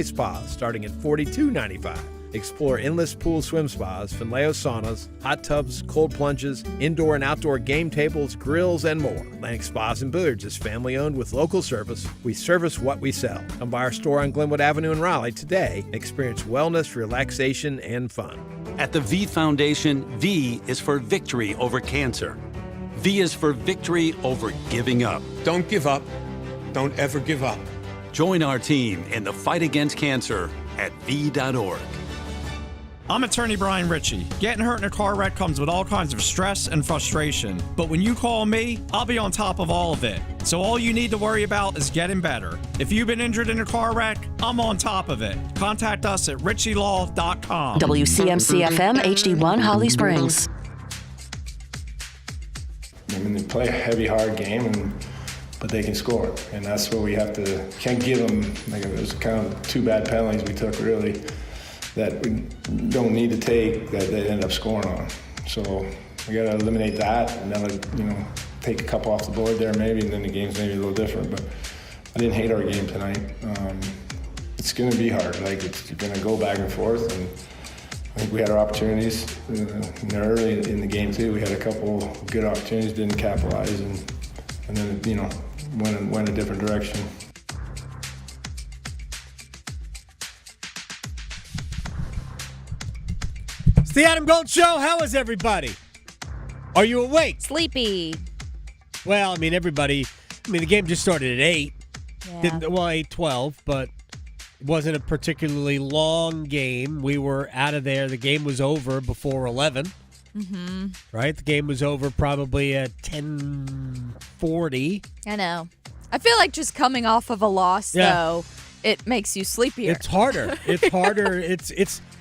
Spas starting at $42.95. Explore endless pool swim spas, Finleo saunas, hot tubs, cold plunges, indoor and outdoor game tables, grills, and more. Atlantic Spas and Billiards is family-owned with local service. We service what we sell. Come by our store on Glenwood Avenue in Raleigh today and experience wellness, relaxation, and fun. At the V Foundation, V is for victory over cancer. V is for victory over giving up. Don't give up. Don't ever give up. Join our team in the fight against cancer at V.org. I'm attorney Brian Ritchie. Getting hurt in a car wreck comes with all kinds of stress and frustration. But when you call me, I'll be on top of all of it. So all you need to worry about is getting better. If you've been injured in a car wreck, I'm on top of it. Contact us at ritchielaw.com. WCMC-FM HD1 Holly Springs. I mean, they play a heavy, hard game, but they can score. And that's what we have to, can't give them, like it was kind of two bad penalties we took really that we don't need to take that they end up scoring on. So we got to eliminate that and then, take a couple off the board there maybe, and then the game's maybe a little different. But I didn't hate our game tonight. It's going to be hard. Like, it's going to go back and forth. And I think we had our opportunities early in the game too. We had a couple good opportunities, didn't capitalize, and then, went a different direction. It's the Adam Gold Show. How is everybody? Are you awake? Sleepy. Well, everybody. The game just started at 8. Yeah. 8:12, but it wasn't a particularly long game. We were out of there. The game was over before 11. Mm-hmm. Right? The game was over probably at 10:40. I know. I feel like just coming off of a loss, though, it makes you sleepier. It's harder. It's harder.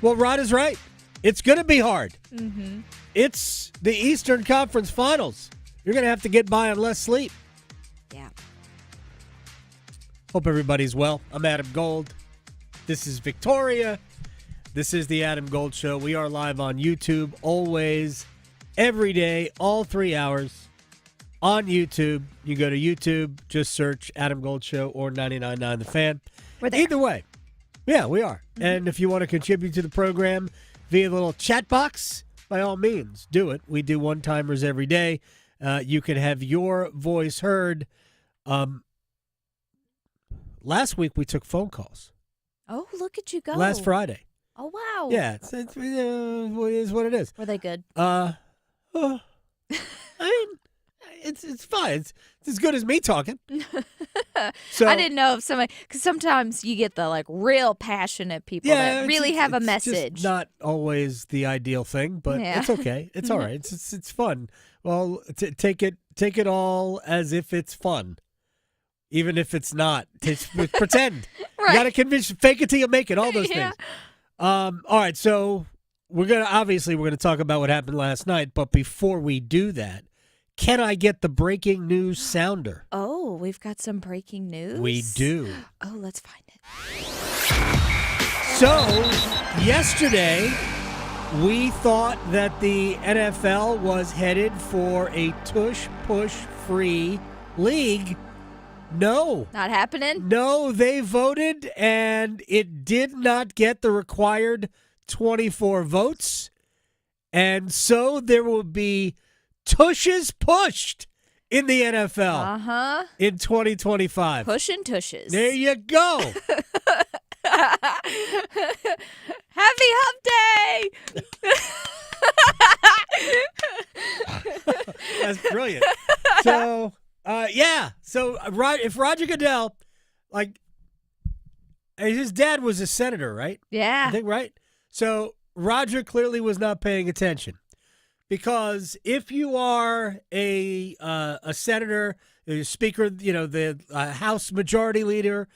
Well, Rod is right. It's going to be hard. Mm-hmm. It's the Eastern Conference Finals. You're going to have to get by on less sleep. Yeah. Hope everybody's well. I'm Adam Gold. This is Victoria. This is the Adam Gold Show. We are live on YouTube always, every day, all 3 hours on YouTube. You go to YouTube, just search Adam Gold Show or 99.9 The Fan. We're there. Either way. Yeah, we are. Mm-hmm. And if you want to contribute to the program via the little chat box, by all means, do it. We do one-timers every day. You can have your voice heard. Last week, we took phone calls. Oh, look at you go. Last Friday. Oh, wow. Yeah, it is what it is. Were they good? It's fine. It's as good as me talking. So I didn't know if somebody, because sometimes you get the real passionate people that really have a message. It's not always the ideal thing, but it's okay. It's all right. It's fun. Well, take it all as if it's fun, even if it's not. Pretend. Right. You got to convince, fake it till you make it. All those things. All right. So we're gonna talk about what happened last night, but before we do that, can I get the breaking news sounder? Oh, we've got some breaking news? We do. Oh, let's find it. So, yesterday, we thought that the NFL was headed for a tush-push-free league. No. Not happening? No, they voted, and it did not get the required 24 votes. And so there will be tushes pushed in the NFL in 2025. Pushing tushes. There you go. Happy Hump Day! That's brilliant. So, So, if Roger Goodell, his dad was a senator, right? Yeah. I think, right? So, Roger clearly was not paying attention. Because if you are a senator, a speaker, the House Majority Leader,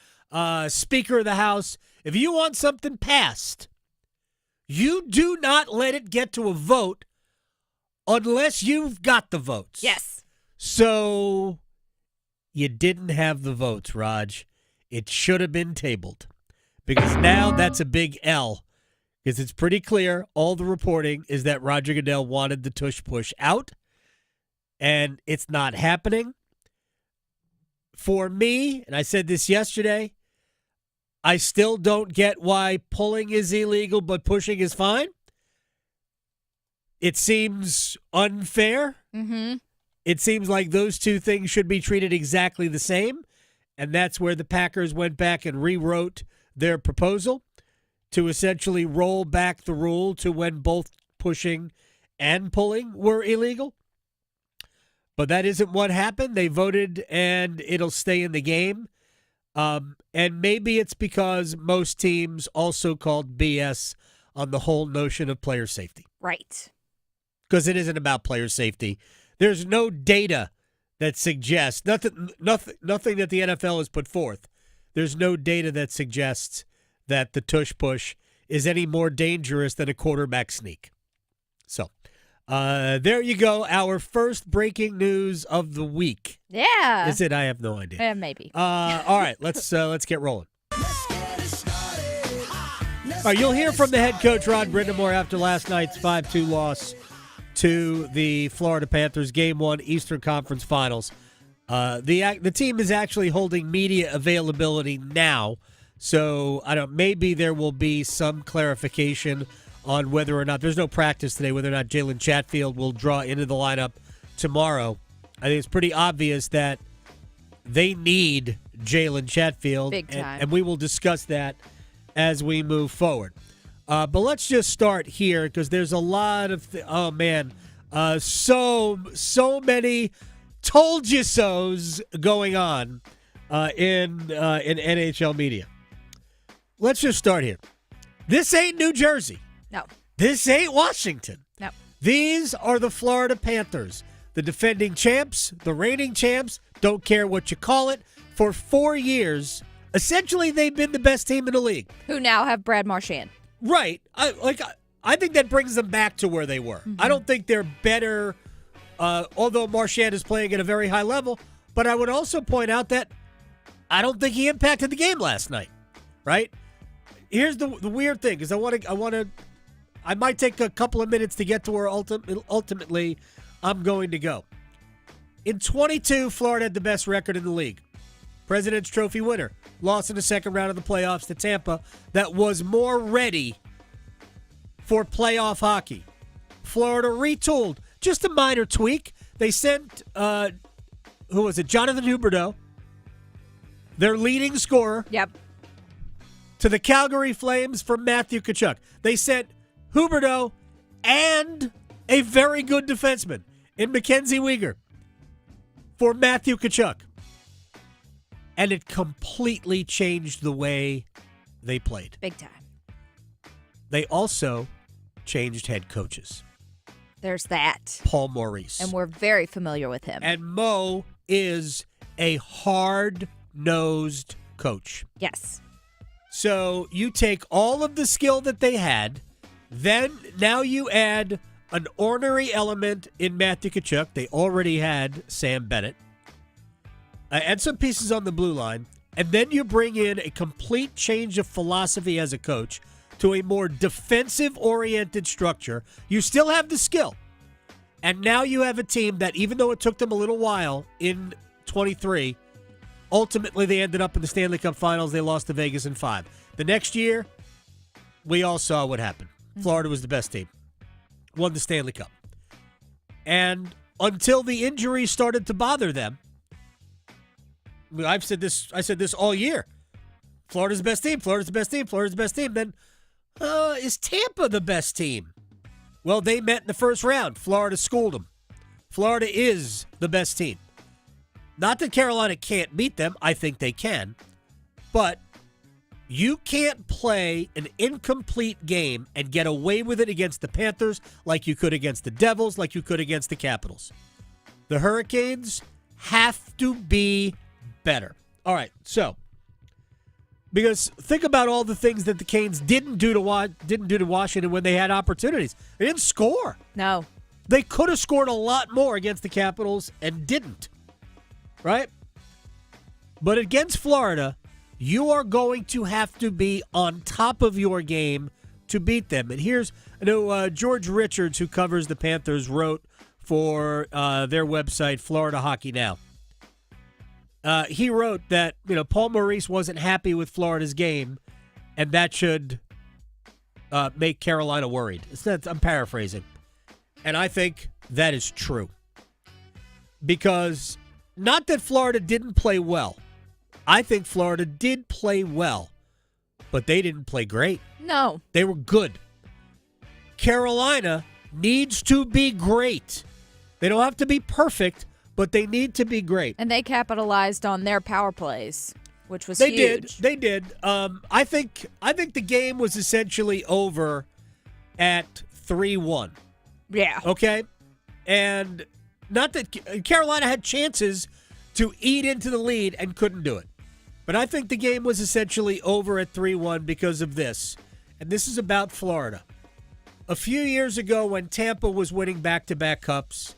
Speaker of the House, if you want something passed, you do not let it get to a vote unless you've got the votes. Yes. So you didn't have the votes, Raj. It should have been tabled because now that's a big L. Because it's pretty clear, all the reporting is that Roger Goodell wanted the tush push out, and it's not happening. For me, and I said this yesterday, I still don't get why pulling is illegal but pushing is fine. It seems unfair. Mm-hmm. It seems like those two things should be treated exactly the same, and that's where the Packers went back and rewrote their proposal to essentially roll back the rule to when both pushing and pulling were illegal. But that isn't what happened. They voted, and it'll stay in the game. And maybe it's because most teams also called BS on the whole notion of player safety. Right. Because it isn't about player safety. There's no data that suggests, nothing that the NFL has put forth. There's no data that suggests that the tush push is any more dangerous than a quarterback sneak. So, there you go. Our first breaking news of the week. Yeah. Is it? I have no idea. Maybe. All right, let's get rolling. All right, you'll hear from the head coach, Rod Brindamore, after last night's 5-2 loss to the Florida Panthers, Game 1, Eastern Conference Finals. The team is actually holding media availability now, so maybe there will be some clarification on whether or not, there's no practice today, whether or not Jalen Chatfield will draw into the lineup tomorrow. I think it's pretty obvious that they need Jalen Chatfield, big time. And we will discuss that as we move forward. But let's just start here because there's a lot of so many told you so's going on in NHL media. Let's just start here. This ain't New Jersey. No. This ain't Washington. No. These are the Florida Panthers, the defending champs, the reigning champs. Don't care what you call it. For 4 years, essentially, they've been the best team in the league. Who now have Brad Marchand. Right. I think that brings them back to where they were. Mm-hmm. I don't think they're better, although Marchand is playing at a very high level. But I would also point out that I don't think he impacted the game last night. Right? Here's the weird thing, because I might take a couple of minutes to get to where ultimately I'm going to go. In 22, Florida had the best record in the league. President's Trophy winner. Lost in the second round of the playoffs to Tampa that was more ready for playoff hockey. Florida retooled. Just a minor tweak. They sent, Jonathan Huberdeau, their leading scorer. Yep. To the Calgary Flames for Matthew Tkachuk. They sent Huberdeau and a very good defenseman in Mackenzie Weegar for Matthew Tkachuk. And it completely changed the way they played. Big time. They also changed head coaches. There's that. Paul Maurice. And we're very familiar with him. And Mo is a hard-nosed coach. Yes. So you take all of the skill that they had, now you add an ornery element in Matthew Tkachuk. They already had Sam Bennett. And some pieces on the blue line. And then you bring in a complete change of philosophy as a coach to a more defensive-oriented structure. You still have the skill. And now you have a team that, even though it took them a little while in 23, ultimately they ended up in the Stanley Cup Finals. They lost to Vegas in 5. The next year, we all saw what happened. Florida was the best team. Won the Stanley Cup. And until the injuries started to bother them, I said this all year. Florida's the best team. Florida's the best team. Florida's the best team. Then, is Tampa the best team? Well, they met in the first round. Florida schooled them. Florida is the best team. Not that Carolina can't beat them. I think they can. But you can't play an incomplete game and get away with it against the Panthers like you could against the Devils, like you could against the Capitals. The Hurricanes have to be better. All right, so because think about all the things that the Canes didn't do to Washington when they had opportunities. They didn't score. No. They could have scored a lot more against the Capitals and didn't. Right? But against Florida, you are going to have to be on top of your game to beat them. And George Richards, who covers the Panthers, wrote for their website, Florida Hockey Now. He wrote that Paul Maurice wasn't happy with Florida's game, and that should make Carolina worried. I'm paraphrasing. And I think that is true. Because not that Florida didn't play well. I think Florida did play well, but they didn't play great. No. They were good. Carolina needs to be great. They don't have to be perfect, but they need to be great. And they capitalized on their power plays, which was huge. They did. I think the game was essentially over at 3-1. Yeah. Okay? And not that Carolina had chances to eat into the lead and couldn't do it. But I think the game was essentially over at 3-1 because of this. And this is about Florida. A few years ago when Tampa was winning back-to-back cups,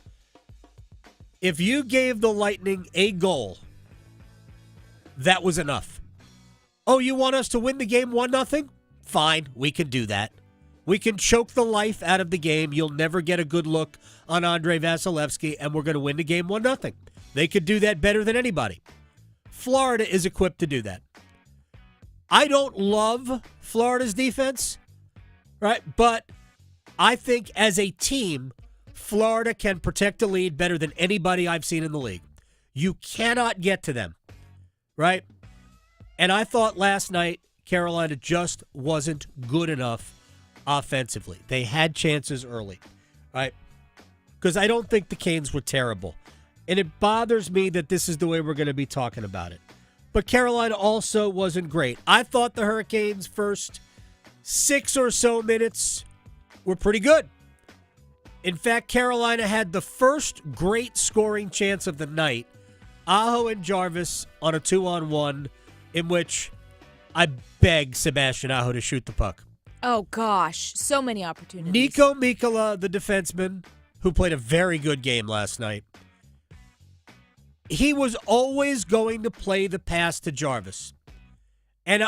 if you gave the Lightning a goal, that was enough. Oh, you want us to win the game 1-0? Fine, we can do that. We can choke the life out of the game. You'll never get a good look on Andrei Vasilevsky, and we're going to win the game 1-0. They could do that better than anybody. Florida is equipped to do that. I don't love Florida's defense, right? But I think as a team, Florida can protect the lead better than anybody I've seen in the league. You cannot get to them, right? And I thought last night Carolina just wasn't good enough offensively. They had chances early, right? Because I don't think the Canes were terrible. And it bothers me that this is the way we're going to be talking about it. But Carolina also wasn't great. I thought the Hurricanes' first 6 or so minutes were pretty good. In fact, Carolina had the first great scoring chance of the night. Aho and Jarvis on a 2-on-1 in which I begged Sebastian Aho to shoot the puck. Oh, gosh. So many opportunities. Nico Mikkola, the defenseman, who played a very good game last night, he was always going to play the pass to Jarvis. And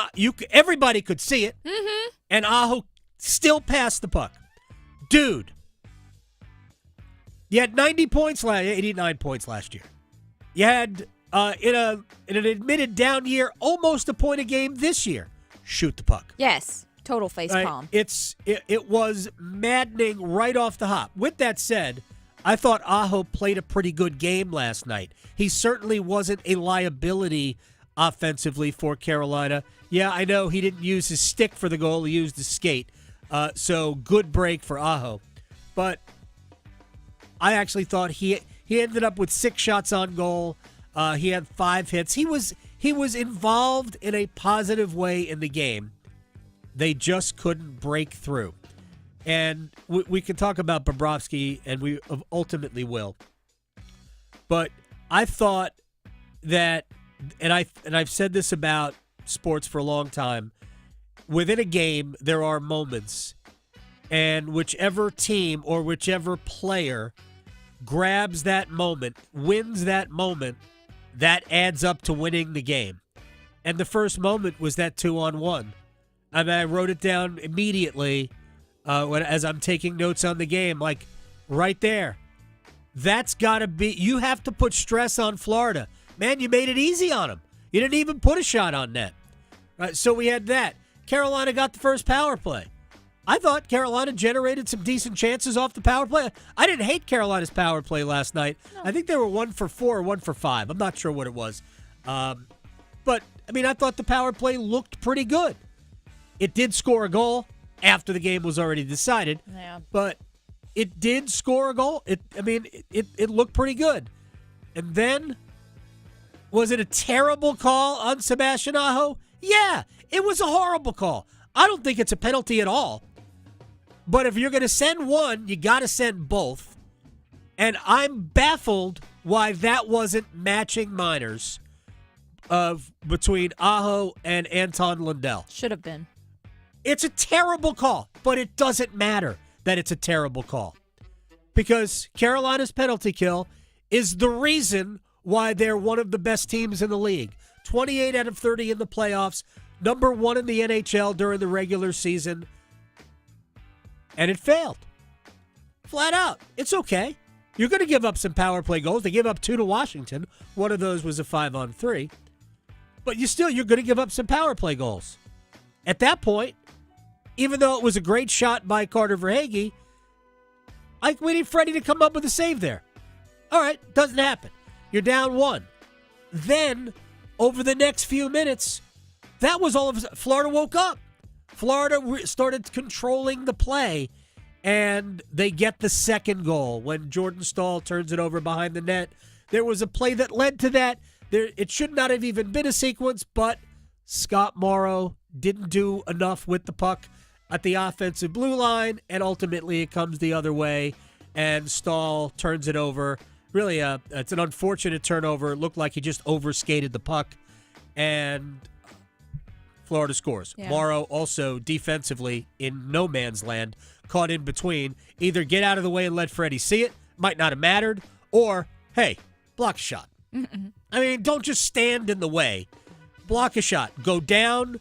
everybody could see it. Mm-hmm. And Aho still passed the puck. Dude, you had 89 points last year. You had, in an admitted down year, almost a point a game this year. Shoot the puck. Yes. Total face palm. It was maddening right off the hop. With that said, I thought Aho played a pretty good game last night. He certainly wasn't a liability offensively for Carolina. Yeah, I know he didn't use his stick for the goal. He used his skate. So good break for Aho. But I actually thought he ended up with 6 shots on goal. He had 5 hits. He was involved in a positive way in the game. They just couldn't break through. And we can talk about Bobrovsky, and we ultimately will. But I thought that, and I've said this about sports for a long time, within a game, there are moments, and whichever team or whichever player grabs that moment, wins that moment, that adds up to winning the game. And the first moment was that 2-on-1. I mean, I wrote it down immediately as I'm taking notes on the game, like right there. That's got to be, you have to put stress on Florida. Man, you made it easy on them. You didn't even put a shot on net. Right, so we had that. Carolina got the first power play. I thought Carolina generated some decent chances off the power play. I didn't hate Carolina's power play last night. No. I think they were 1 for 4 or 1 for 5. I'm not sure what it was. But, I mean, I thought the power play looked pretty good. It did score a goal after the game was already decided. Yeah. But it did score a goal. It looked pretty good. And then, was it a terrible call on Sebastian Aho? Yeah, it was a horrible call. I don't think it's a penalty at all. But if you're going to send one, you got to send both. And I'm baffled why that wasn't matching minors between Aho and Anton Lundell. Should have been. It's a terrible call, but it doesn't matter that it's a terrible call. Because Carolina's penalty kill is the reason why they're one of the best teams in the league. 28 out of 30 in the playoffs, number 1 in the NHL during the regular season. And it failed. Flat out. It's okay. You're going to give up some power play goals. They gave up 2 to Washington. One of those was a 5-on-3. But you're going to give up some power play goals. At that point, even though it was a great shot by Carter Verhaeghe, we need Freddie to come up with a save there. All right, doesn't happen. You're down 1. Then, over the next few minutes, that was all of a sudden. Florida woke up. Florida started controlling the play, and they get the second goal when Jordan Stahl turns it over behind the net. There was a play that led to that. It should not have even been a sequence, but Scott Morrow didn't do enough with the puck at the offensive blue line, and ultimately it comes the other way, and Stahl turns it over. Really, it's an unfortunate turnover. It looked like he just overskated the puck, and Florida scores. Yeah. Morrow also defensively in no man's land, caught in between. Either get out of the way and let Freddie see it, might not have mattered, or, hey, block a shot. Mm-mm. I mean, don't just stand in the way. Block a shot. Go down.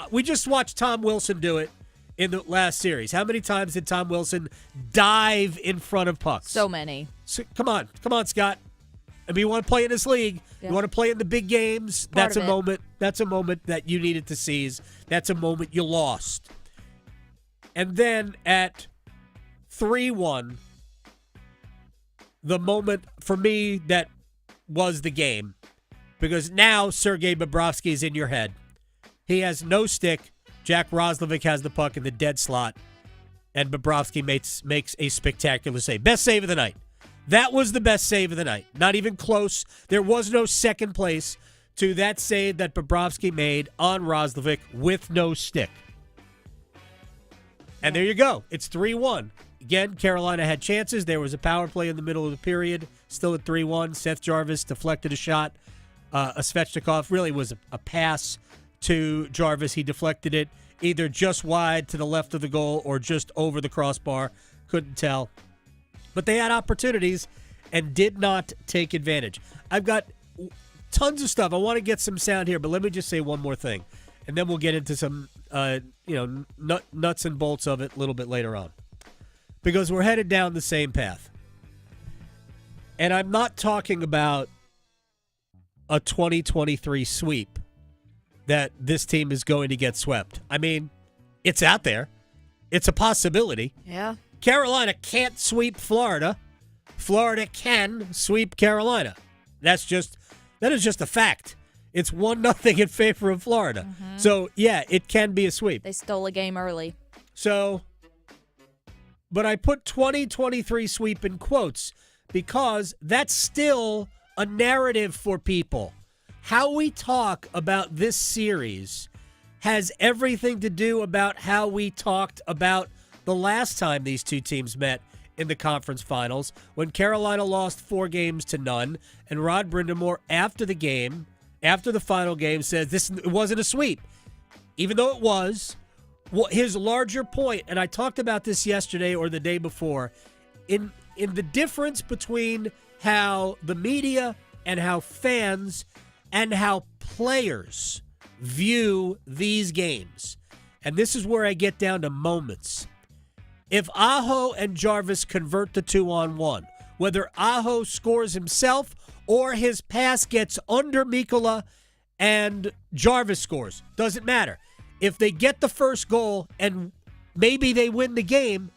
We just watched Tom Wilson do it in the last series. How many times did Tom Wilson dive in front of pucks? So many. So, come on, Scott. I mean, you want to play in this league. Yeah. You want to play in the big games. That's a moment. That's a moment that you needed to seize. That's a moment you lost. And then at 3-1, the moment for me that was the game, because now Sergei Bobrovsky is in your head. He has no stick. Jack Roslovic has the puck in the dead slot, and Bobrovsky makes a spectacular save. Best save of the night. That was the best save of the night. Not even close. There was no second place to that save that Bobrovsky made on Roslovic with no stick. And there you go. It's 3-1. Again, Carolina had chances. There was a power play in the middle of the period. Still at 3-1. Seth Jarvis deflected a shot. Svechnikov really was a pass to Jarvis. He deflected it either just wide to the left of the goal or just over the crossbar. Couldn't tell. But they had opportunities and did not take advantage. I've got tons of stuff. I want to get some sound here, but let me just say one more thing. And then we'll get into some nuts and bolts of it a little bit later on. Because we're headed down the same path. And I'm not talking about a 2023 sweep that this team is going to get swept. I mean, it's out there. It's a possibility. Yeah. Carolina can't sweep Florida. Florida can sweep Carolina. That is just a fact. It's 1-0 in favor of Florida. Mm-hmm. So, yeah, it can be a sweep. They stole a game early. So, but I put 2023 sweep in quotes because that's still a narrative for people. How we talk about this series has everything to do about how we talked about the last time these two teams met in the conference finals when Carolina lost 4-0, and Rod Brindamore after the final game says it wasn't a sweep. Even though it was, his larger point, and I talked about this yesterday or the day before, in the difference between how the media and how fans and how players view these games. And this is where I get down to moments. If Aho and Jarvis convert the 2-on-1, whether Aho scores himself or his pass gets under Mikkola and Jarvis scores, doesn't matter. If they get the first goal and maybe they win the game,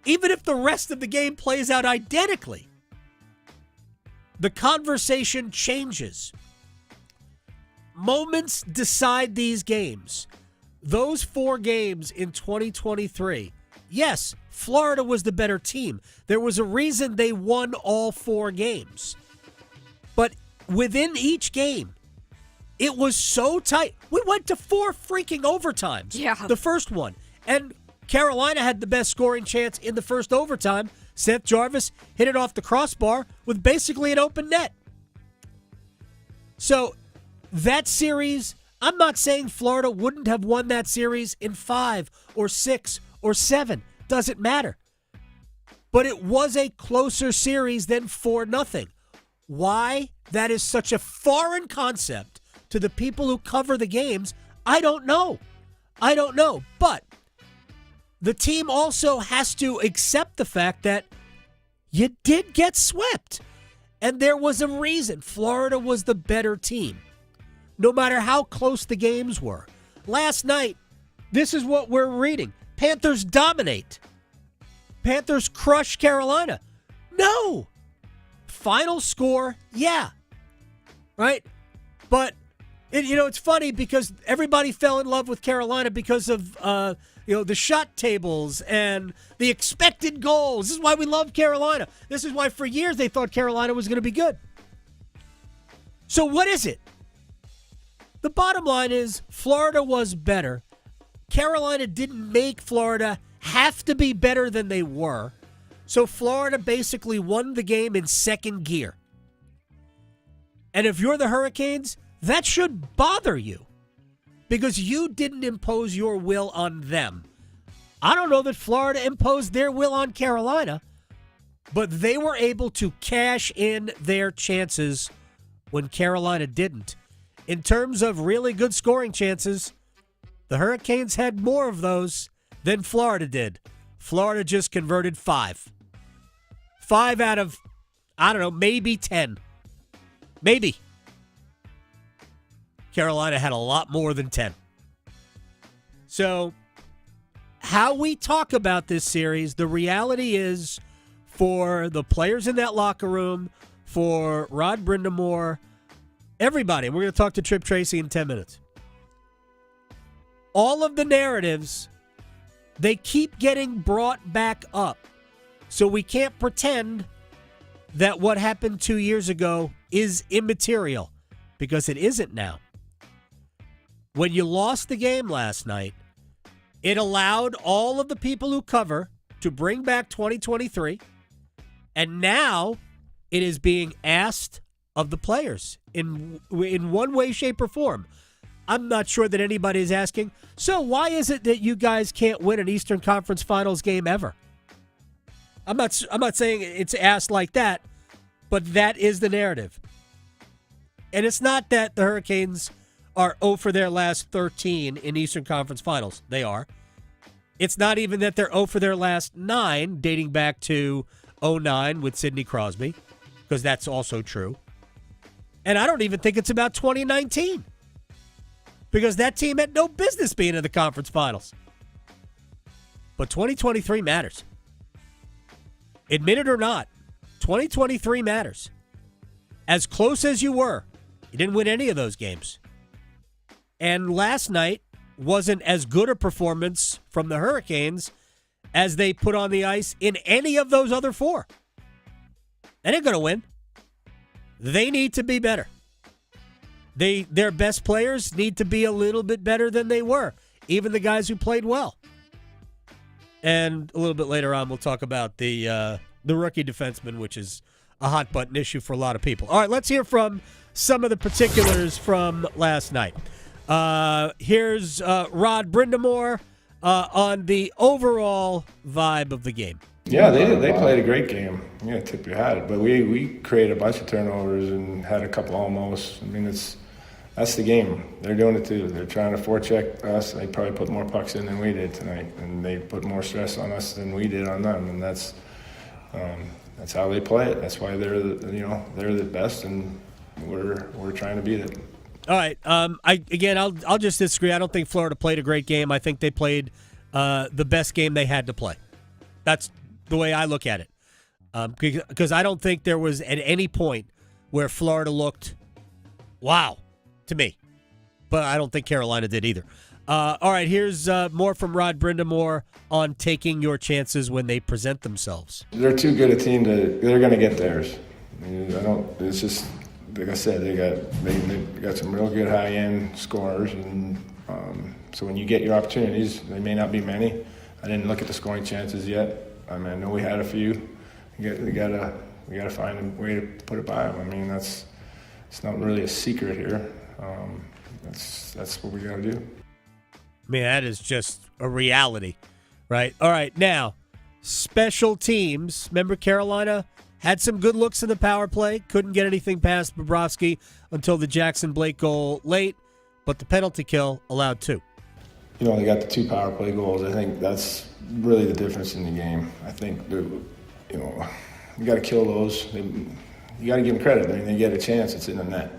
even if the rest of the game plays out identically, the conversation changes. Moments decide these games. Those 4 games in 2023, yes, Florida was the better team. There was a reason they won all 4 games. But within each game, it was so tight. We went to 4 freaking overtimes. Yeah. The first one. And Carolina had the best scoring chance in the first overtime. Seth Jarvis hit it off the crossbar with basically an open net. So that series, I'm not saying Florida wouldn't have won that series in 5 or 6 or 7. Doesn't matter. But it was a closer series than 4-0. Why that is such a foreign concept to the people who cover the games, I don't know. But the team also has to accept the fact that you did get swept. And there was a reason. Florida was the better team, no matter how close the games were. Last night, this is what we're reading. Panthers dominate. Panthers crush Carolina. No. Final score, yeah. Right? But, it's funny because everybody fell in love with Carolina because of, the shot tables and the expected goals. This is why we love Carolina. This is why for years they thought Carolina was going to be good. So what is it? The bottom line is Florida was better. Carolina didn't make Florida have to be better than they were. So Florida basically won the game in second gear. And if you're the Hurricanes, that should bother you because you didn't impose your will on them. I don't know that Florida imposed their will on Carolina, but they were able to cash in their chances when Carolina didn't. In terms of really good scoring chances, the Hurricanes had more of those than Florida did. Florida just converted 5. 5 out of, maybe 10. Maybe. Carolina had a lot more than 10. So, how we talk about this series, the reality is for the players in that locker room, for Rod Brindamore, everybody, we're going to talk to Tripp Tracy in 10 minutes. All of the narratives, they keep getting brought back up. So we can't pretend that what happened 2 years ago is immaterial, because it isn't now. When you lost the game last night, it allowed all of the people who cover to bring back 2023, and now it is being asked of the players in one way, shape, or form. I'm not sure that anybody is asking, so why is it that you guys can't win an Eastern Conference Finals game ever? I'm not saying it's asked like that, but that is the narrative. And it's not that the Hurricanes are 0 for their last 13 in Eastern Conference Finals. They are. It's not even that they're 0 for their last 9, dating back to 2009 with Sidney Crosby, because that's also true. And I don't even think it's about 2019, because that team had no business being in the conference finals. But 2023 matters. Admit it or not, 2023 matters. As close as you were, you didn't win any of those games. And last night wasn't as good a performance from the Hurricanes as they put on the ice in any of those other 4. They ain't going to win. They need to be better. Their best players need to be a little bit better than they were, even the guys who played well. And a little bit later on, we'll talk about the rookie defenseman, which is a hot button issue for a lot of people. All right, let's hear from some of the particulars from last night. Here's Rod Brindamore on the overall vibe of the game. Yeah, they played a great game. Yeah, tip your hat. But we created a bunch of turnovers and had a couple almost. I mean, that's the game. They're doing it too. They're trying to forecheck us. They probably put more pucks in than we did tonight, and they put more stress on us than we did on them. And that's how they play it. That's why they're the best, and we're trying to beat it. All right. I'll just disagree. I don't think Florida played a great game. I think they played the best game they had to play. That's the way I look at it. Because I don't think there was at any point where Florida looked, wow, to me. But I don't think Carolina did either. All right, here's more from Rod Brindamore on taking your chances when they present themselves. They're too good a team they're going to get theirs. It's just, like I said, they got some real good high-end scorers, and so when you get your opportunities, they may not be many. I didn't look at the scoring chances yet. I mean, I know we had a few. We gotta find a way to put it by them. I mean, it's not really a secret here. That's what we gotta do. I mean, that is just a reality, right? All right, now, special teams. Remember, Carolina had some good looks in the power play. Couldn't get anything past Bobrovsky until the Jackson Blake goal late, but the penalty kill allowed 2. they got the 2 power play goals. I think that's really the difference in the game. I think, you got to kill those. You got to give them credit. I mean, they get a chance, it's in the net.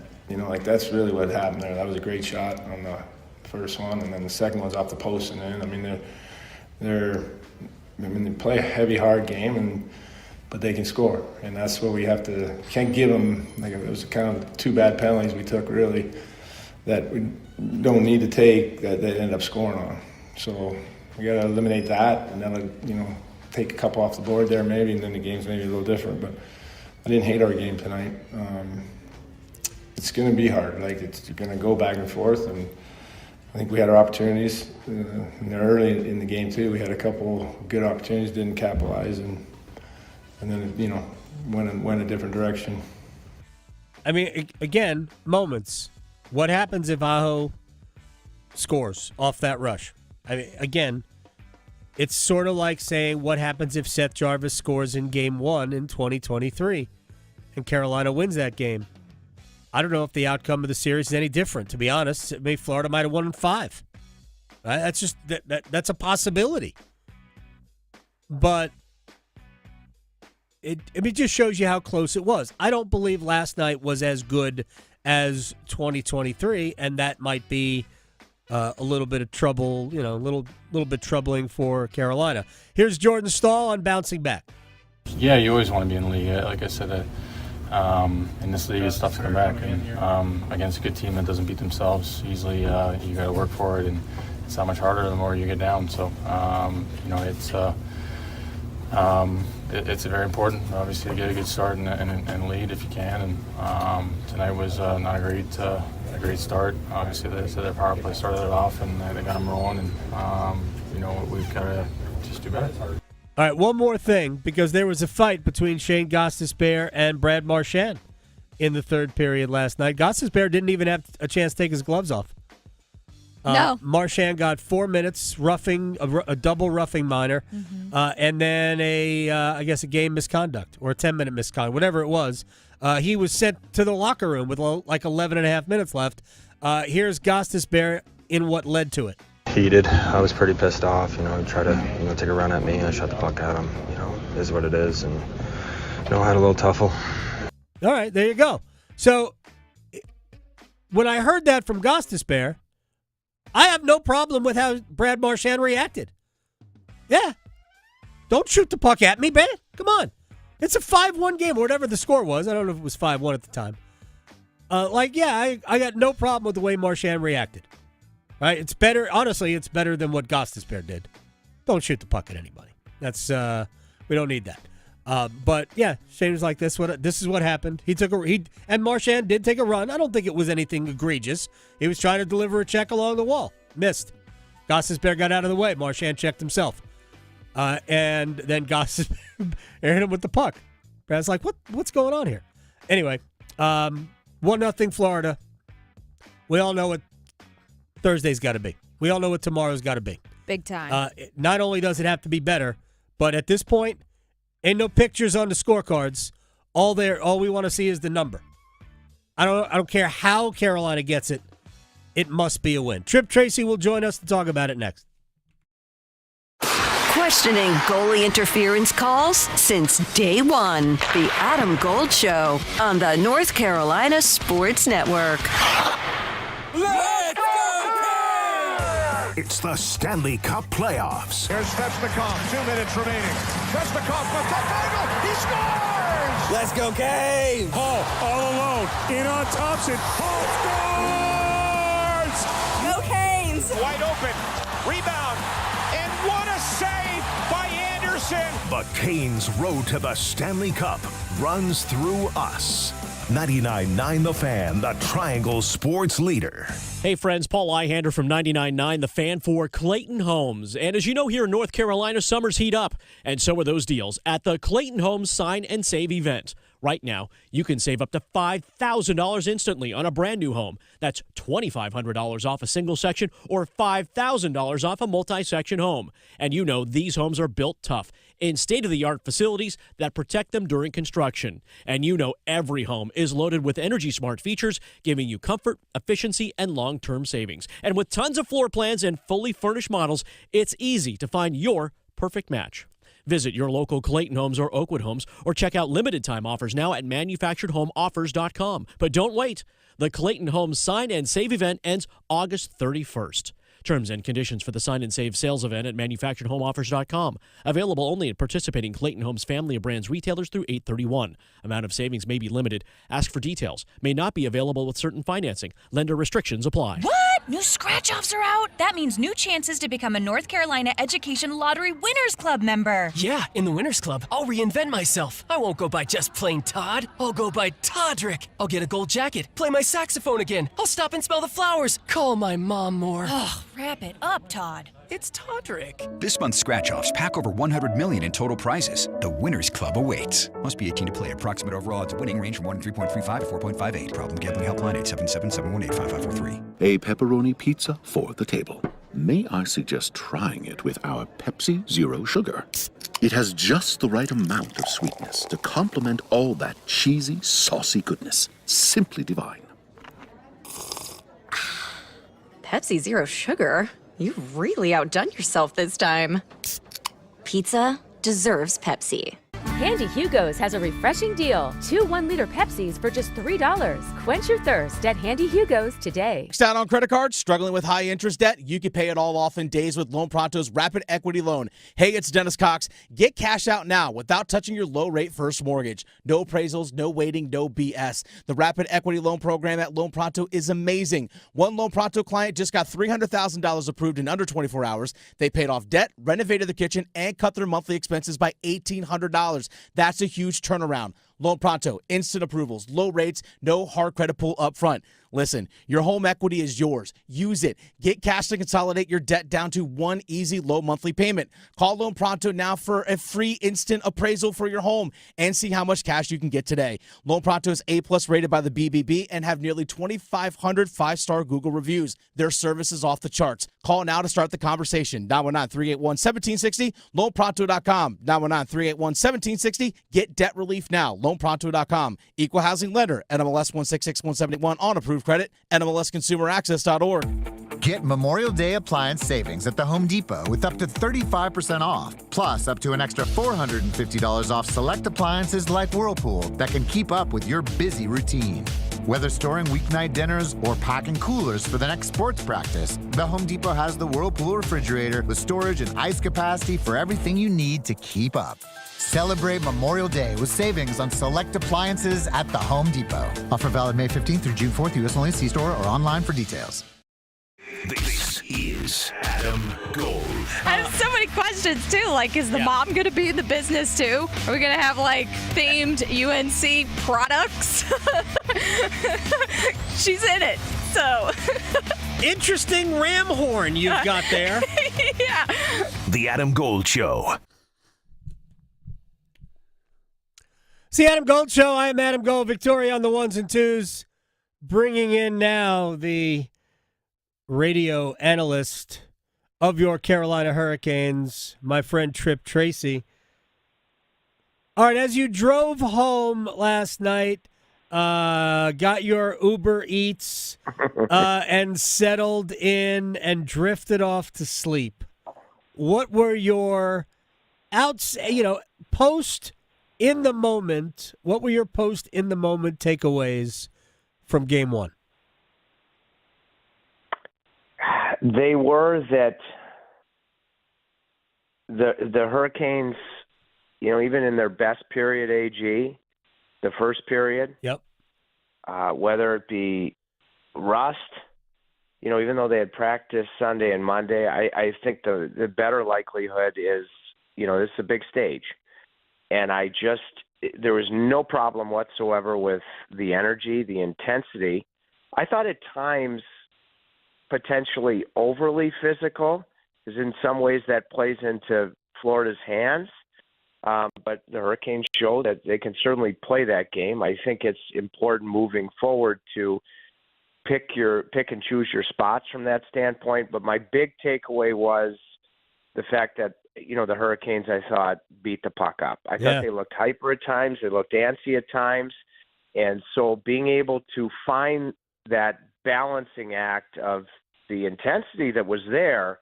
That's really what happened there. That was a great shot on the first one, and then the second one's off the post and in. I mean, they play a heavy, hard game, but they can score, and that's what we have to. Can't give them. It was kind of 2 bad penalties we took, really, that we don't need to take, that they end up scoring on. So we got to eliminate that, and then take a couple off the board there maybe, and then the game's maybe a little different. But I didn't hate our game tonight. It's going to be hard. It's going to go back and forth, and I think we had our opportunities. Early in the game too, we had a couple good opportunities, didn't capitalize, and then went a different direction. I mean, again, moments. What happens if Aho scores off that rush? I mean, again, it's sort of like saying what happens if Seth Jarvis scores in Game 1 in 2023 and Carolina wins that game. I don't know if the outcome of the series is any different, to be honest. Maybe Florida might have won in 5. That's just that's a possibility. But it just shows you how close it was. I don't believe last night was as good as 2023, and that might be a little bit of trouble, a little bit troubling for Carolina. Here's Jordan Stahl on bouncing back. Yeah, you always want to be in the league. Like I said, in this league, it's tough to come back. And against a good team that doesn't beat themselves, usually you got to work for it, and it's that much harder the more you get down. So, it's very important, obviously, to get a good start and lead if you can. And tonight was not a great start. Obviously, their power play started it off, and they got them rolling. And we've got to just do better. All right, one more thing, because there was a fight between Shane Gostisbehere and Brad Marchand in the third period last night. Gostisbehere didn't even have a chance to take his gloves off. No. Marchand got 4 minutes roughing, a double roughing minor, and then I guess a game misconduct or a 10-minute misconduct, whatever it was. He was sent to the locker room with like 11 and a half minutes left. Here's Gostisbehere in what led to it. Heated. I was pretty pissed off. He tried to take a run at me. I shot the puck at him. It is what it is, and I had a little tuffle. All right, there you go. So when I heard that from Gostisbehere, I have no problem with how Brad Marchand reacted. Yeah. Don't shoot the puck at me, man. Come on. It's a 5-1 game, or whatever the score was. I don't know if it was 5-1 at the time. I got no problem with the way Marchand reacted. Right? It's better. Honestly, it's better than what Gostisbehere did. Don't shoot the puck at anybody. That's we don't need that. But yeah, Shane was like this. This is what happened. And Marchand did take a run. I don't think it was anything egregious. He was trying to deliver a check along the wall. Missed. Gostisbehere got out of the way. Marchand checked himself. And then Gostisbehere hit him with the puck. Brad's like, what's going on here? Anyway, 1-0 Florida. We all know what Thursday's got to be. We all know what tomorrow's got to be. Big time. Not only does it have to be better, but at this point, ain't no pictures on the scorecards. All we want to see is the number. I don't care how Carolina gets it. It must be a win. Tripp Tracy will join us to talk about it next. Questioning goalie interference calls since day one. The Adam Gold Show on the North Carolina Sports Network. Let's go! It's the Stanley Cup playoffs. Here's Svechnikov, 2 minutes remaining. Svechnikov puts up angle. He scores! Let's go, Kane! Hall all alone. In on Thompson. Hall scores! Go, Canes! Wide open. Rebound. And what a save by Anderson! The Canes' road to the Stanley Cup runs through us. 99.9 The Fan, the Triangle Sports leader. Hey friends, Paul Eihander from 99.9 The Fan for Clayton Homes. And as you know, here in North Carolina, summer's heat up, and so are those deals at the Clayton Homes Sign and Save event. Right now, you can save up to $5,000 instantly on a brand new home. That's $2,500 off a single section or $5,000 off a multi-section home. And you know these homes are built tough in state-of-the-art facilities that protect them during construction. And you know every home is loaded with Energy Smart features, giving you comfort, efficiency, and long-term savings. And with tons of floor plans and fully furnished models, it's easy to find your perfect match. Visit your local Clayton Homes or Oakwood Homes or check out limited time offers now at manufacturedhomeoffers.com. But don't wait. The Clayton Homes Sign and Save event ends August 31st. Terms and conditions for the Sign and Save sales event at manufacturedhomeoffers.com. Available only at participating Clayton Homes family of brands retailers through 8/31. Amount of savings may be limited. Ask for details. May not be available with certain financing. Lender restrictions apply. What? New scratch-offs are out? That means new chances to become a North Carolina Education Lottery Winners Club member. Yeah, in the Winners Club, I'll reinvent myself. I won't go by just plain Todd. I'll go by Toddrick. I'll get a gold jacket, play my saxophone again. I'll stop and smell the flowers, call my mom more. Ugh, wrap it up, Todd. It's Toddrick. This month's scratch-offs pack over $100 million in total prizes. The Winners Club awaits. Must be 18 to play. Approximate overall odds of winning range from 1 in 3.35 to 4.58. Problem gambling helpline 877-718-5543. A pepperoni pizza for the table. May I suggest trying it with our Pepsi Zero Sugar? It has just the right amount of sweetness to complement all that cheesy, saucy goodness. Simply divine. Pepsi Zero Sugar? You've really outdone yourself this time. Pizza deserves Pepsi. Handy Hugo's has a refreshing deal. 2 1-liter Pepsis for just $3. Quench your thirst at Handy Hugo's today. Out on credit cards, struggling with high interest debt? You can pay it all off in days with Loan Pronto's Rapid Equity Loan. Hey, it's Dennis Cox. Get cash out now without touching your low-rate first mortgage. No appraisals, no waiting, no BS. The Rapid Equity Loan program at Loan Pronto is amazing. One Loan Pronto client just got $300,000 approved in under 24 hours. They paid off debt, renovated the kitchen, and cut their monthly expenses by $1,800. That's a huge turnaround. Loan Pronto, instant approvals, low rates, no hard credit pull up front. Listen, your home equity is yours. Use it. Get cash to consolidate your debt down to one easy low monthly payment. Call Loan Pronto now for a free instant appraisal for your home and see how much cash you can get today. Loan Pronto is A+ rated by the BBB and have nearly 2,500 5-star Google reviews. Their service is off the charts. Call now to start the conversation. 919-381-1760, loanpronto.com. 919-381-1760. Get debt relief now. loanpronto.com. Equal housing lender. NMLS 166171 on approved credit. NMLSconsumeraccess.org. Get Memorial Day appliance savings at the Home Depot with up to 35% off, plus up to an extra $450 off select appliances like Whirlpool that can keep up with your busy routine. Whether storing weeknight dinners or packing coolers for the next sports practice, the Home Depot has the Whirlpool refrigerator with storage and ice capacity for everything you need to keep up. Celebrate Memorial Day with savings on select appliances at the Home Depot. Offer valid May 15th through June 4th, U.S. only. See store or online for details. This is Adam Gold. I have so many questions, too. Like, is the mom going to be in the business, too? Are we going to have, like, themed UNC products? She's in it, so. Interesting ram horn you've got there. Yeah. The Adam Gold Show. It's the Adam Gold Show. I am Adam Gold. Victoria on the ones and twos. Bringing in now the radio analyst of your Carolina Hurricanes, my friend Tripp Tracy. All right, as you drove home last night, got your Uber Eats, and settled in and drifted off to sleep, what were your post in the moment takeaways from game one? They were that the Hurricanes, even in their best period, AG, the first period, whether it be rust, even though they had practiced Sunday and Monday, I think the better likelihood is, this is a big stage. And there was no problem whatsoever with the energy, the intensity. I thought at times potentially overly physical, because in some ways that plays into Florida's hands. But the Hurricanes show that they can certainly play that game. I think it's important moving forward to pick and choose your spots from that standpoint. But my big takeaway was the fact that, the Hurricanes, I thought, beat the puck up. I thought they looked hyper at times. They looked antsy at times. And so being able to find that balancing act of the intensity that was there,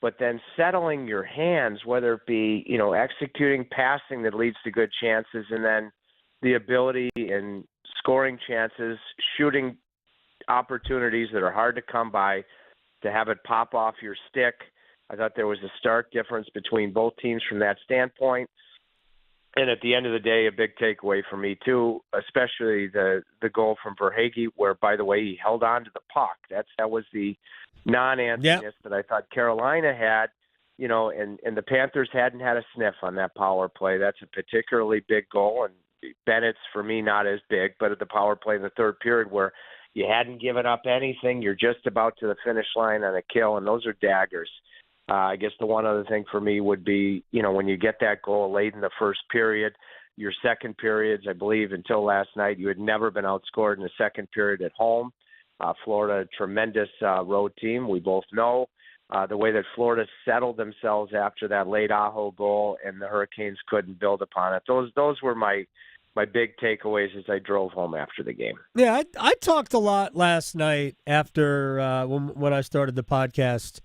but then settling your hands, whether it be, executing passing that leads to good chances, and then the ability in scoring chances, shooting opportunities that are hard to come by, to have it pop off your stick. I thought there was a stark difference between both teams from that standpoint. And at the end of the day, a big takeaway for me, too, especially the goal from Verhaeghe, where, by the way, he held on to the puck. That was the non-antsiness that I thought Carolina had, and the Panthers hadn't had a sniff on that power play. That's a particularly big goal, and Bennett's, for me, not as big, but at the power play in the third period where you hadn't given up anything, you're just about to the finish line on a kill, and those are daggers. I guess the one other thing for me would be, when you get that goal late in the first period, your second periods, I believe until last night, you had never been outscored in the second period at home. Florida, a tremendous road team, we both know. The way that Florida settled themselves after that late Aho goal, and the Hurricanes couldn't build upon it. Those were my big takeaways as I drove home after the game. Yeah, I talked a lot last night after when I started the podcast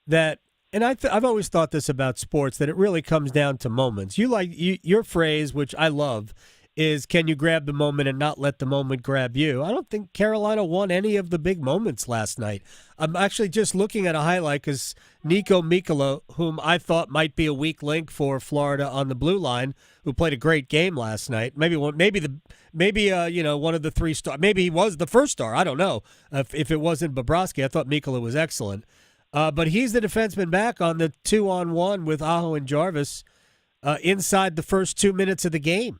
that. And I've always thought this about sports, that it really comes down to moments. Your phrase, which I love, is can you grab the moment and not let the moment grab you? I don't think Carolina won any of the big moments last night. I'm actually just looking at a highlight because Nico Mikkola, whom I thought might be a weak link for Florida on the blue line, who played a great game last night. Maybe one of the 3 stars. Maybe he was the first star. I don't know. If it wasn't Bobrovsky, I thought Mikkola was excellent. But he's the defenseman back on the 2-on-1 with Aho and Jarvis inside the first 2 minutes of the game.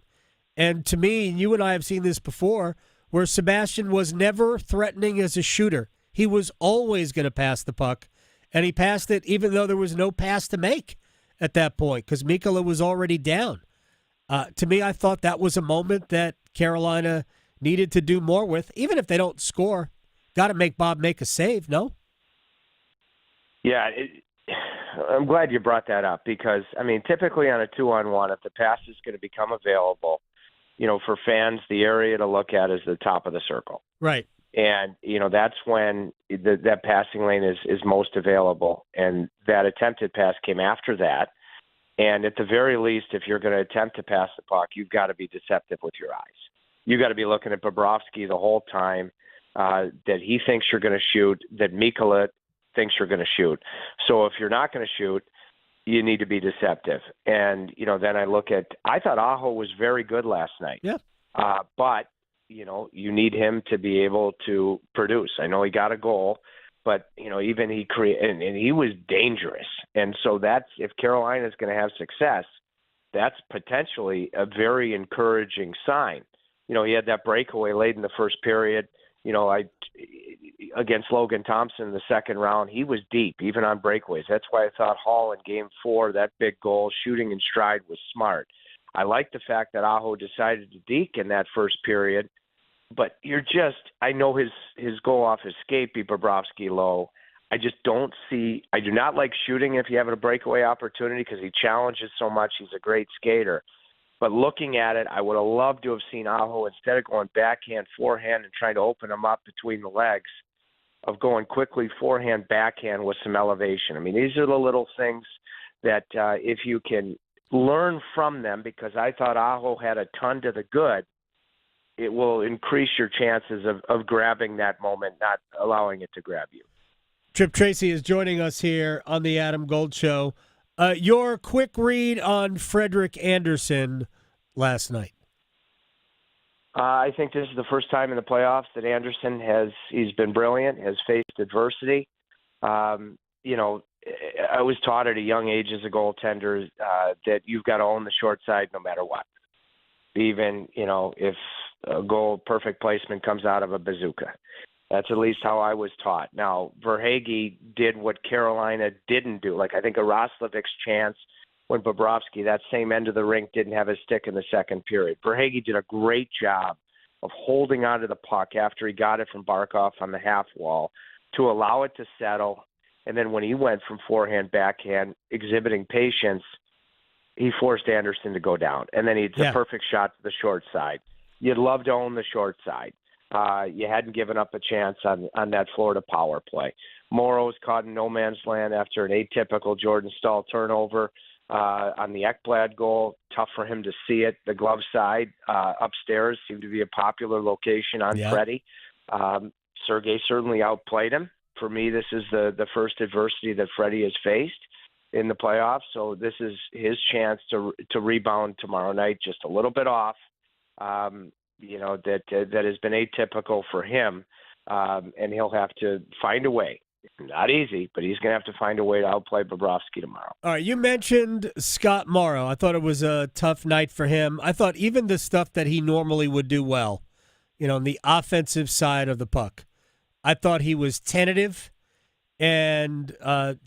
And to me, you and I have seen this before, where Sebastian was never threatening as a shooter. He was always going to pass the puck, and he passed it even though there was no pass to make at that point because Mikkola was already down. To me, I thought that was a moment that Carolina needed to do more with, even if they don't score. Got to make Bob make a save, no? Yeah, I'm glad you brought that up because, typically on a 2-on-1, if the pass is going to become available, for fans, the area to look at is the top of the circle. Right. And, that's when that passing lane is most available. And that attempted pass came after that. And at the very least, if you're going to attempt to pass the puck, you've got to be deceptive with your eyes. You've got to be looking at Bobrovsky the whole time that he thinks you're going to shoot, that Mikkola thinks you're going to shoot. So if you're not going to shoot, you need to be deceptive. And, then I thought Aho was very good last night. Yeah. But, you need him to be able to produce. I know he got a goal, but, even and he was dangerous. And so if Carolina is going to have success, that's potentially a very encouraging sign. He had that breakaway late in the first period. Against Logan Thompson in the second round, he was deep, even on breakaways. That's why I thought Hall in Game 4, that big goal, shooting in stride, was smart. I like the fact that Aho decided to deke in that first period, but I know his goal off his skate beat Bobrovsky low. I do not like shooting if you have a breakaway opportunity because he challenges so much. He's a great skater. But looking at it, I would have loved to have seen Aho, instead of going backhand, forehand, and trying to open him up between the legs, of going quickly forehand, backhand with some elevation. These are the little things that if you can learn from them, because I thought Aho had a ton to the good, it will increase your chances of grabbing that moment, not allowing it to grab you. Tripp Tracy is joining us here on the Adam Gold Show. Your quick read on Frederik Andersen last night. I think this is the first time in the playoffs that Andersen he's been brilliant, has faced adversity. I was taught at a young age as a goaltender that you've got to own the short side no matter what. Even, if a goal perfect placement comes out of a bazooka. That's at least how I was taught. Now, Verhaeghe did what Carolina didn't do. I think a Roslovic's chance when Bobrovsky, that same end of the rink, didn't have his stick in the second period. Verhaeghe did a great job of holding onto the puck after he got it from Barkov on the half wall to allow it to settle. And then when he went from forehand, backhand, exhibiting patience, he forced Anderson to go down. And then it's a perfect shot to the short side. You'd love to own the short side. You hadn't given up a chance on that Florida power play. Morrow's caught in no man's land after an atypical Jordan Stahl turnover on the Ekblad goal. Tough for him to see it. The glove side upstairs seemed to be a popular location on Freddie. Sergei certainly outplayed him. For me, this is the first adversity that Freddie has faced in the playoffs, so this is his chance to rebound tomorrow night, just a little bit off. That has been atypical for him, and he'll have to find a way. Not easy, but he's going to have to find a way to outplay Bobrovsky tomorrow. All right, you mentioned Scott Morrow. I thought it was a tough night for him. I thought even the stuff that he normally would do well, on the offensive side of the puck, I thought he was tentative and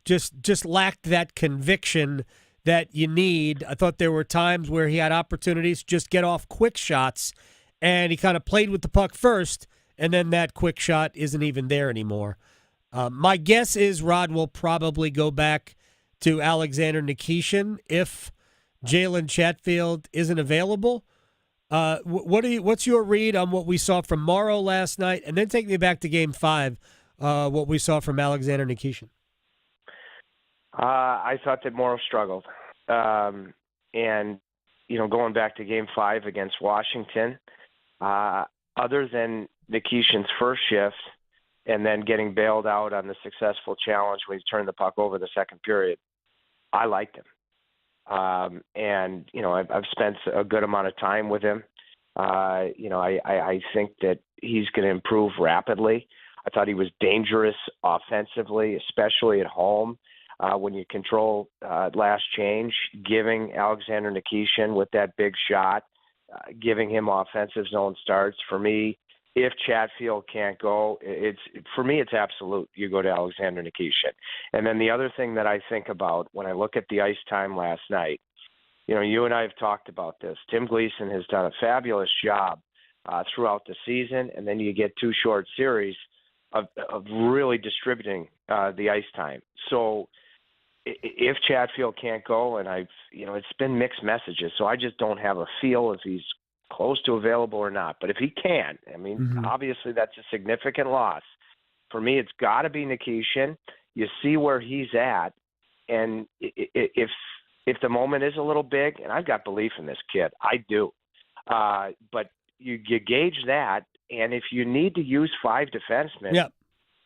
just lacked that conviction that you need. I thought there were times where he had opportunities to just get off quick shots, and he kind of played with the puck first, and then that quick shot isn't even there anymore. My guess is Rod will probably go back to Alexander Nikishin if Jalen Chatfield isn't available. What's your read on what we saw from Morrow last night? And then take me back to Game 5, what we saw from Alexander Nikishin. I thought that Morrow struggled. And, going back to Game 5 against Washington, other than Nikishin's first shift and then getting bailed out on the successful challenge when he turned the puck over the second period, I liked him. I've spent a good amount of time with him. I think that he's going to improve rapidly. I thought he was dangerous offensively, especially at home when you control last change, giving Alexander Nikishin with that big shot, giving him offensive zone starts. For me, if Chatfield can't go, it's absolute. You go to Alexander Nikishin. And then the other thing that I think about when I look at the ice time last night, you and I have talked about this. Tim Gleason has done a fabulous job throughout the season, and then you get two short series of really distributing the ice time. So if Chatfield can't go, and it's been mixed messages, so I just don't have a feel if he's close to available or not. But if he can, obviously that's a significant loss. For me, it's got to be Nikishin. You see where he's at, and if the moment is a little big, and I've got belief in this kid, I do. But you gauge that, and if you need to use 5 defensemen,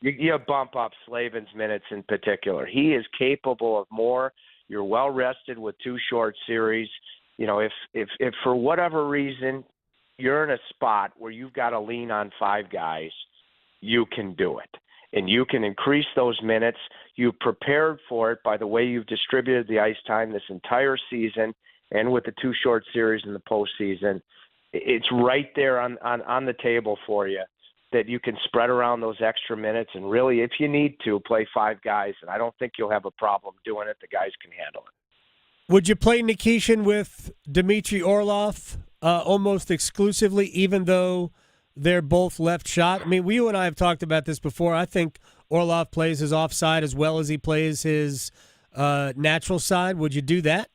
you bump up Slavin's minutes in particular. He is capable of more. You're well rested with 2 short series. If for whatever reason you're in a spot where you've got to lean on 5 guys, you can do it. And you can increase those minutes. You prepared for it by the way you've distributed the ice time this entire season and with the 2 short series in the postseason. It's right there on the table for you that you can spread around those extra minutes and really, if you need to, play 5 guys. And I don't think you'll have a problem doing it. The guys can handle it. Would you play Nikishin with Dmitry Orlov almost exclusively, even though they're both left shot? You and I have talked about this before. I think Orlov plays his offside as well as he plays his natural side. Would you do that?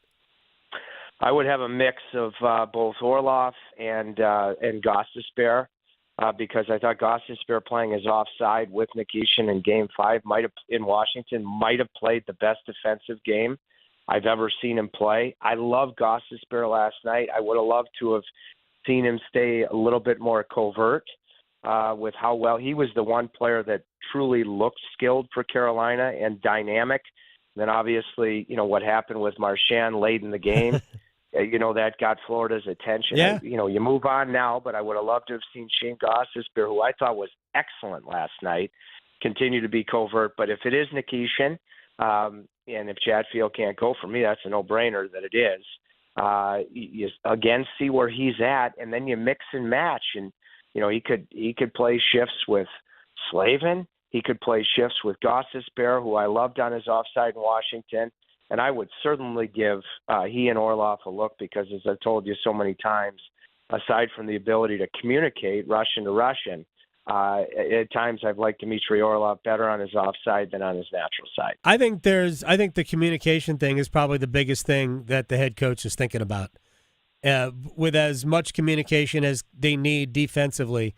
I would have a mix of both Orlov and Gostisbehere because I thought Gostisbehere playing his offside with Nikishin in Game 5 in Washington might have played the best defensive game I've ever seen him play. I love Gostisbehere last night. I would have loved to have seen him stay a little bit more covert with how well he was the one player that truly looked skilled for Carolina and dynamic. And then obviously, what happened with Marchand late in the game, that got Florida's attention. Yeah. You move on now, but I would have loved to have seen Shane Gostisbehere, who I thought was excellent last night, continue to be covert. But if it is Nikishin, and if Chatfield can't go, for me, that's a no-brainer that it is. You again see where he's at, and then you mix and match. And he could play shifts with Slavin. He could play shifts with Gostisbehere, who I loved on his offside in Washington. And I would certainly give he and Orloff a look because, as I've told you so many times, aside from the ability to communicate Russian to Russian, at times I've liked Dmitry Orlov better on his offside than on his natural side. I think the communication thing is probably the biggest thing that the head coach is thinking about. With as much communication as they need defensively,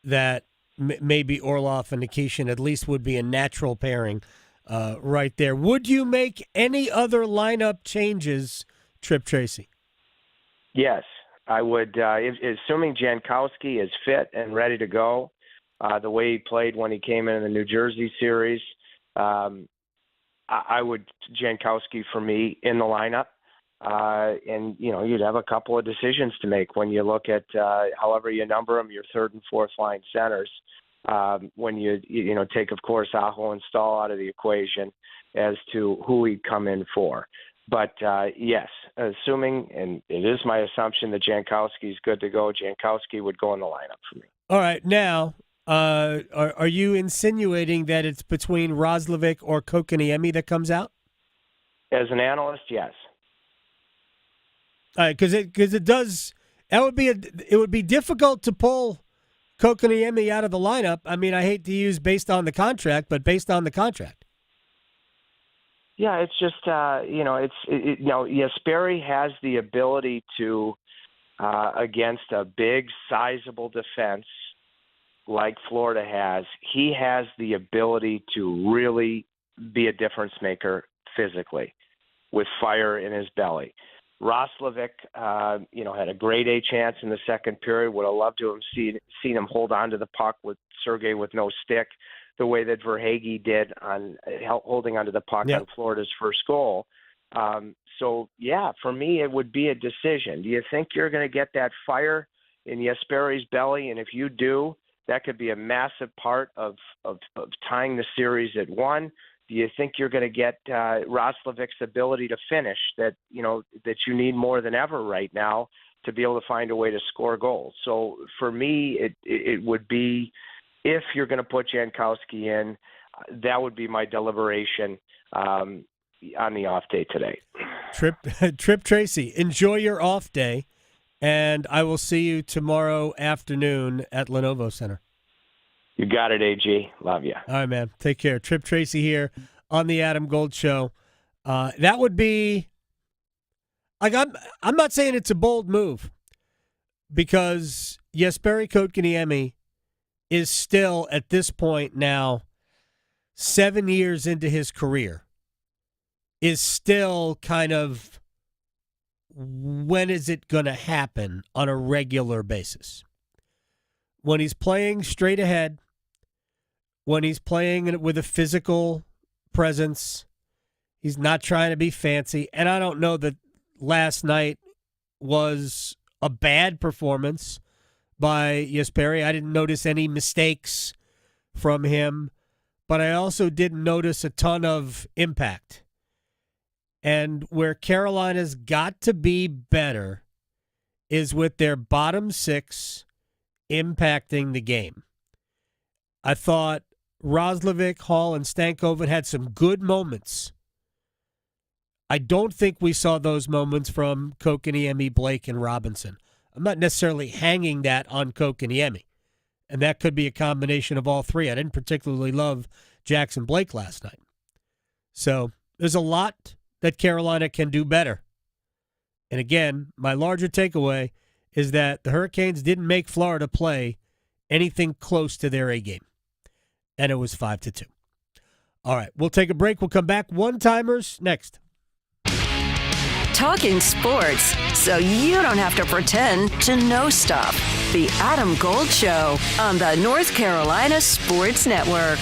that maybe Orlov and Nikishin at least would be a natural pairing right there. Would you make any other lineup changes, Tripp Tracy? Yes, I would. Assuming Jankowski is fit and ready to go, the way he played when he came in the New Jersey series, I would Jankowski for me in the lineup. And, you'd have a couple of decisions to make when you look at however you number them, your third and fourth line centers. When you take, of course, Aho and Stahl out of the equation as to who he'd come in for. But, yes, assuming, and it is my assumption that Jankowski is good to go, Jankowski would go in the lineup for me. All right. Now, are you insinuating that it's between Roslovic or Kokoniemi that comes out? As an analyst, yes. All right, because it does. It would be difficult to pull Kokoniemi out of the lineup. I mean, I hate to use based on the contract, but based on the contract. Yeah, it's just Jesperi has the ability to against a big, sizable defense like Florida has. He has the ability to really be a difference maker physically with fire in his belly. Roslovic, had a grade A chance in the second period. Would have loved to have seen him hold on to the puck with Sergei with no stick, the way that Verhaeghe did on holding onto the puck on Florida's first goal. So, for me, it would be a decision. Do you think you're going to get that fire in Jesperi's belly? And if you do, that could be a massive part of tying the series at 1. Do you think you're going to get Roslovic's ability to finish that you need more than ever right now to be able to find a way to score goals? So for me, it would be, if you're going to put Jankowski in, that would be my deliberation on the off day today. Tripp Tracy, enjoy your off day, and I will see you tomorrow afternoon at Lenovo Center. You got it, AG. Love you. All right, man. Take care. Tripp Tracy here on the Adam Gold Show. That would be, I'm not saying it's a bold move, because Jesperi Kotkaniemi is still, at this point now, 7 years into his career, is still kind of, when is it going to happen on a regular basis? When he's playing straight ahead, when he's playing with a physical presence, he's not trying to be fancy. And I don't know that last night was a bad performance by Jesperi. I didn't notice any mistakes from him, but I also didn't notice a ton of impact. And where Carolina's got to be better is with their bottom six impacting the game. I thought Roslovic, Hall, and Stankoven had some good moments. I don't think we saw those moments from Kokoniemi, Blake, and Robinson. I'm not necessarily hanging that on Kokoniemi, and that could be a combination of all three. I didn't particularly love Jackson Blake last night. So there's a lot that Carolina can do better. And again, my larger takeaway is that the Hurricanes didn't make Florida play anything close to their A game. And it was 5-2. All right, we'll take a break. We'll come back. One-timers next. Talking sports so you don't have to pretend to know stuff. The Adam Gold Show on the North Carolina Sports Network.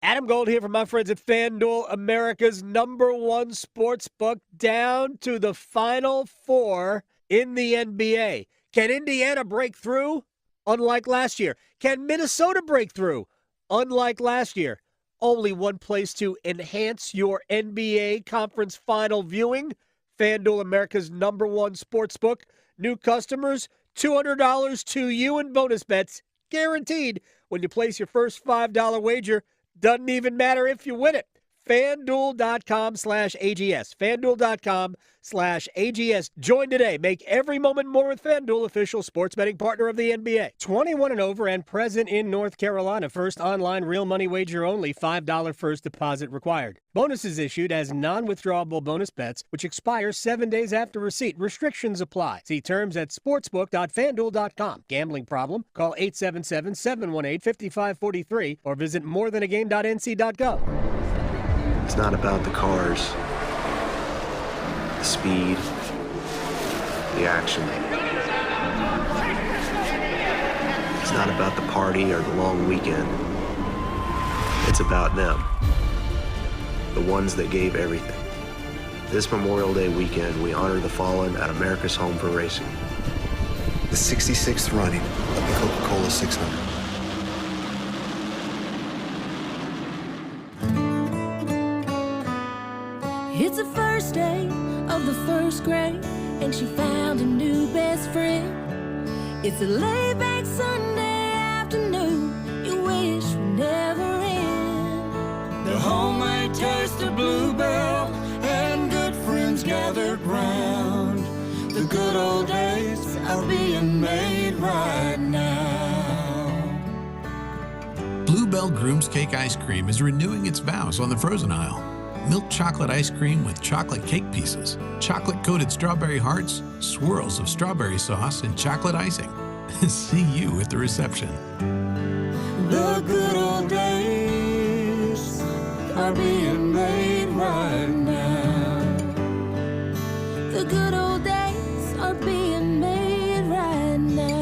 Adam Gold here from my friends at FanDuel, America's #1 sports book, down to the Final Four in the NBA. Can Indiana break through? Unlike last year. Can Minnesota break through? Unlike last year. Only one place to enhance your NBA conference final viewing. FanDuel, America's #1 sports book. New customers, $200 to you in bonus bets, guaranteed when you place your first $5 wager. Doesn't even matter if you win it. FanDuel.com/AGS. FanDuel.com/AGS. Join today. Make every moment more with FanDuel, official sports betting partner of the NBA. 21 and over and present in North Carolina. First online real money wager only. $5 first deposit required. Bonuses issued as non-withdrawable bonus bets, which expire 7 days after receipt. Restrictions apply. See terms at sportsbook.fanduel.com. Gambling problem? Call 877-718-5543 or visit morethanagame.nc.gov. It's not about the cars, the speed, the action. It's not about the party or the long weekend. It's about them, the ones that gave everything. This Memorial Day weekend, we honor the fallen at America's Home for Racing. The 66th running of the Coca-Cola 600. It's the first day of the first grade, and she found a new best friend. It's a laid-back Sunday afternoon, you wish would never end. The homemade taste of Bluebell and good friends gathered round. The good old days are being made right now. Bluebell Groom's Cake Ice Cream is renewing its vows on the frozen aisle. Milk chocolate ice cream with chocolate cake pieces, chocolate-coated strawberry hearts, swirls of strawberry sauce, and chocolate icing. See you at the reception. The good old days are being made right now. The good old days are being made right now.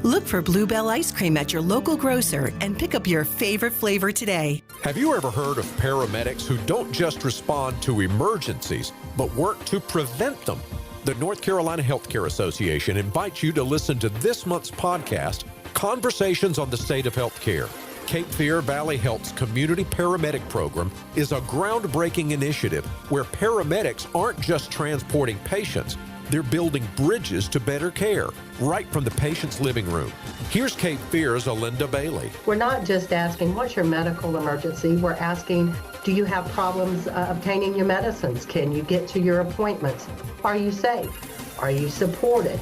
Look for Bluebell ice cream at your local grocer and pick up your favorite flavor today. Have you ever heard of paramedics who don't just respond to emergencies, but work to prevent them? The North Carolina Healthcare Association invites you to listen to this month's podcast, Conversations on the State of Healthcare. Cape Fear Valley Health's Community Paramedic Program is a groundbreaking initiative where paramedics aren't just transporting patients, they're building bridges to better care, right from the patient's living room. Here's Cape Fear's Alinda Bailey. We're not just asking, what's your medical emergency? We're asking, do you have problems obtaining your medicines? Can you get to your appointments? Are you safe? Are you supported?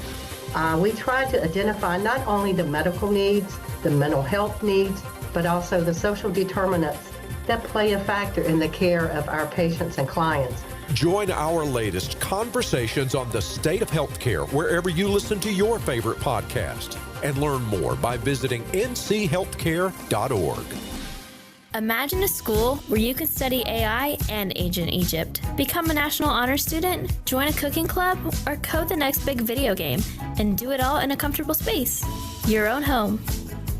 We try to identify not only the medical needs, the mental health needs, but also the social determinants that play a factor in the care of our patients and clients. Join our latest Conversations on the State of Healthcare wherever you listen to your favorite podcast. And learn more by visiting nchealthcare.org. Imagine a school where you can study AI and Ancient Egypt, become a National Honor Student, join a cooking club, or code the next big video game, and do it all in a comfortable space. Your own home.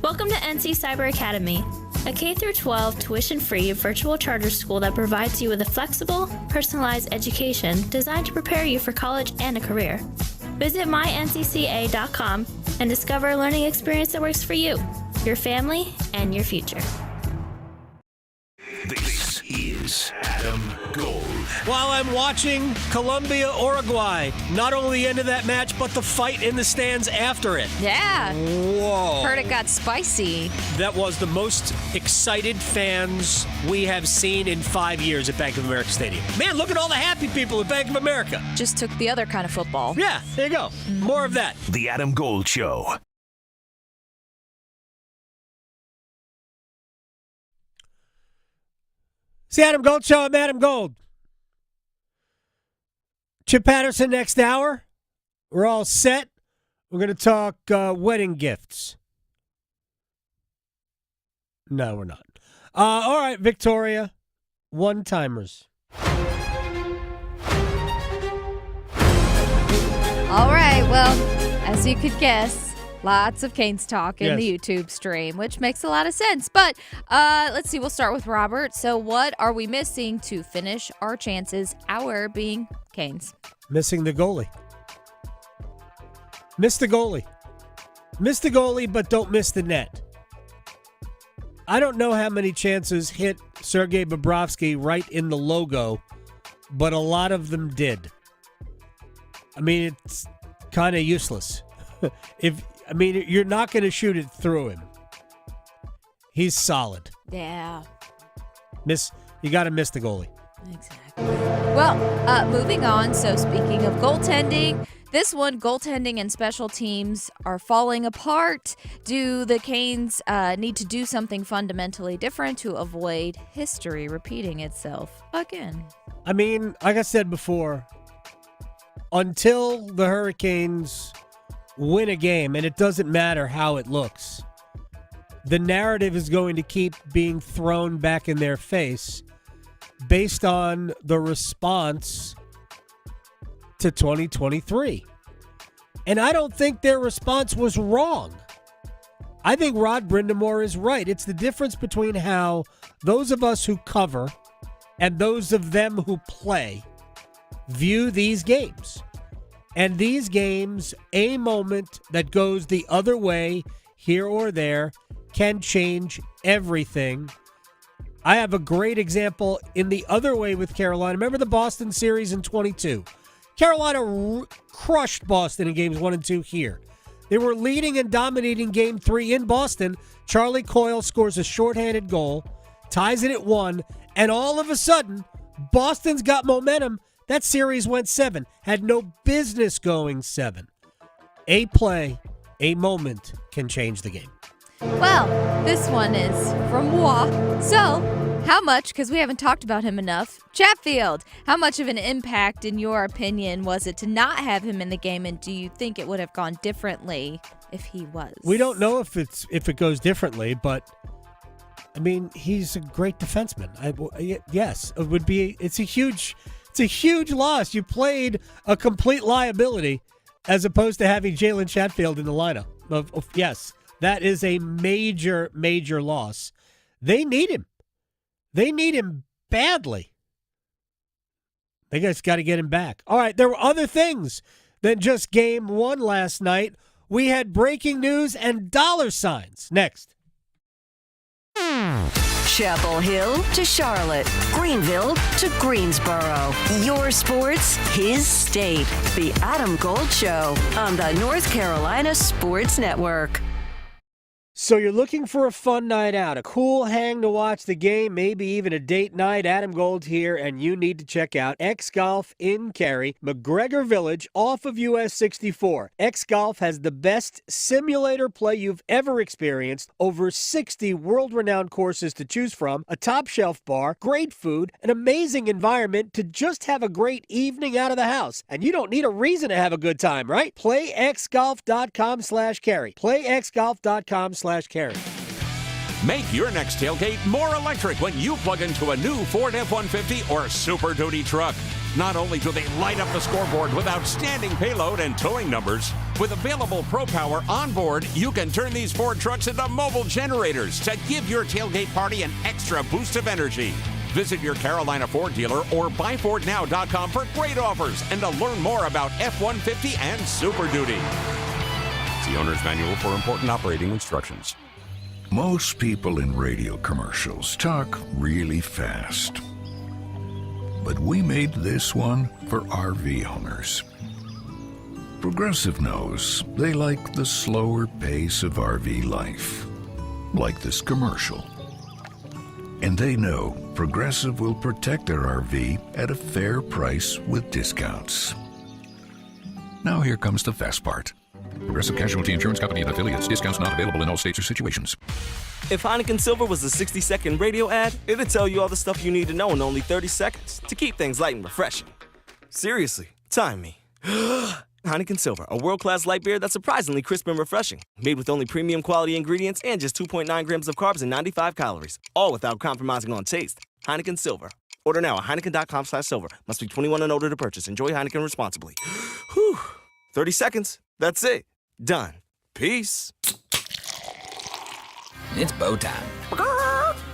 Welcome to NC Cyber Academy, a K-12 tuition-free virtual charter school that provides you with a flexible, personalized education designed to prepare you for college and a career. Visit myncca.com and discover a learning experience that works for you, your family, and your future. This is Adam Gold. While I'm watching Colombia-Uruguay, not only the end of that match, but the fight in the stands after it. Yeah. Whoa. Heard it got spicy. That was the most excited fans we have seen in 5 years at Bank of America Stadium. Man, look at all the happy people at Bank of America. Just took the other kind of football. Yeah, there you go. More of that. The Adam Gold Show. It's the Adam Gold Show. I'm Adam Gold. Chip Patterson next hour. We're all set. We're going to talk wedding gifts. No, we're not. All right, Victoria. One-timers. All right, well, as you could guess, lots of Canes talk in the YouTube stream, which makes a lot of sense. But let's see, we'll start with Robert. So what are we missing to finish our chances, our being Canes? Missing the goalie. Miss the goalie. Miss the goalie, but don't miss the net. I don't know how many chances hit Sergei Bobrovsky right in the logo, but a lot of them did. I mean, it's kind of useless. You're not going to shoot it through him. He's solid. Yeah. Miss you got to miss the goalie. Exactly. Well, moving on. So speaking of goaltending, this one, goaltending and special teams are falling apart. Do the Canes need to do something fundamentally different to avoid history repeating itself again? I mean, like I said before, until the Hurricanes win a game, and it doesn't matter how it looks, the narrative is going to keep being thrown back in their face based on the response to 2023. And I don't think their response was wrong. I think Rod Brindamore is right. It's the difference between how those of us who cover and those of them who play view these games. And these games, a moment that goes the other way, here or there, can change everything. I have a great example in the other way with Carolina. Remember the Boston series in 22? Carolina crushed Boston in games 1 and 2 here. They were leading and dominating game 3 in Boston. Charlie Coyle scores a shorthanded goal, ties it at 1, and all of a sudden, Boston's got momentum. That series went 7. Had no business going 7. A play, a moment can change the game. Well, this one is from moi. So, how much, because we haven't talked about him enough, Chatfield, how much of an impact, in your opinion, was it to not have him in the game, and do you think it would have gone differently if he was? We don't know if it goes differently, but, I mean, he's a great defenseman. Yes, it would be. It's a huge loss. You played a complete liability as opposed to having Jalen Chatfield in the lineup. Yes. That is a major, major loss. They need him. They need him badly. They just got to get him back. All right, there were other things than just game 1 last night. We had breaking news and dollar signs. Next. Chapel Hill to Charlotte, Greenville to Greensboro. Your sports, his state. The Adam Gold Show on the North Carolina Sports Network. So you're looking for a fun night out, a cool hang to watch the game, maybe even a date night. Adam Gold here, and you need to check out X Golf in Cary, McGregor Village, off of US 64. X Golf has the best simulator play you've ever experienced, over 60 world-renowned courses to choose from, a top-shelf bar, great food, an amazing environment to just have a great evening out of the house. And you don't need a reason to have a good time, right? PlayXGolf.com/Cary. PlayXGolf.com/Cary. Make your next tailgate more electric when you plug into a new Ford F-150 or Super Duty truck. Not only do they light up the scoreboard with outstanding payload and towing numbers, with available Pro Power on board, you can turn these Ford trucks into mobile generators to give your tailgate party an extra boost of energy. Visit your Carolina Ford dealer or buyfordnow.com for great offers and to learn more about F-150 and Super Duty. The owner's manual for important operating instructions. Most people in radio commercials talk really fast. But we made this one for RV owners. Progressive knows they like the slower pace of RV life, like this commercial. And they know Progressive will protect their RV at a fair price with discounts. Now here comes the fast part. Progressive Casualty Insurance Company and affiliates. Discounts not available in all states or situations. If Heineken Silver was a 60-second radio ad, it'd tell you all the stuff you need to know in only 30 seconds to keep things light and refreshing. Seriously, time me. Heineken Silver, a world-class light beer that's surprisingly crisp and refreshing. Made with only premium quality ingredients and just 2.9 grams of carbs and 95 calories. All without compromising on taste. Heineken Silver. Order now at Heineken.com/silver. Must be 21 and older to purchase. Enjoy Heineken responsibly. Whew. 30 seconds. That's it. Done. Peace. It's bow time.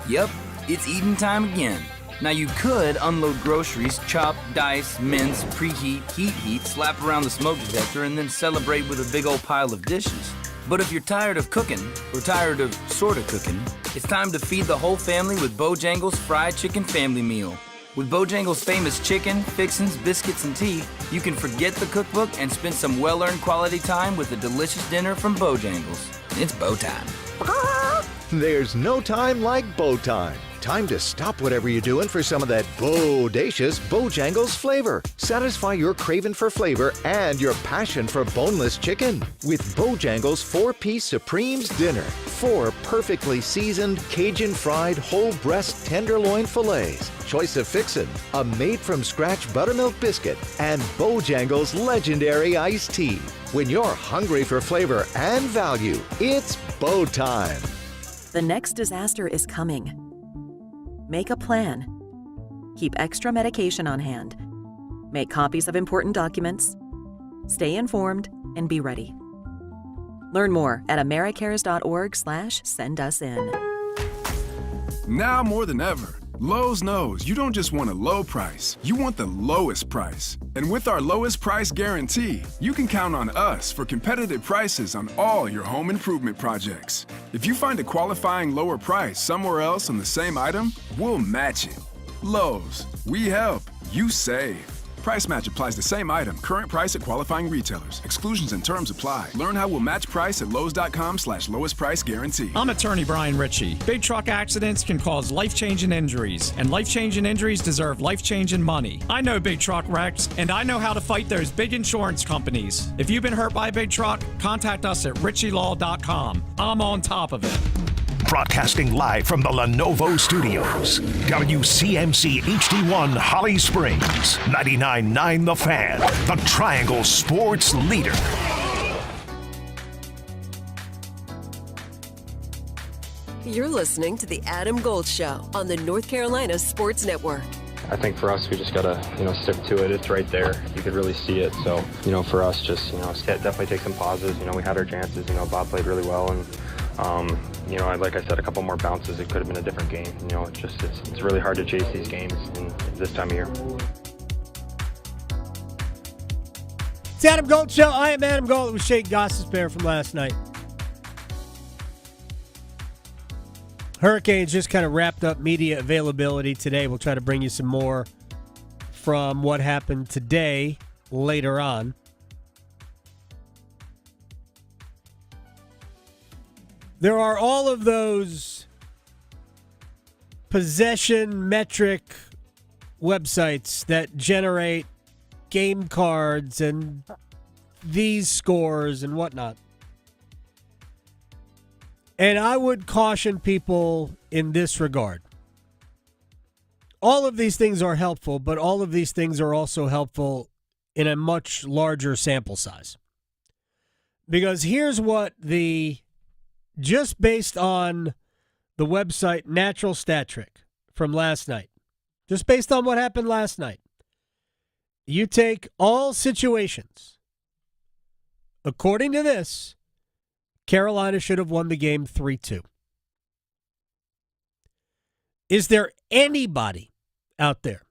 Yep, it's eating time again. Now you could unload groceries, chop, dice, mince, preheat, heat, slap around the smoke detector, and then celebrate with a big old pile of dishes. But if you're tired of cooking, or tired of sorta cooking, it's time to feed the whole family with Bojangles Fried Chicken Family Meal. With Bojangles' famous chicken, fixins, biscuits, and tea, you can forget the cookbook and spend some well-earned quality time with a delicious dinner from Bojangles. It's bow time. There's no time like bow time. Time to stop whatever you're doing for some of that bodacious Bojangles flavor. Satisfy your craving for flavor and your passion for boneless chicken with Bojangles 4-piece Supremes Dinner. 4 perfectly seasoned, Cajun-fried, whole breast tenderloin fillets. Choice of fixin', a made-from-scratch buttermilk biscuit, and Bojangles legendary iced tea. When you're hungry for flavor and value, it's Bo time. The next disaster is coming. Make a plan. Keep extra medication on hand. Make copies of important documents. Stay informed and be ready. Learn more at americares.org/send-us-in. Now more than ever, Lowe's knows you don't just want a low price, you want the lowest price. And with our lowest price guarantee, you can count on us for competitive prices on all your home improvement projects. If you find a qualifying lower price somewhere else on the same item, we'll match it. Lowe's, we help, you save. Price match applies the same item, current price at qualifying retailers. Exclusions and terms apply. Learn how we'll match price at lowes.com/lowest price guarantee. I'm attorney Brian Ritchie. Big truck accidents can cause life-changing injuries, and life-changing injuries deserve life-changing money. I know big truck wrecks, and I know how to fight those big insurance companies. If you've been hurt by a big truck, contact us at ritchielaw.com. I'm on top of it. Broadcasting live from the Lenovo Studios. WCMC HD1 Holly Springs. 99.9 The Fan. The Triangle Sports Leader. You're listening to the Adam Gold Show on the North Carolina Sports Network. I think for us, we just got to, stick to it. It's right there. You could really see it. So, for us, just, definitely take some pauses. We had our chances. Bob played really well. And, like I said, a couple more bounces, it could have been a different game. It's really hard to chase these games in this time of year. It's Adam Gold Show. I am Adam Gold. It was Shane Gossesbear from last night. Hurricanes just kind of wrapped up media availability today. We'll try to bring you some more from what happened today later on. There are all of those possession metric websites that generate game cards and these scores and whatnot. And I would caution people in this regard. All of these things are helpful, but all of these things are also helpful in a much larger sample size. Because here's what just based on the website Natural Stat Trick from last night, just based on what happened last night, you take all situations. According to this, Carolina should have won the game 3-2. Is there anybody out there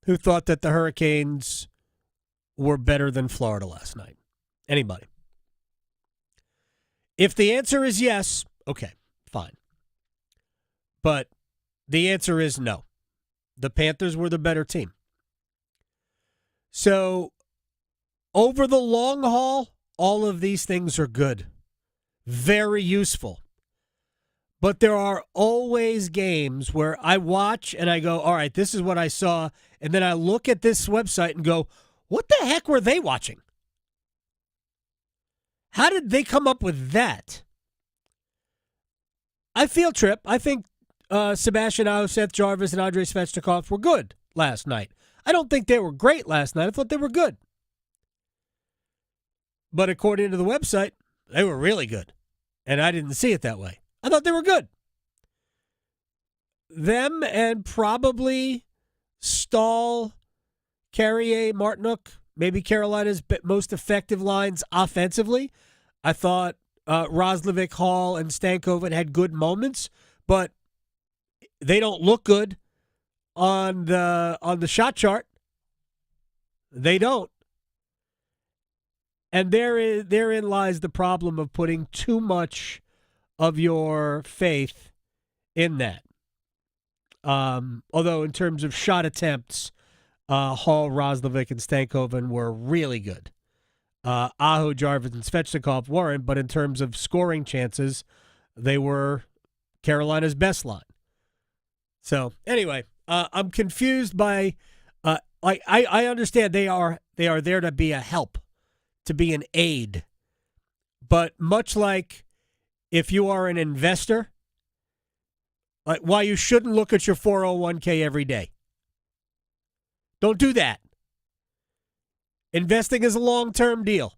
who thought that the Hurricanes were better than Florida last night? Anybody? If the answer is yes, okay, fine. But the answer is no. The Panthers were the better team. So, over the long haul, all of these things are good. Very useful. But there are always games where I watch and I go, all right, this is what I saw. And then I look at this website and go, what the heck were they watching? How did they come up with that? I feel Tripp. I think Sebastian Aho, Seth Jarvis, and Andrei Svechnikov were good last night. I don't think they were great last night. I thought they were good. But according to the website, they were really good. And I didn't see it that way. I thought they were good. Them and probably Stahl, Carrier, Martinook, maybe Carolina's most effective lines offensively. I thought Roslovic, Hall, and Stankoven had good moments, but they don't look good on the shot chart. They don't. And therein lies the problem of putting too much of your faith in that. Although in terms of shot attempts, Hall, Roslovic, and Stankoven were really good. Aho, Jarvis, and Svechnikov weren't, but in terms of scoring chances, they were Carolina's best line. So anyway, I'm confused by I understand they are there to be a help, to be an aid. But much like if you are an investor, why you shouldn't look at your 401k every day. Don't do that. Investing is a long-term deal.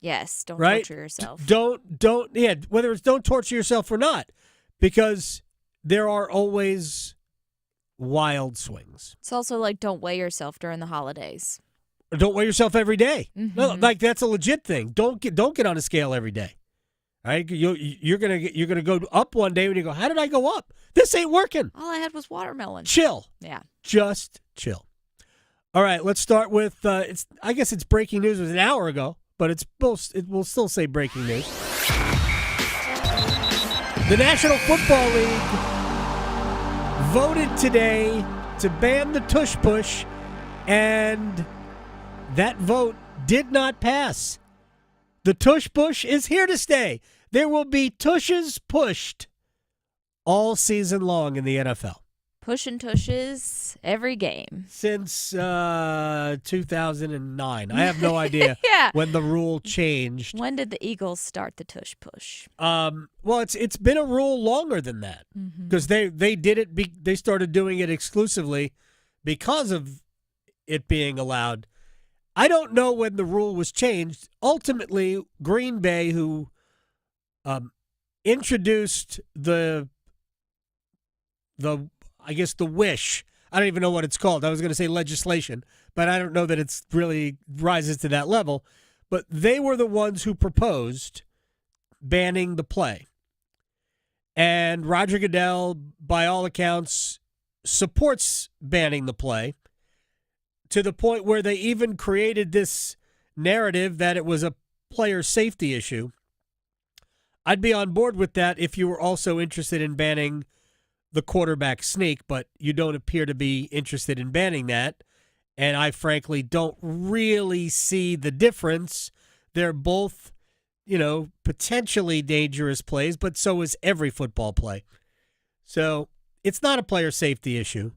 Yes, don't right? torture yourself. Whether it's don't torture yourself or not, because there are always wild swings. It's also like don't weigh yourself during the holidays. Don't weigh yourself every day. Mm-hmm. No, like that's a legit thing. Don't get on a scale every day. All right, you're gonna go up one day when you go, how did I go up? This ain't working. All I had was watermelon. Chill. Yeah. Just chill. All right, let's start with I guess it's breaking news. It was an hour ago, but it will still say breaking news. The National Football League voted today to ban the Tush push, and that vote did not pass. The Tush push is here to stay. There will be Tushes pushed all season long in the NFL. Pushing Tushes every game. Since 2009. I have no idea when the rule changed. When did the Eagles start the Tush push? Well, it's been a rule longer than that because they did it. They started doing it exclusively because of it being allowed. I don't know when the rule was changed. Ultimately, Green Bay, who introduced the wish. I don't even know what it's called. I was going to say legislation, but I don't know that it's really rises to that level. But they were the ones who proposed banning the play. And Roger Goodell, by all accounts, supports banning the play to the point where they even created this narrative that it was a player safety issue. I'd be on board with that if you were also interested in banning the quarterback sneak, but you don't appear to be interested in banning that. And I frankly don't really see the difference. They're both, potentially dangerous plays, but so is every football play. So it's not a player safety issue.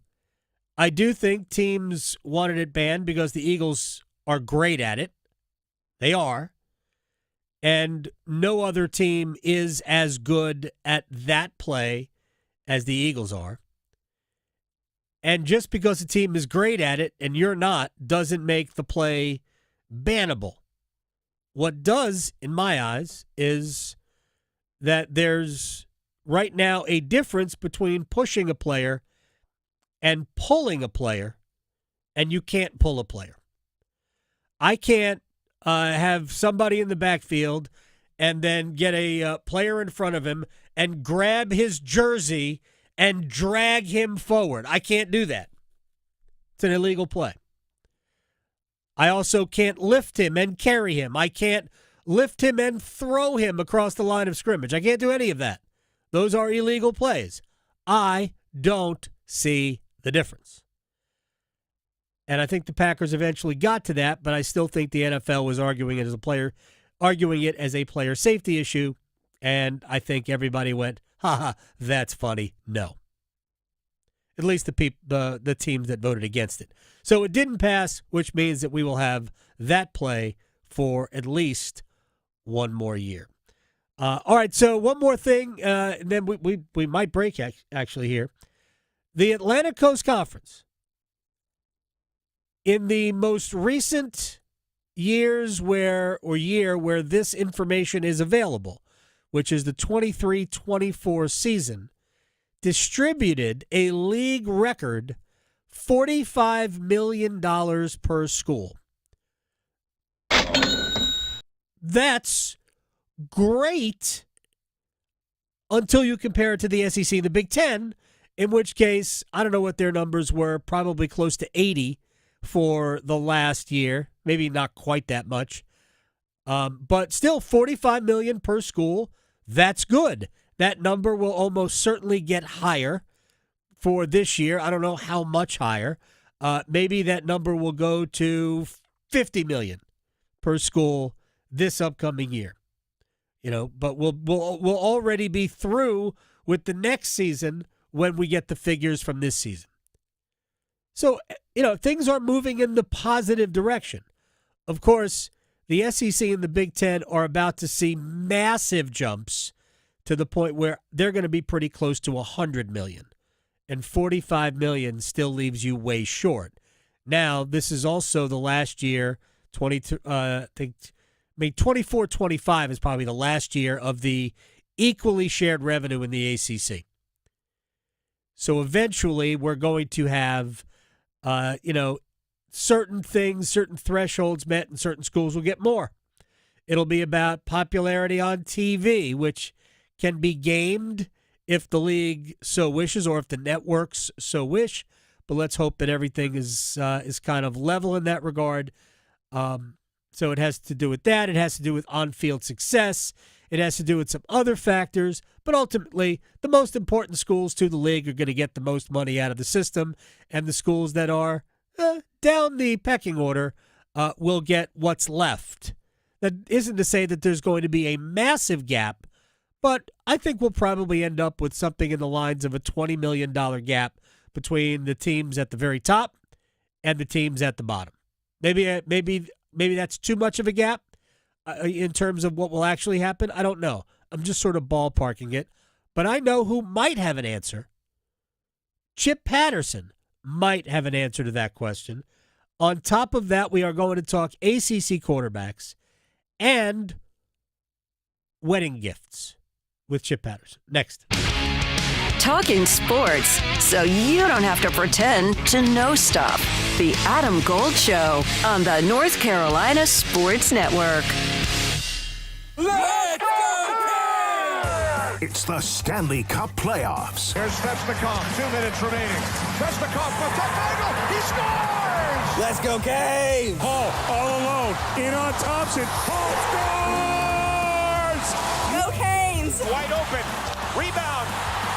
I do think teams wanted it banned because the Eagles are great at it. They are. And no other team is as good at that play as the Eagles are. And just because a team is great at it and you're not doesn't make the play bannable. What does, in my eyes, is that there's right now a difference between pushing a player and pulling a player, and you can't pull a player. I can't have somebody in the backfield and then get a player in front of him and grab his jersey and drag him forward. I can't do that. It's an illegal play. I also can't lift him and carry him. I can't lift him and throw him across the line of scrimmage. I can't do any of that. Those are illegal plays. I don't see the difference. And I think the Packers eventually got to that, but I still think the NFL was arguing it as a player safety issue, and I think everybody went, "Ha, that's funny." No. At least the teams that voted against it. So it didn't pass, which means that we will have that play for at least one more year. All right, so one more thing, and then we might break actually here. The Atlantic Coast Conference, in the most recent year where this information is available, which is the 23-24 season, distributed a league record $45 million per school. That's great until you compare it to the SEC, the Big Ten, in which case, I don't know what their numbers were, probably close to 80 for the last year, maybe not quite that much. But still, $45 million per school, that's good. That number will almost certainly get higher for this year. I don't know how much higher. Maybe that number will go to $50 million per school this upcoming year. But we'll already be through with the next season when we get the figures from this season. So, things are moving in the positive direction. Of course, the SEC and the Big Ten are about to see massive jumps to the point where they're going to be pretty close to $100 million. And $45 million still leaves you way short. Now, this is also the last year, 24-25 is probably the last year of the equally shared revenue in the ACC. So eventually we're going to have, certain things, certain thresholds met, and certain schools will get more. It'll be about popularity on TV, which can be gamed if the league so wishes or if the networks so wish. But let's hope that everything is kind of level in that regard. So it has to do with that. It has to do with on-field success. It has to do with some other factors. But ultimately, the most important schools to the league are going to get the most money out of the system. And the schools that are down the pecking order will get what's left. That isn't to say that there's going to be a massive gap, but I think we'll probably end up with something in the lines of a $20 million gap between the teams at the very top and the teams at the bottom. Maybe that's too much of a gap in terms of what will actually happen. I don't know. I'm just sort of ballparking it. But I know who might have an answer. Chip Patterson might have an answer to that question. On top of that, we are going to talk ACC quarterbacks and wedding gifts with Chip Patterson. Next. Talking sports so you don't have to pretend to know stuff. The Adam Gold Show on the North Carolina Sports Network. Let's go! It's the Stanley Cup playoffs. Here's Svechnikov, 2 minutes remaining. Svechnikov for angle, he scores! Let's go, Cave! Hall all alone, in on Thompson. Hall scores! Go Canes! Wide open, rebound,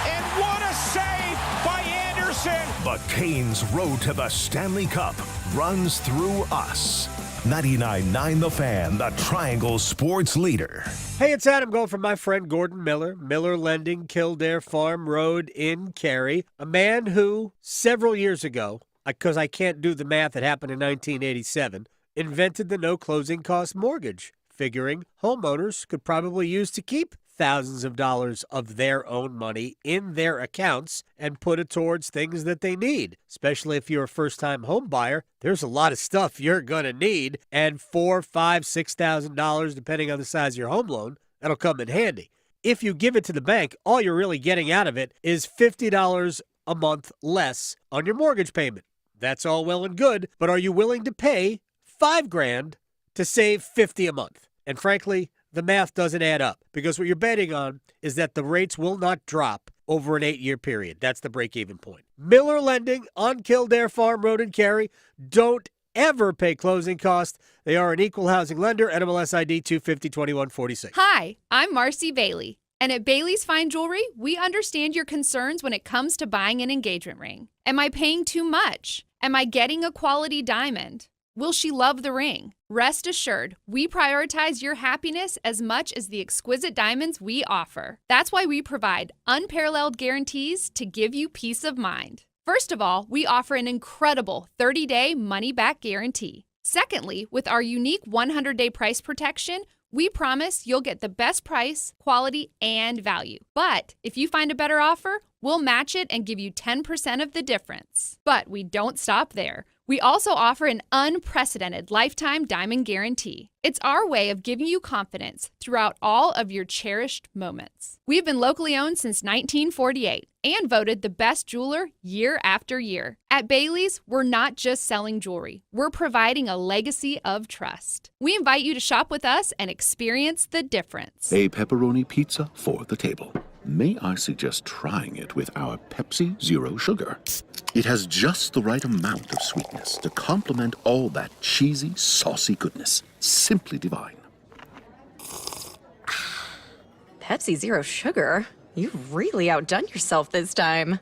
and what a save by Anderson! The Canes' road to the Stanley Cup runs through us. 99.9 The Fan, the Triangle sports leader. Hey, it's Adam Gold from my friend Gordon Miller, Miller Lending, Kildare Farm Road in Cary, a man who several years ago, because I can't do the math, it happened in 1987, invented the no closing cost mortgage, figuring homeowners could probably use to keep thousands of dollars of their own money in their accounts and put it towards things that they need. Especially if you're a first-time home buyer, there's a lot of stuff you're going to need, and $4,000, $5,000, $6,000, depending on the size of your home loan, that'll come in handy. If you give it to the bank, all you're really getting out of it is $50 a month less on your mortgage payment. That's all well and good, but are you willing to pay $5,000 to save $50 a month? And frankly, the math doesn't add up, because what you're betting on is that the rates will not drop over an 8-year period. That's the break-even point. Miller Lending on Kildare Farm Road in Cary. Don't ever pay closing costs. They are an equal housing lender. NMLS ID 250-2146. Hi, I'm Marcy Bailey. And at Bailey's Fine Jewelry, we understand your concerns when it comes to buying an engagement ring. Am I paying too much? Am I getting a quality diamond? Will she love the ring? Rest assured, we prioritize your happiness as much as the exquisite diamonds we offer. That's why we provide unparalleled guarantees to give you peace of mind. First of all, we offer an incredible 30-day money-back guarantee. Secondly, with our unique 100-day price protection, we promise you'll get the best price, quality, and value. But if you find a better offer, we'll match it and give you 10% of the difference. But we don't stop there. We also offer an unprecedented lifetime diamond guarantee. It's our way of giving you confidence throughout all of your cherished moments. We've been locally owned since 1948 and voted the best jeweler year after year. At Bailey's, we're not just selling jewelry. We're providing a legacy of trust. We invite you to shop with us and experience the difference. A pepperoni pizza for the table. May I suggest trying it with our Pepsi Zero Sugar? It has just the right amount of sweetness to complement all that cheesy, saucy goodness. Simply divine. Pepsi Zero Sugar? You've really outdone yourself this time.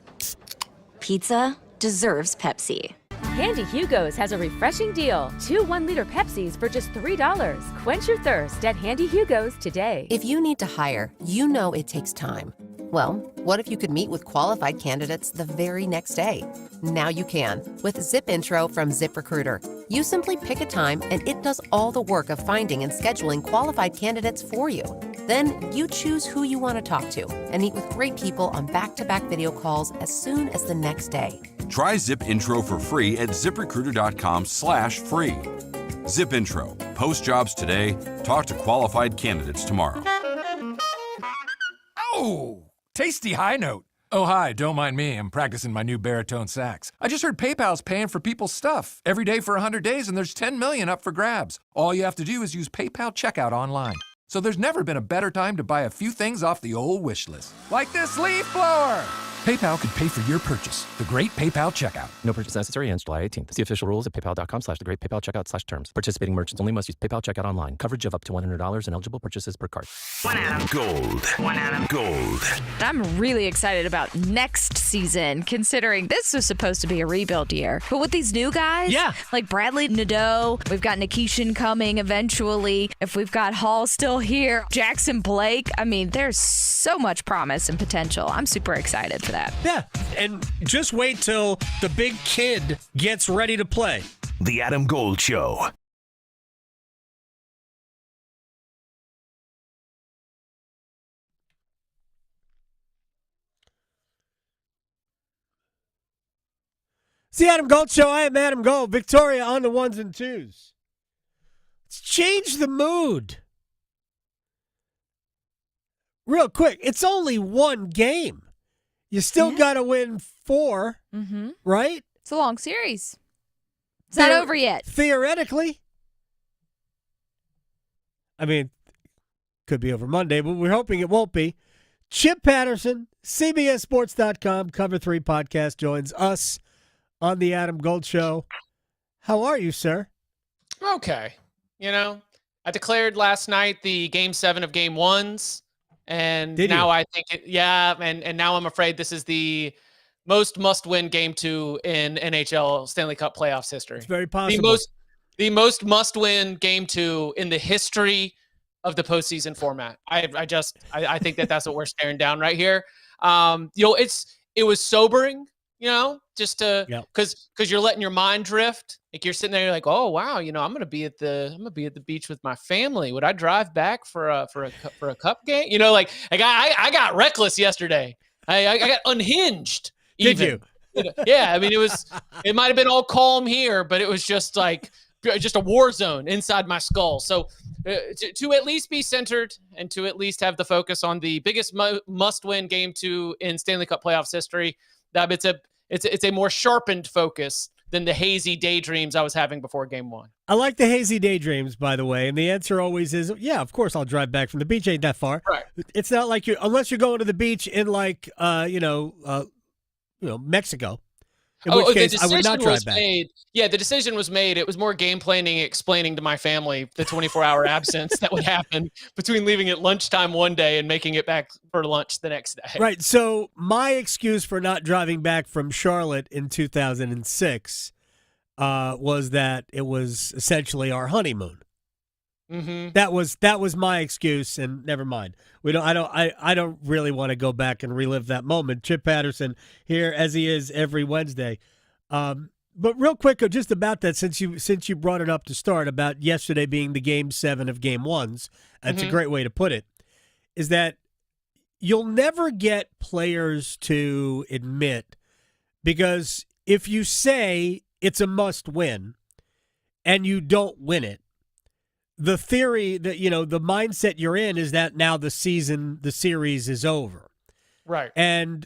Pizza deserves Pepsi. Handy Hugo's has a refreshing deal. 2 1-liter Pepsis for just $3. Quench your thirst at Handy Hugo's today. If you need to hire, you know it takes time. Well, what if you could meet with qualified candidates the very next day? Now you can with Zip Intro from ZipRecruiter. You simply pick a time and it does all the work of finding and scheduling qualified candidates for you. Then you choose who you want to talk to and meet with great people on back-to-back video calls as soon as the next day. Try Zip Intro for free at ZipRecruiter.com/free. Zip Intro. Post jobs today. Talk to qualified candidates tomorrow. Oh, tasty high note. Oh, hi, don't mind me. I'm practicing my new baritone sax. I just heard PayPal's paying for people's stuff every day for 100 days, and there's 10 million up for grabs. All you have to do is use PayPal checkout online. So there's never been a better time to buy a few things off the old wish list. Like this leaf blower! PayPal could pay for your purchase. The Great PayPal Checkout. No purchase necessary ends July 18th. See official rules at paypal.com/thegreatpaypalcheckout/terms. Participating merchants only must use PayPal checkout online. Coverage of up to $100 and eligible purchases per card. Gold. Gold. I'm really excited about next season, considering this was supposed to be a rebuild year. But with these new guys, like Bradley Nadeau, we've got Nikishin coming eventually. If we've got Hall still here, Jackson Blake, I mean, there's so much promise and potential. I'm super excited for that. Yeah, and just wait till the big kid gets ready to play. The Adam Gold Show. It's the Adam Gold Show. I am Adam Gold. Victoria on the ones and twos. Let's change the mood. Real quick, it's only one game. You still got to win 4, right? It's a long series. It's not over yet. Theoretically. I mean, could be over Monday, but we're hoping it won't be. Chip Patterson, CBSSports.com, Cover 3 podcast, joins us on the Adam Gold Show. How are you, sir? Okay. You know, I declared last night the Game 7 of Game 1s. And now I think, and now I'm afraid this is the most must-win Game 2 in NHL Stanley Cup playoffs history. It's very possible. The most must-win Game 2 in the history of the postseason format. I think that's what we're staring down right here. It was sobering, just to because you're letting your mind drift. Like you're sitting there, you're like, oh wow, I'm gonna be at the beach with my family. Would I drive back for a cup game? I got reckless yesterday. I got unhinged. Even. Did you? Yeah, I mean it might have been all calm here, but it was just like a war zone inside my skull. So to at least be centered and to at least have the focus on the biggest must-win Game 2 in Stanley Cup playoffs history, that it's a more sharpened focus than the hazy daydreams I was having before Game 1. I like the hazy daydreams, by the way, and the answer always is, yeah, of course I'll drive back from the beach. Ain't that far. Right. It's not like unless you're going to the beach in Mexico. In which case, I would not drive back. The decision was made. It was more game planning, explaining to my family the 24-hour absence that would happen between leaving at lunchtime one day and making it back for lunch the next day. Right. So my excuse for not driving back from Charlotte in 2006 was that it was essentially our honeymoon. Mm-hmm. That was my excuse, and never mind. I don't really want to go back and relive that moment. Chip Patterson here, as he is every Wednesday. But real quick, just about that, since you brought it up to start about yesterday being the Game 7 of Game 1s, that's a great way to put it. Is that you'll never get players to admit, because if you say it's a must-win and you don't win it, the theory that, the mindset you're in is that now the series is over. Right. And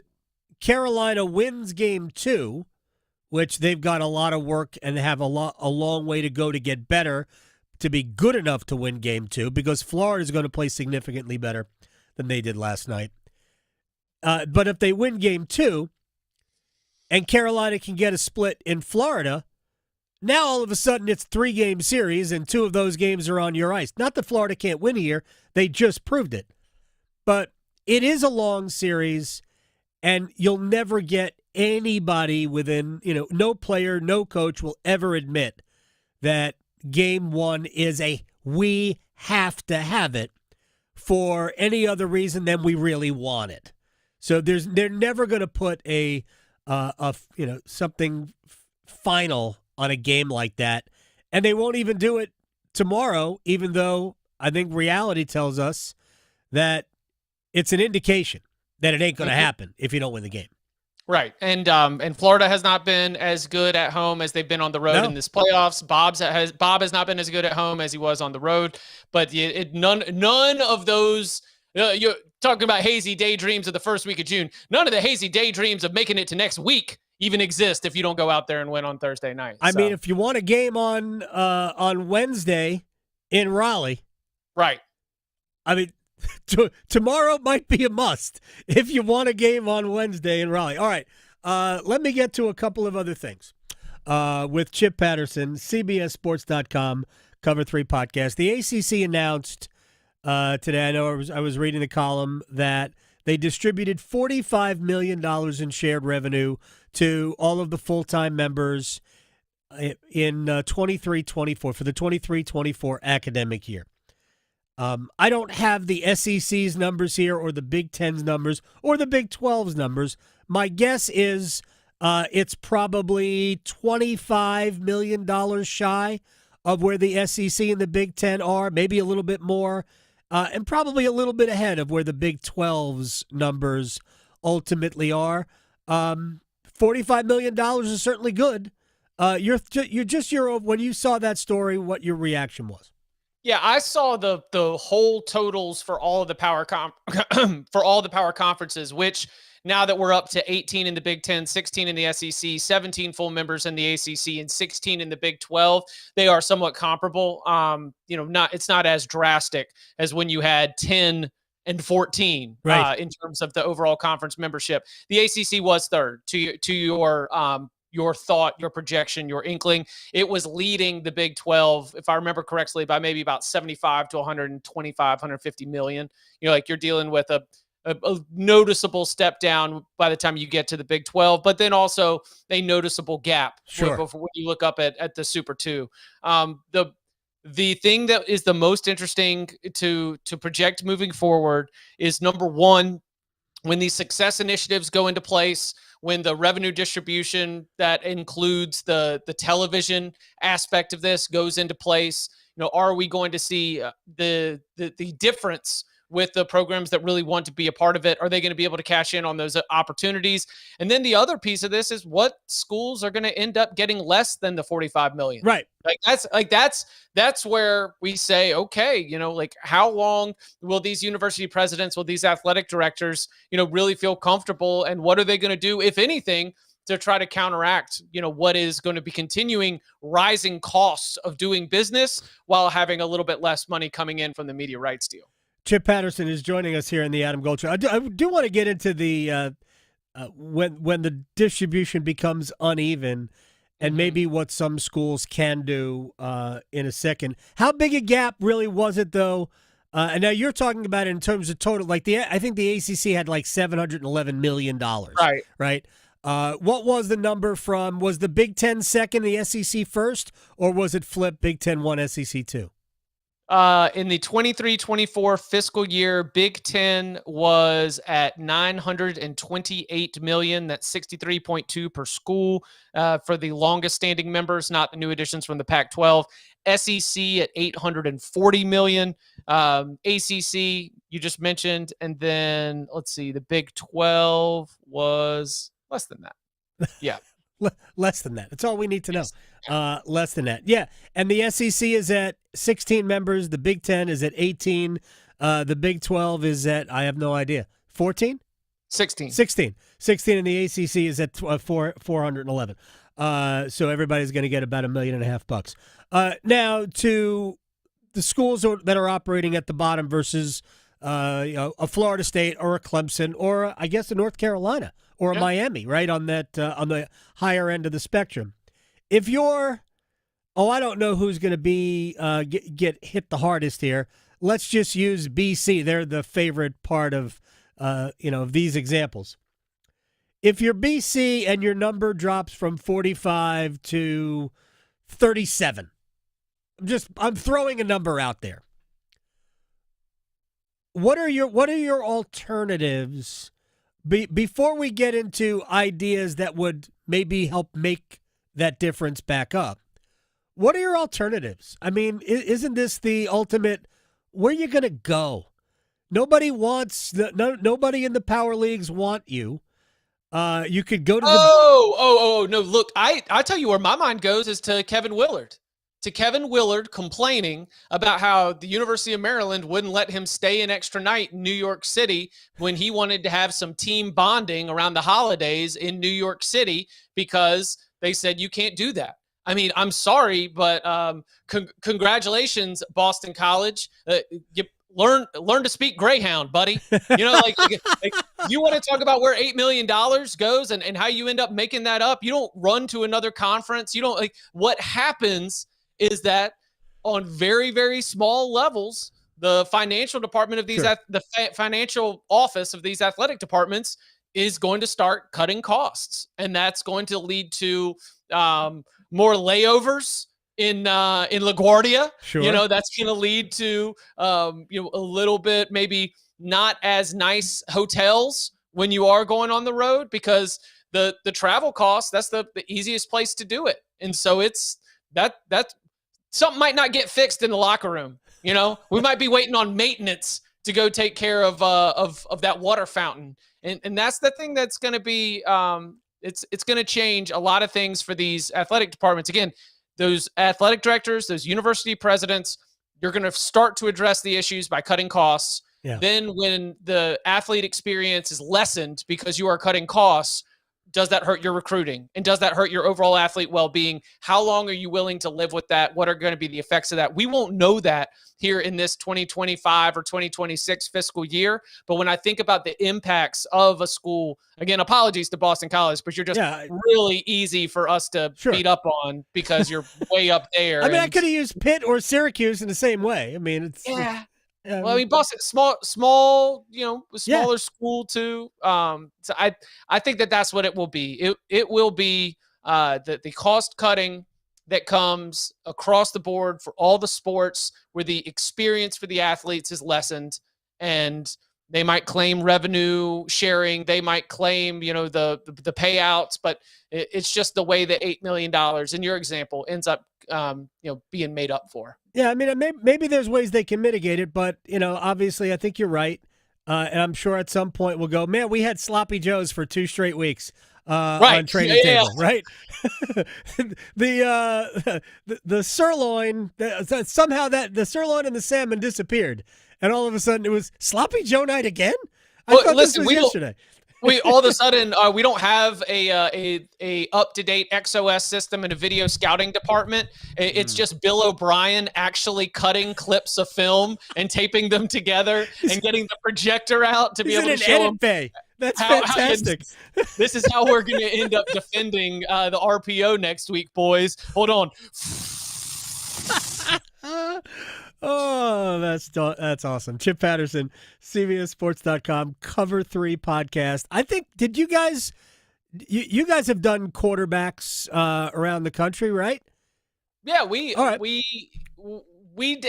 Carolina wins Game 2, which they've got a lot of work and have a long way to go to get better, to be good enough to win Game 2, because Florida is going to play significantly better than they did last night. But if they win Game 2 and Carolina can get a split in Florida, now, all of a sudden, it's 3-game series, and 2 of those games are on your ice. Not that Florida can't win here. They just proved it. But it is a long series, and you'll never get anybody within, no player, no coach will ever admit that Game 1 is we have to have it for any other reason than we really want it. So they're never going to put something final on a game like that, and they won't even do it tomorrow. Even though I think reality tells us that it's an indication that it ain't going to happen if you don't win the game. Right. And Florida has not been as good at home as they've been on the road in this playoffs. Bob has not been as good at home as he was on the road. But none of those you're talking about hazy daydreams of the first week of June. None of the hazy daydreams of making it to next week even exist if you don't go out there and win on Thursday night. I mean, if you want a game on Wednesday in Raleigh, right? I mean, tomorrow might be a must if you want a game on Wednesday in Raleigh. All right, let me get to a couple of other things. With Chip Patterson, CBSSports.com, Cover 3 podcast. The ACC announced today, I know I was reading the column, that they distributed $45 million in shared revenue to all of the full-time members in 23-24 for the 23-24 academic year. I don't have the SEC's numbers here or the Big Ten's numbers or the Big 12's numbers. My guess is it's probably $25 million shy of where the SEC and the Big Ten are, maybe a little bit more, and probably a little bit ahead of where the Big 12's numbers ultimately are. $45 million is certainly good. When you saw that story, what your reaction was? Yeah, I saw the whole totals for all of the power conferences, which now that we're up to 18 in the Big Ten, 16 in the SEC, 17 full members in the ACC, and 16 in the Big 12, they are somewhat comparable. It's not as drastic as when you had 10 and 14 in terms of the overall conference membership. The ACC was third to your thought, your projection, your inkling. It was leading the Big 12, if I remember correctly, by maybe about 75 to 125, 150 million. You're dealing with a noticeable step down by the time you get to the Big 12, but then also a noticeable gap before when you look up at the Super 2. The thing that is the most interesting to project moving forward is, number one, when these success initiatives go into place, when the revenue distribution that includes the television aspect of this goes into place, are we going to see the difference with the programs that really want to be a part of it? Are they going to be able to cash in on those opportunities? And then the other piece of this is what schools are going to end up getting less than the $45 million. Right. That's where we say, okay, how long will these university presidents, will these athletic directors, really feel comfortable, and what are they going to do, if anything, to try to counteract, what is going to be continuing rising costs of doing business while having a little bit less money coming in from the media rights deal? Chip Patterson is joining us here in the Adam Gold Show. I do want to get into the when the distribution becomes uneven, and maybe what some schools can do in a second. How big a gap really was it, though? And now you're talking about it in terms of total. I think the ACC had like $711 million. Right. What was the number from? Was the Big Ten second, the SEC first, or was it flip Big Ten 1, SEC 2? In the 23-24 fiscal year, Big Ten was at $928 million. That's 63.2 per school for the longest standing members, not the new additions from the Pac-12. SEC at $840 million. ACC, you just mentioned. And then, let's see, the Big 12 was less than that. Yeah. Less than that. That's all we need to know. Less than that. Yeah. And the SEC is at 16 members. The Big 10 is at 18. The Big 12 is at, I have no idea, 14? 16. 16. 16, and the ACC is at 411. So everybody's going to get about $1.5 million. Now, to the schools that are operating at the bottom versus a Florida State or a Clemson or, I guess, a North Carolina or a Miami, right, on that on the higher end of the spectrum. If you're, I don't know who's going to be get hit the hardest here. Let's just use BC. They're the favorite part of of these examples. If you're BC and your number drops from 45 to 37, I'm throwing a number out there. What are your alternatives before we get into ideas that would maybe help make that difference back up, what are your alternatives? I mean, isn't this the ultimate, where are you going to go? Nobody wants, nobody in the power leagues want you. You could go to No, look, I tell you where my mind goes is to Kevin Willard. To Kevin Willard complaining about how the University of Maryland wouldn't let him stay an extra night in New York City when he wanted to have some team bonding around the holidays in New York City because they said you can't do that. I mean, I'm sorry, but congratulations, Boston College. You learn to speak Greyhound, buddy. You know, like you want to talk about where $8 million goes and how you end up making that up. You don't run to another conference. You don't like what happens is that on very, very small levels, the financial department of these, financial office of these athletic departments is going to start cutting costs. And that's going to lead to more layovers in LaGuardia. Sure. You know, that's going to lead to, a little bit, maybe not as nice hotels when you are going on the road because the travel costs, that's the easiest place to do it. And so it's that's something might not get fixed in the locker room. You know, we might be waiting on maintenance to go take care of that water fountain. And that's the thing that's going to be, it's going to change a lot of things for these athletic departments. Again, those athletic directors, those university presidents, you're going to start to address the issues by cutting costs. Yeah. Then when the athlete experience is lessened because you are cutting costs, does that hurt your recruiting? And does that hurt your overall athlete well-being? How long are you willing to live with that? What are going to be the effects of that? We won't know that here in this 2025 or 2026 fiscal year. But when I think about the impacts of a school, again, apologies to Boston College, but you're just really easy for us to beat up on because you're way up there. I mean, I could have used Pitt or Syracuse in the same way. I mean, it's well, I mean, Boston, smaller school too. So I think that's what it will be. It will be the cost cutting that comes across the board for all the sports where the experience for the athletes is lessened, and they might claim revenue sharing. They might claim, the payouts, but it's just the way that $8 million in your example ends up, being made up for. Yeah, I mean, maybe there's ways they can mitigate it, but, obviously I think you're right. And I'm sure at some point we'll go, man, we had sloppy joes for 2 straight weeks on training table, right? the sirloin, somehow the sirloin and the salmon disappeared. And all of a sudden it was sloppy joe night again? I thought this was yesterday. We all of a sudden we don't have a up-to-date XOS system and a video scouting department. It's just Bill O'Brien actually cutting clips of film and taping them together and getting the projector out to be able to show them. Bay. That's fantastic. This is how we're going to end up defending the RPO next week, boys. Hold on. Oh, that's awesome. Chip Patterson, CBSSports.com, Cover 3 podcast. I think, did you guys have done quarterbacks around the country, right? Yeah, we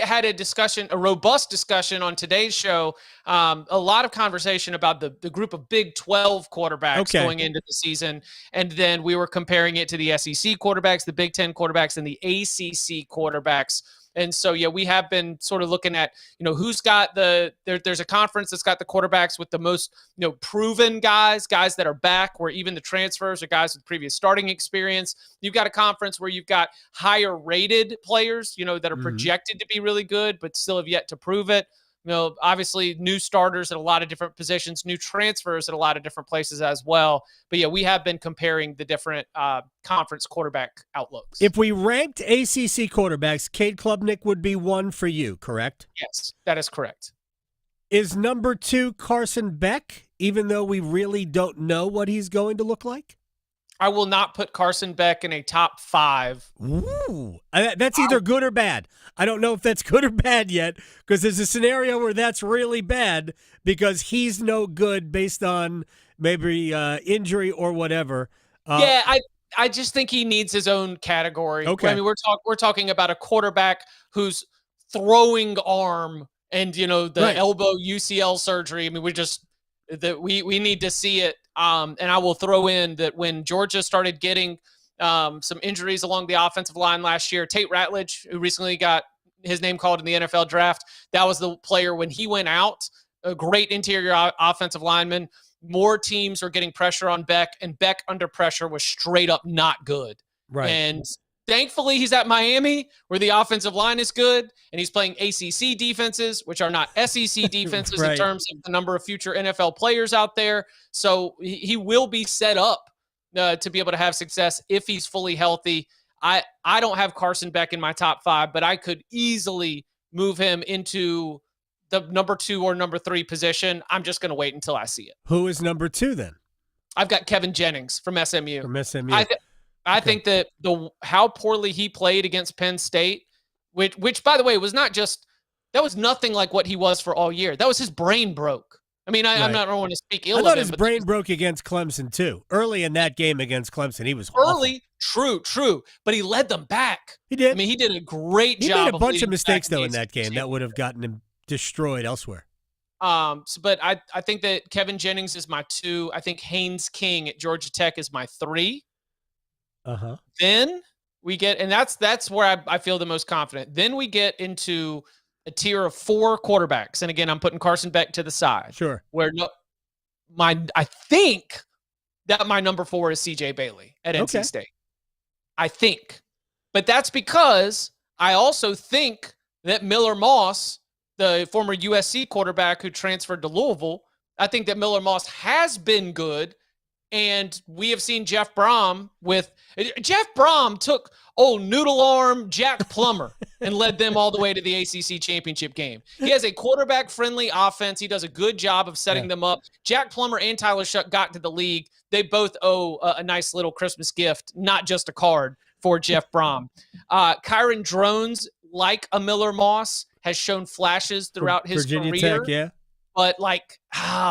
had a robust discussion on today's show. A lot of conversation about the group of Big 12 quarterbacks going into the season. And then we were comparing it to the SEC quarterbacks, the Big 10 quarterbacks, and the ACC quarterbacks. And so, we have been sort of looking at, who's got there's a conference that's got the quarterbacks with the most, proven guys that are back, where even the transfers are guys with previous starting experience. You've got a conference where you've got higher rated players, that are projected to be really good, but still have yet to prove it. Obviously new starters at a lot of different positions, new transfers at a lot of different places as well. But we have been comparing the different conference quarterback outlooks. If we ranked ACC quarterbacks, Cade Klubnik would be 1 for you, correct? Yes, that is correct. Is number 2 Carson Beck, even though we really don't know what he's going to look like? I will not put Carson Beck in a top 5. Ooh, that's either good or bad. I don't know if that's good or bad yet, because there's a scenario where that's really bad because he's no good based on maybe injury or whatever. I just think he needs his own category. Okay. I mean, we're talking about a quarterback whose throwing arm and the elbow UCL surgery. I mean, that we need to see it. And I will throw in that when Georgia started getting some injuries along the offensive line last year, Tate Ratledge, who recently got his name called in the NFL draft, that was the player when he went out, a great interior offensive lineman. More teams are getting pressure on Beck, and Beck under pressure was straight up not good. Right. And thankfully, he's at Miami, where the offensive line is good, and he's playing ACC defenses, which are not SEC defenses Right. in terms of the number of future NFL players out there. So he will be set up to be able to have success if he's fully healthy. I don't have Carson Beck in my top 5, but I could easily move him into the number 2 or number 3 position. I'm just going to wait until I see it. Who is number 2 then? I've got Kevin Jennings from SMU. From SMU. I think that how poorly he played against Penn State, which by the way was that was nothing like what he was for all year. That was his brain broke. I mean, I don't want to speak ill of him. I thought his brain broke against Clemson too. Early in that game against Clemson, he was early. True, but he led them back. He did. I mean, he did a great job. He made a bunch of leading mistakes back though in that game that would have gotten him destroyed elsewhere. But I think that Kevin Jennings is my 2. I think Haynes King at Georgia Tech is my 3. Uh-huh. Then we get, and that's where I feel the most confident. Then we get into a tier of 4 quarterbacks. And again, I'm putting Carson Beck to the side. Sure. Where I think that my number 4 is CJ Bailey at NC State. I think. But that's because I also think that Miller Moss, the former USC quarterback who transferred to Louisville, I think that Miller Moss has been good. And we have seen Jeff Brom took old noodle arm Jack Plummer and led them all the way to the ACC championship game. He has a quarterback-friendly offense. He does a good job of setting them up. Jack Plummer and Tyler Shuck got to the league. They both owe a nice little Christmas gift, not just a card, for Jeff Brom. Kyron Drones, like a Miller Moss, has shown flashes throughout his Virginia career. Tech, yeah. But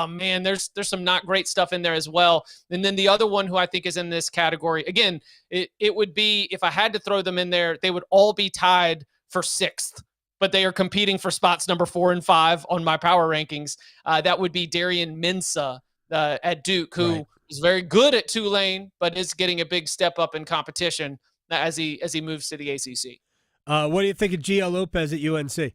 man, there's some not great stuff in there as well. And then the other one who I think is in this category, again, it would be, if I had to throw them in there, they would all be tied for 6th, but they are competing for spots number 4 and 5 on my power rankings. That would be Darian Mensah at Duke, who is very good at Tulane, but is getting a big step up in competition as he moves to the ACC. What do you think of Gio Lopez at UNC?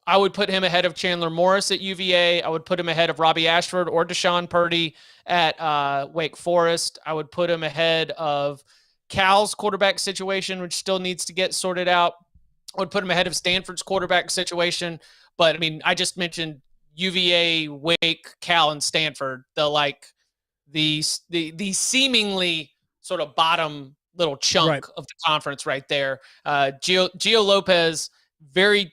I would put him ahead of Chandler Morris at UVA. I would put him ahead of Robbie Ashford or Deshaun Purdy at Wake Forest. I would put him ahead of Cal's quarterback situation, which still needs to get sorted out. I would put him ahead of Stanford's quarterback situation. But, I mean, I just mentioned UVA, Wake, Cal, and Stanford, the seemingly sort of bottom little chunk of the conference right there. Gio Lopez, very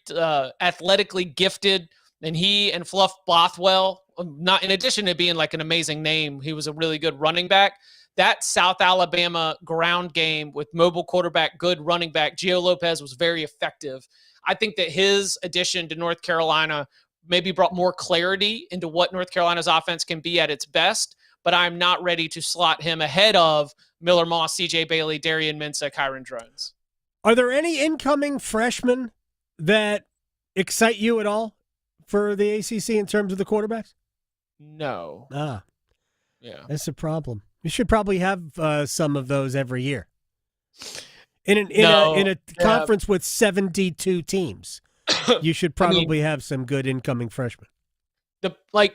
athletically gifted, and he and Fluff Bothwell, not in addition to being like an amazing name, he was a really good running back. That South Alabama ground game with mobile quarterback, good running back, Gio Lopez was very effective. I think that his addition to North Carolina maybe brought more clarity into what North Carolina's offense can be at its best, but I'm not ready to slot him ahead of Miller Moss, CJ Bailey, Darian Mensah, Kyron Drones. Are there any incoming freshmen that excite you at all for the ACC in terms of the quarterbacks? No. Yeah. That's a problem. You should probably have some of those every year. In a conference with 72 teams, you should probably have some good incoming freshmen.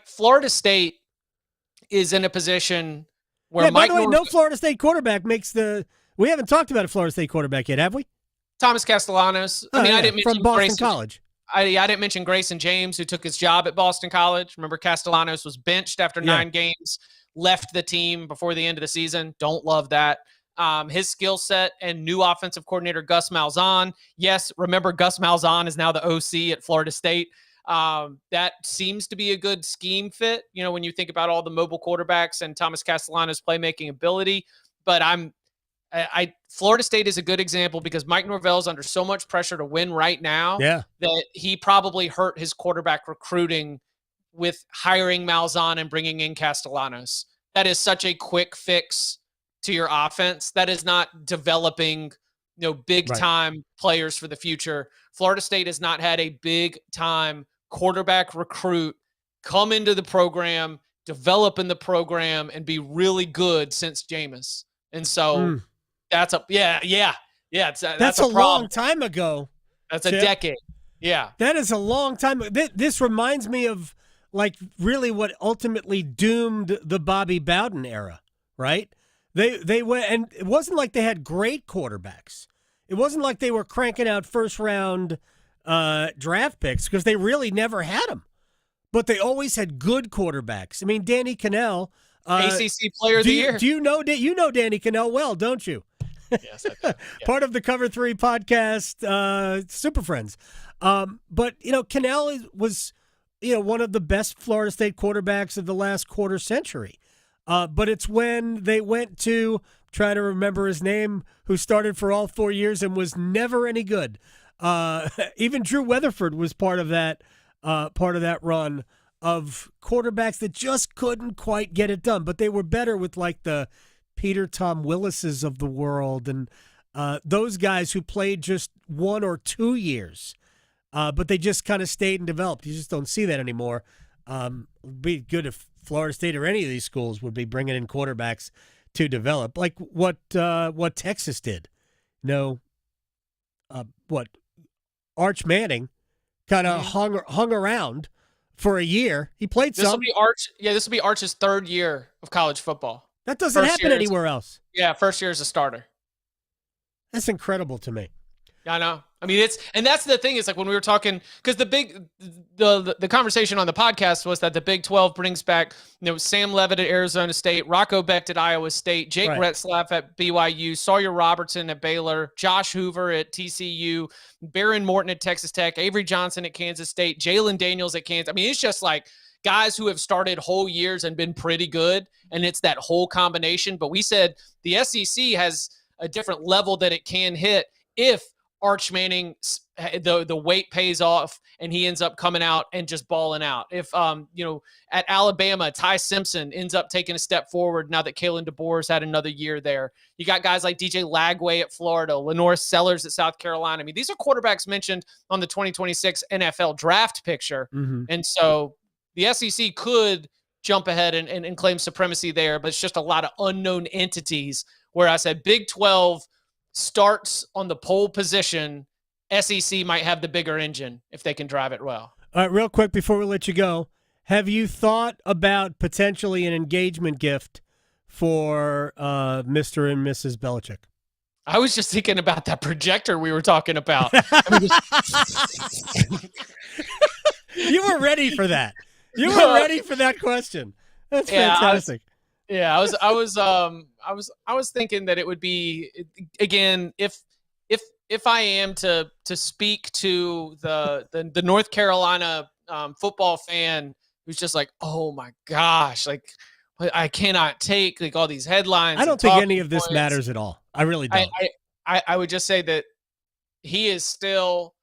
Florida State is in a position where by the way, no Florida State quarterback makes the. We haven't talked about a Florida State quarterback yet, have we? Thomas Castellanos. I didn't mention from Boston College. I didn't mention Grayson James, who took his job at Boston College. Remember, Castellanos was benched after 9 games, left the team before the end of the season. Don't love that. His skill set and new offensive coordinator Gus Malzahn. Yes, remember Gus Malzahn is now the OC at Florida State. That seems to be a good scheme fit, when you think about all the mobile quarterbacks and Thomas Castellanos' playmaking ability. But Florida State is a good example because Mike Norvell's under so much pressure to win right now that he probably hurt his quarterback recruiting with hiring Malzahn and bringing in Castellanos. That is such a quick fix to your offense. That is not developing, big time players for the future. Florida State has not had a big time quarterback recruit come into the program, develop in the program, and be really good since Jameis. And so that's a That's a long time ago. That's a decade. Yeah. That is a long time. This reminds me of like really what ultimately doomed the Bobby Bowden era, right? They went, and it wasn't like they had great quarterbacks. It wasn't like they were cranking out first round draft picks because they really never had them. But they always had good quarterbacks. I mean, Danny Canales, ACC Player of the Year. Do you know Danny Canales well, don't you? Yes, I do. Yeah. Part of the Cover 3 podcast, Super Friends. But, Canales was, one of the best Florida State quarterbacks of the last quarter century. But it's when they went to, try to remember his name, who started for all 4 years and was never any good. Even Drew Weatherford was part of that run of quarterbacks that just couldn't quite get it done. But they were better with like the Peter Tom Willises of the world and those guys who played just 1 or 2 years. But they just kind of stayed and developed. You just don't see that anymore. It'd be good if Florida State or any of these schools would be bringing in quarterbacks to develop, like what Texas did. Arch Manning kind of hung around for a year. He played This will be Arch's 3rd year of college football. That doesn't happen anywhere else. Yeah, first year as a starter. That's incredible to me. I know. I mean, and that's the thing is like when we were talking, because the conversation on the podcast was that the Big 12 brings back, Sam Levitt at Arizona State, Rocco Becht at Iowa State, Jake Retzlaff at BYU, Sawyer Robertson at Baylor, Josh Hoover at TCU, Baron Morton at Texas Tech, Avery Johnson at Kansas State, Jalen Daniels at Kansas. I mean, it's just like guys who have started whole years and been pretty good, and it's that whole combination. But we said the SEC has a different level that it can hit if Arch Manning, the weight pays off and he ends up coming out and just balling out. If, at Alabama, Ty Simpson ends up taking a step forward now that Kalen DeBoer's had another year there. You got guys like DJ Lagway at Florida, Lenore Sellers at South Carolina. I mean, these are quarterbacks mentioned on the 2026 NFL draft picture. Mm-hmm. And so the SEC could jump ahead and claim supremacy there, but it's just a lot of unknown entities where I said Big 12 starts on the pole position. SEC might have the bigger engine if they can drive it well. All right, real quick before we let you go, have you thought about potentially an engagement gift for Mr. and Mrs. Belichick? I was just thinking about that projector we were talking about. You were ready for that. You were ready for that question. That's fantastic. I was thinking that it would be, again, if I am to speak to the North Carolina football fan who's just like, oh my gosh, like I cannot take like all these headlines. I don't think any of this matters at all. I really don't. I would just say that he is still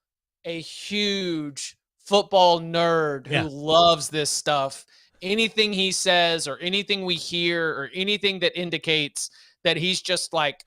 a huge football nerd who loves this stuff. Anything he says or anything we hear or anything that indicates that he's just like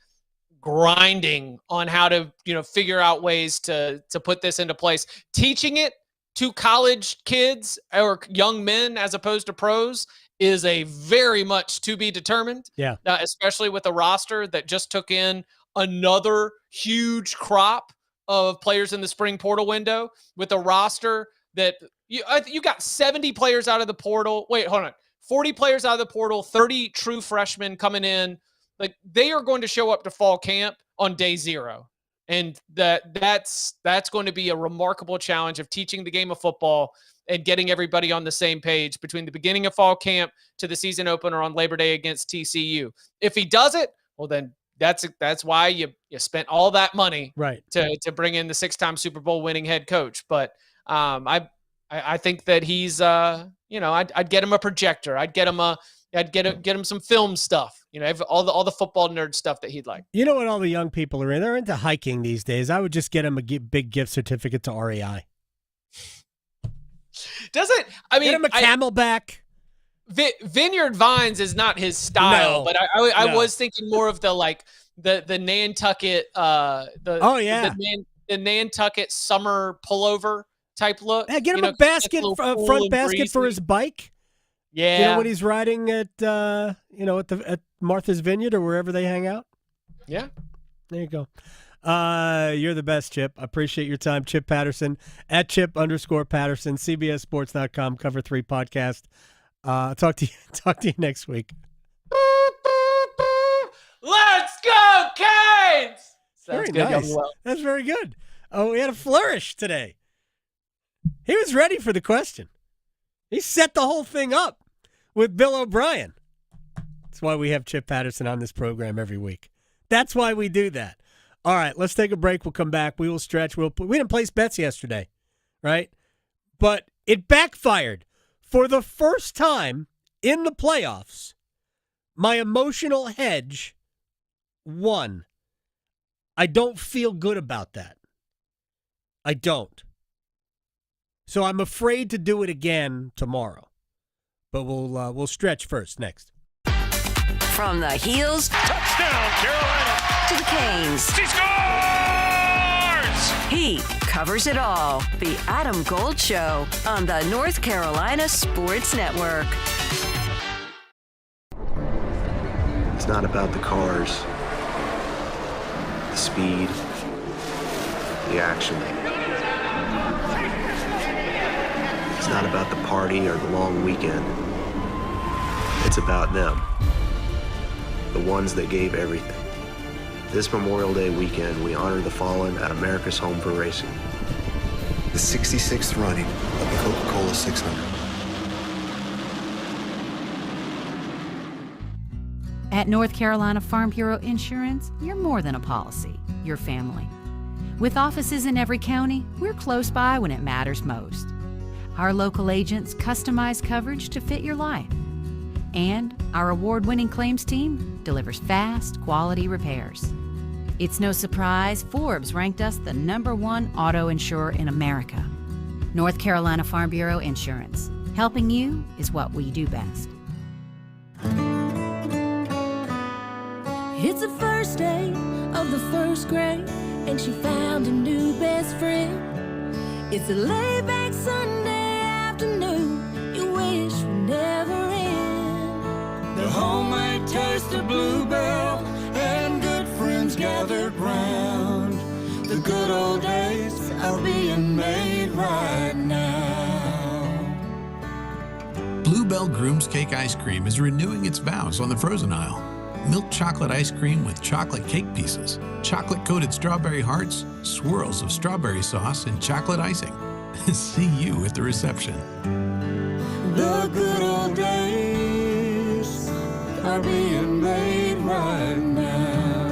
grinding on how to, figure out ways to put this into place, teaching it to college kids or young men as opposed to pros is a very much to be determined. Yeah. Especially with a roster that just took in another huge crop of players in the spring portal window, with a roster that you got 70 players out of the portal. Wait, hold on. 40 players out of the portal, 30 true freshmen coming in. Like, they are going to show up to fall camp on day 0. And that's going to be a remarkable challenge of teaching the game of football and getting everybody on the same page between the beginning of fall camp to the season opener on Labor Day against TCU. If he does it, well, then that's why you spent all that money to bring in the 6-time Super Bowl winning head coach. But I think that he's I'd get him a projector. I'd get him some film stuff. All the football nerd stuff that he'd like. You know what all the young people are in? They're into hiking these days. I would just get him a big gift certificate to REI. Does it? I mean, get him a Camelback. Vineyard Vines is not his style, but I was thinking more of the Nantucket the Nantucket summer pullover type look. Yeah, get him a basket, front basket for his bike. Yeah. You know, when he's riding at, at Martha's Vineyard or wherever they hang out. Yeah. There you go. You're the best, Chip. I appreciate your time. Chip Patterson, at Chip_Patterson, CBSSports.com, Cover 3 podcast. Talk to you next week. Let's go, Canes! Very nice. That's very good. Oh, we had a flourish today. He was ready for the question. He set the whole thing up with Bill O'Brien. That's why we have Chip Patterson on this program every week. That's why we do that. All right, let's take a break. We'll come back. We will stretch. We didn't place bets yesterday, right? But it backfired. For the first time in the playoffs, my emotional hedge won. I don't feel good about that. I don't. So I'm afraid to do it again tomorrow. But we'll stretch first next. From the heels, touchdown Carolina, to the Canes. He scores! He covers it all. The Adam Gold Show on the North Carolina Sports Network. It's not about the cars, the speed, the action. It's not about the party or the long weekend. It's about them, the ones that gave everything. This Memorial Day weekend, we honor the fallen at America's Home for Racing. The 66th running of the Coca-Cola 600. At North Carolina Farm Bureau Insurance, you're more than a policy, you're family. With offices in every county, we're close by when it matters most. Our local agents customize coverage to fit your life. And our award-winning claims team delivers fast, quality repairs. It's no surprise Forbes ranked us the #1 auto insurer in America. North Carolina Farm Bureau Insurance. Helping you is what we do best. It's the first day of the first grade, and she found a new best friend. It's a laid-back Sunday afternoon you wish would never end. The homemade taste of Bluebell and good friends gathered round. The good old days are being made right now. Bluebell Groom's Cake Ice Cream is renewing its vows on the frozen aisle. Milk chocolate ice cream with chocolate cake pieces, chocolate-coated strawberry hearts, swirls of strawberry sauce, and chocolate icing. See you at the reception. The good old days are being made right now.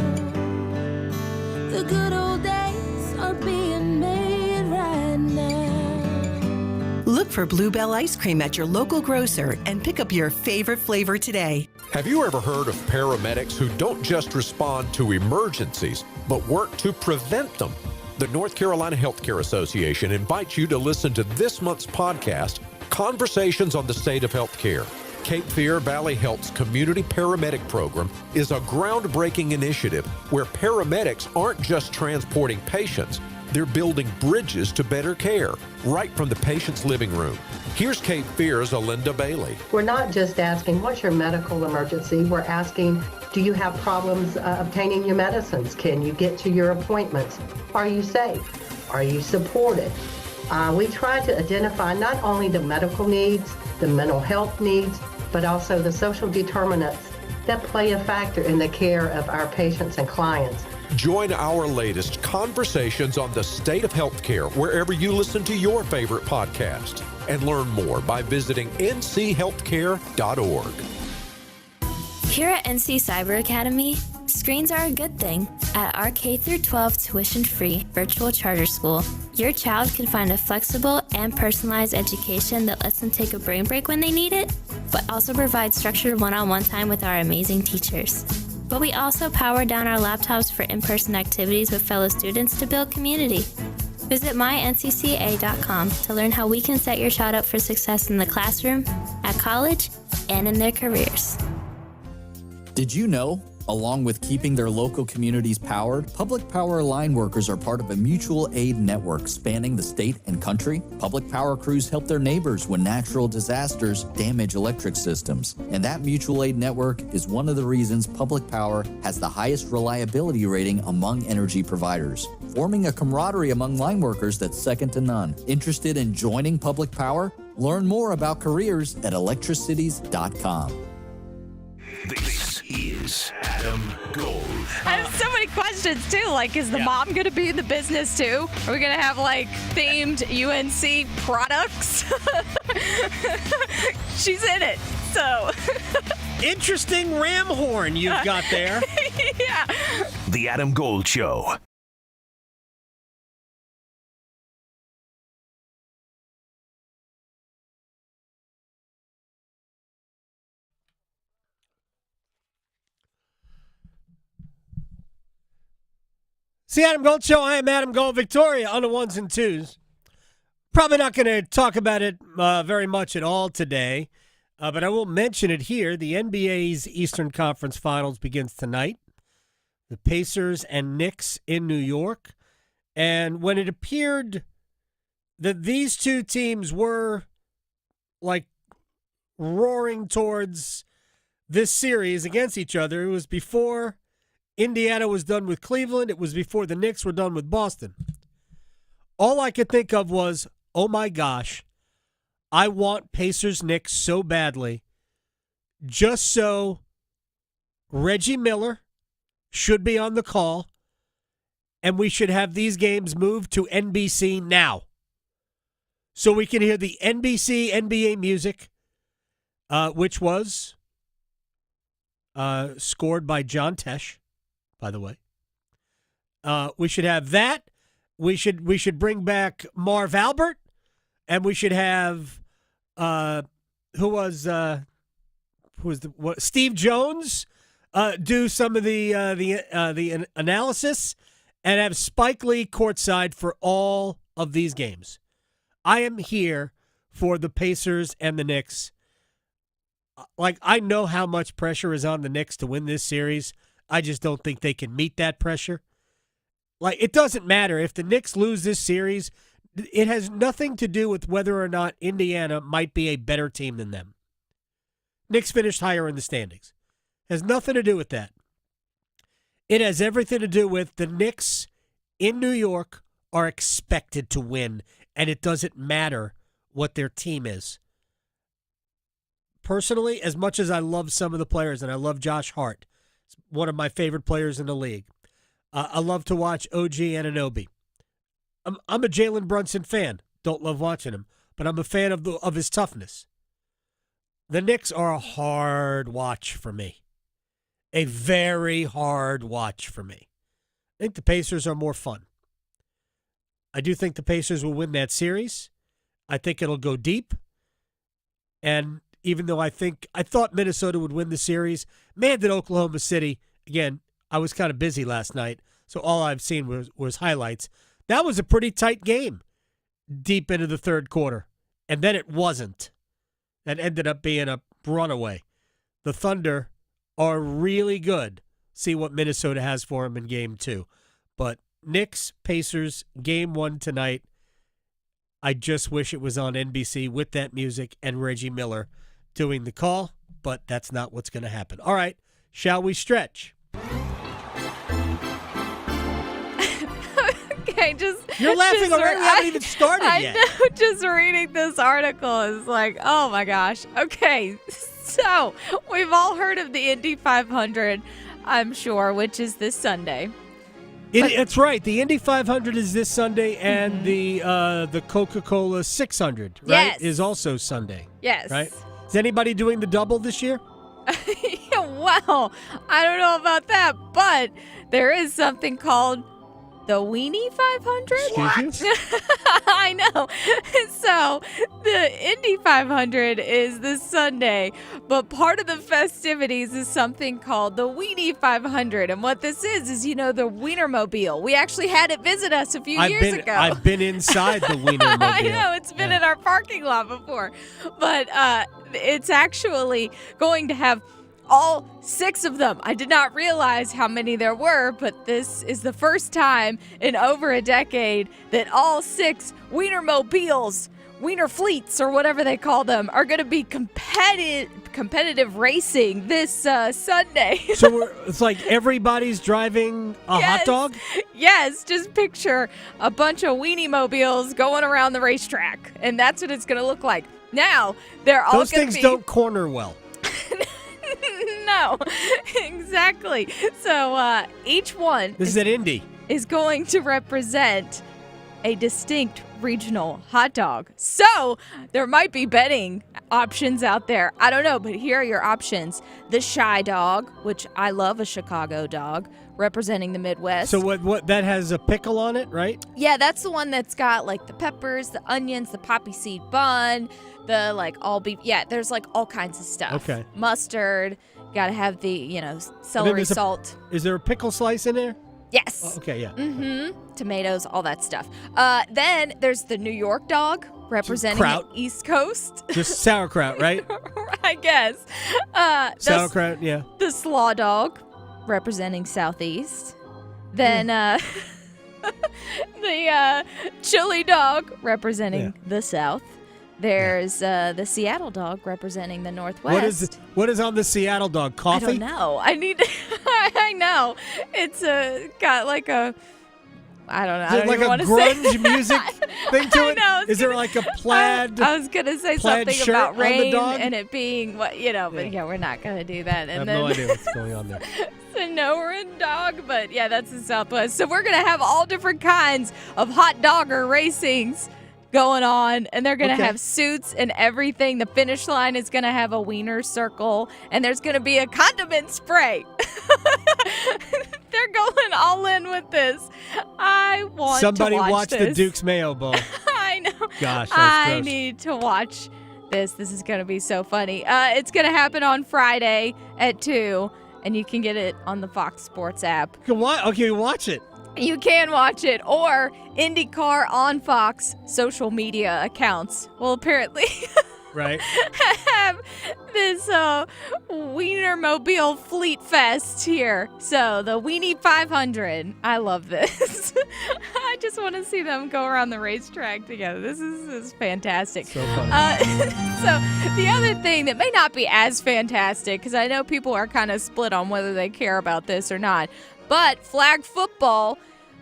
The good old days are being made right now. Look for Bluebell ice cream at your local grocer and pick up your favorite flavor today. Have you ever heard of paramedics who don't just respond to emergencies, but work to prevent them? The North Carolina Healthcare Association invites you to listen to this month's podcast, Conversations on the State of Healthcare. Cape Fear Valley Health's Community Paramedic Program is a groundbreaking initiative where paramedics aren't just transporting patients, they're building bridges to better care, right from the patient's living room. Here's Cape Fear's Alinda Bailey. We're not just asking, what's your medical emergency? We're asking, do you have problems obtaining your medicines? Can you get to your appointments? Are you safe? Are you supported? We try to identify not only the medical needs, the mental health needs, but also the social determinants that play a factor in the care of our patients and clients. Join our latest Conversations on the State of Healthcare wherever you listen to your favorite podcast. And learn more by visiting nchealthcare.org. Here at NC Cyber Academy, screens are a good thing. At our K-12 tuition-free virtual charter school, your child can find a flexible and personalized education that lets them take a brain break when they need it, but also provides structured one-on-one time with our amazing teachers. But we also power down our laptops for in-person activities with fellow students to build community. Visit myncca.com to learn how we can set your child up for success in the classroom, at college, and in their careers. Did you know Along with keeping their local communities powered, public power line workers are part of a mutual aid network spanning the state and country. Public power crews help their neighbors when natural disasters damage electric systems. And that mutual aid network is one of the reasons public power has the highest reliability rating among energy providers, forming a camaraderie among line workers that's second to none. Interested in joining public power? Learn more about careers at electricities.com. This is Adam Gold. I have so many questions too. Like, is the mom going to be in the business too? Are we going to have like themed UNC products? She's in it, so. Interesting ram horn you've got there. Yeah. The Adam Gold Show. It's the Adam Gold Show. I am Adam Gold. Victoria on the ones and twos. Probably not going to talk about it very much at all today, but I will mention it here. The NBA's Eastern Conference Finals begins tonight. The Pacers and Knicks in New York. And when it appeared that these two teams were like roaring towards this series against each other, it was before Indiana was done with Cleveland. It was before the Knicks were done with Boston. All I could think of was, oh my gosh, I want Pacers-Knicks so badly, just so Reggie Miller should be on the call, and we should have these games moved to NBC now, so we can hear the NBC NBA music, which was scored by John Tesh, by the way. We should have that. We should bring back Marv Albert, and we should have Steve Jones do some of the analysis, and have Spike Lee courtside for all of these games. I am here for the Pacers and the Knicks. Like, I know how much pressure is on the Knicks to win this series. I just don't think they can meet that pressure. Like, it doesn't matter. If the Knicks lose this series, it has nothing to do with whether or not Indiana might be a better team than them. Knicks finished higher in the standings. Has nothing to do with that. It has everything to do with the Knicks in New York are expected to win, and it doesn't matter what their team is. Personally, as much as I love some of the players, and I love Josh Hart, one of my favorite players in the league. I love to watch OG Anunoby. I'm a Jalen Brunson fan. Don't love watching him, but I'm a fan of his toughness. The Knicks are a hard watch for me. A very hard watch for me. I think the Pacers are more fun. I do think the Pacers will win that series. I think it'll go deep. And even though I thought Minnesota would win the series, man, did Oklahoma City, again, I was kind of busy last night, so all I've seen was highlights. That was a pretty tight game deep into the third quarter, and then it wasn't. That ended up being a runaway. The Thunder are really good. See what Minnesota has for them in Game 2. But Knicks, Pacers, Game 1 tonight. I just wish it was on NBC with that music and Reggie Miller doing the call, but that's not what's going to happen. All right, shall we stretch? Okay, You're laughing already. We haven't even started yet. I know, just reading this article is like, oh my gosh. Okay, so we've all heard of the Indy 500, I'm sure, which is this Sunday. It's right. The Indy 500 is this Sunday, and the Coca-Cola 600, right, yes, is also Sunday. Yes. Right? Is anybody doing the double this year? Well, I don't know about that, but there is something called the Weenie 500? Excuse you? I know. So the Indy 500 is this Sunday, but part of the festivities is something called the Weenie 500. And what this is the Wienermobile. We actually had it visit us a few years ago. I've been inside the Wienermobile. I know. It's been in our parking lot before. But it's actually going to have all 6 of them. I did not realize how many there were, but this is the first time in over a decade that all 6 Wienermobiles, Wiener fleets, or whatever they call them, are going to be competitive racing this Sunday. So it's like everybody's driving a hot dog? Yes, just picture a bunch of weenie mobiles going around the racetrack, and that's what it's going to look like. Now, they're all Those things don't corner well. No, exactly. So each one This is at Indy. is going to represent a distinct regional hot dog. So there might be betting options out there. I don't know, but here are your options. The Shy Dog, which I love a Chicago dog, representing the Midwest. So what that has a pickle on it, right? Yeah, that's the one that's got like the peppers, the onions, the poppy seed bun, the like all beef. Yeah, there's like all kinds of stuff. Okay. Mustard. Got to have the, celery salt. Is there a pickle slice in there? Yes. Oh, okay, yeah. Mm-hmm. Tomatoes, all that stuff. Then there's the New York dog, representing the East Coast. Just sauerkraut, right? I guess. Sauerkraut, yeah. The Slaw Dog, representing Southeast. Then the Chili Dog, representing the South. There's the Seattle Dog, representing the Northwest. What is on the Seattle Dog? Coffee? I don't know. I know. It's got like a, I don't know. Is I it don't like even a want to grunge say. music thing to it? I know, Is there like a plaid? I was gonna say plaid something shirt about on the rain dog? and it being what but yeah, we're not gonna do that. And I have then no idea what's going on there. Sonoran dog, but yeah, that's the Southwest. So we're gonna have all different kinds of hot dogger racings going on, and they're gonna have suits and everything. The finish line is gonna have a wiener circle, and there's gonna be a condiment spray. They're going all in with this. I want Somebody to watch this. the Duke's Mayo Bowl. I know. Gosh, that's I gross. need to watch this. This is going to be so funny. It's going to happen on Friday at 2, and you can get it on the Fox Sports app. Okay, watch it. You can watch it, or IndyCar on Fox social media accounts will apparently Right. have this Wienermobile Fleet Fest here. So the Weenie 500. I love this. I just want to see them go around the racetrack together. This is fantastic. So funny. So the other thing that may not be as fantastic, because I know people are kind of split on whether they care about this or not, but flag football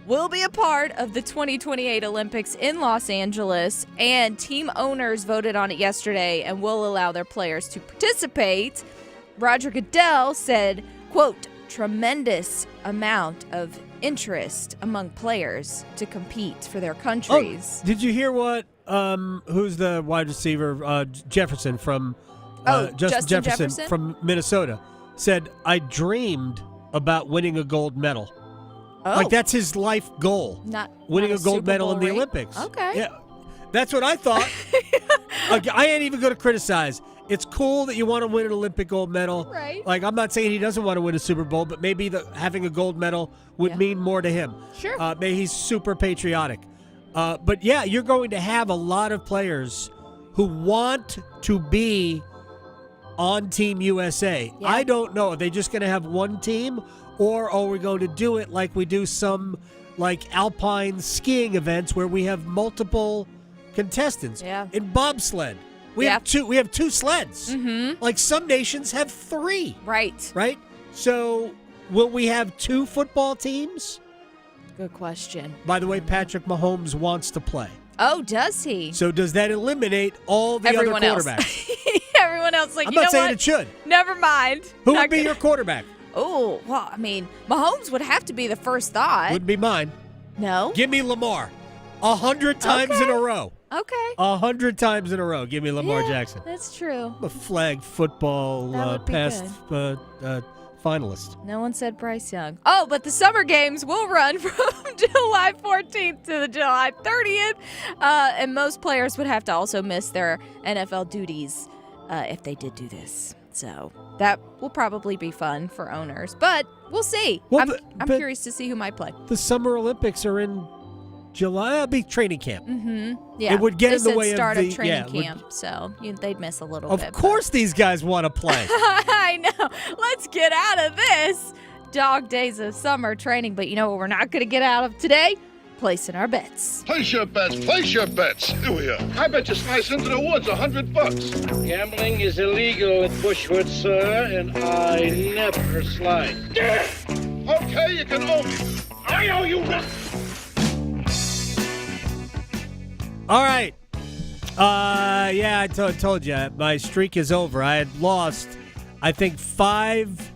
will be a part of the 2028 Olympics in Los Angeles, and team owners voted on it yesterday and will allow their players to participate. Roger Goodell said, quote, tremendous amount of interest among players to compete for their countries. Oh, did you hear what, who's the wide receiver, Jefferson from, Justin Jefferson from Minnesota said, I dreamed about winning a gold medal. Oh. Like, that's his life goal. Winning a gold medal in the Olympics. Okay. Yeah. That's what I thought. Like, I ain't even going to criticize. It's cool that you want to win an Olympic gold medal. Right. Like, I'm not saying he doesn't want to win a Super Bowl, but maybe having a gold medal would mean more to him. Sure. Maybe he's super patriotic. But, yeah, you're going to have a lot of players who want to be on Team USA. Yeah. I don't know. Are they just going to have one team? Or are we going to do it like we do some like alpine skiing events where we have multiple contestants? Yeah. In bobsled, we have two sleds. Mm-hmm. Like some nations have 3. Right. Right? So will we have 2 football teams? Good question. By the way, Patrick Mahomes wants to play. Oh, does he? So does that eliminate all the Everyone other else. quarterbacks? Everyone else, like, I'm you know not saying what? it should. Never mind. Who Not would be gonna- your quarterback? Oh, well, I mean, Mahomes would have to be the first thought. Wouldn't be mine. No? Give me Lamar. 100 times in a row. Okay. 100 times in a row. Give me Lamar Yeah, Jackson. That's true. I'm a flag football That would be past finalist. No one said Bryce Young. Oh, but the summer games will run from July 14th to the July 30th. And most players would have to also miss their NFL duties if they did do this. So that will probably be fun for owners. But we'll see. Well, I'm but curious to see who might play. The Summer Olympics are in July, that'll be training camp. Yeah. It would get They in the said way start of of the training yeah, camp, so they'd miss a little Of bit. course these guys want to play. I know. Let's get out of this. Dog days of summer training, but you know what we're not going to get out of today? Placing our bets. Place your bets. Place your bets. Here we are. I bet you slice into the woods $100. Gambling is illegal in Bushwood, sir, and I never slice. Okay, you can owe me. I owe you nothing. All right. Yeah, I told you. My streak is over. I had lost, I think, 5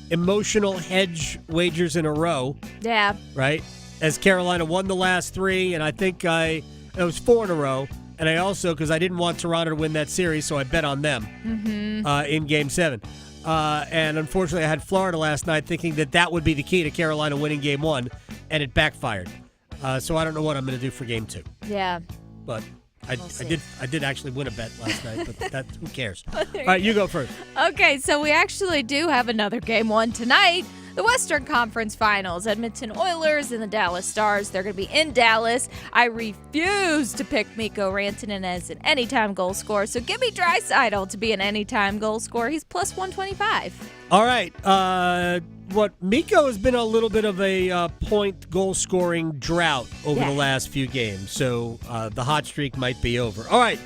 emotional hedge wagers in a row. Yeah. Right? As Carolina won the last 3, and I think it was 4 in a row. And I also, because I didn't want Toronto to win that series, so I bet on them in Game 7. And unfortunately, I had Florida last night thinking that would be the key to Carolina winning Game 1, and it backfired. So I don't know what I'm going to do for Game 2. Yeah. But I did actually win a bet last night, but who cares? All right, you go first. Okay, so we actually do have another Game 1 tonight. The Western Conference Finals, Edmonton Oilers and the Dallas Stars. They're going to be in Dallas. I refuse to pick Mikko Rantanen as an anytime goal scorer, so give me Draisaitl to be an anytime goal scorer. He's plus 125. All right. Mikko has been a little bit of a point goal scoring drought over the last few games, so the hot streak might be over. All right.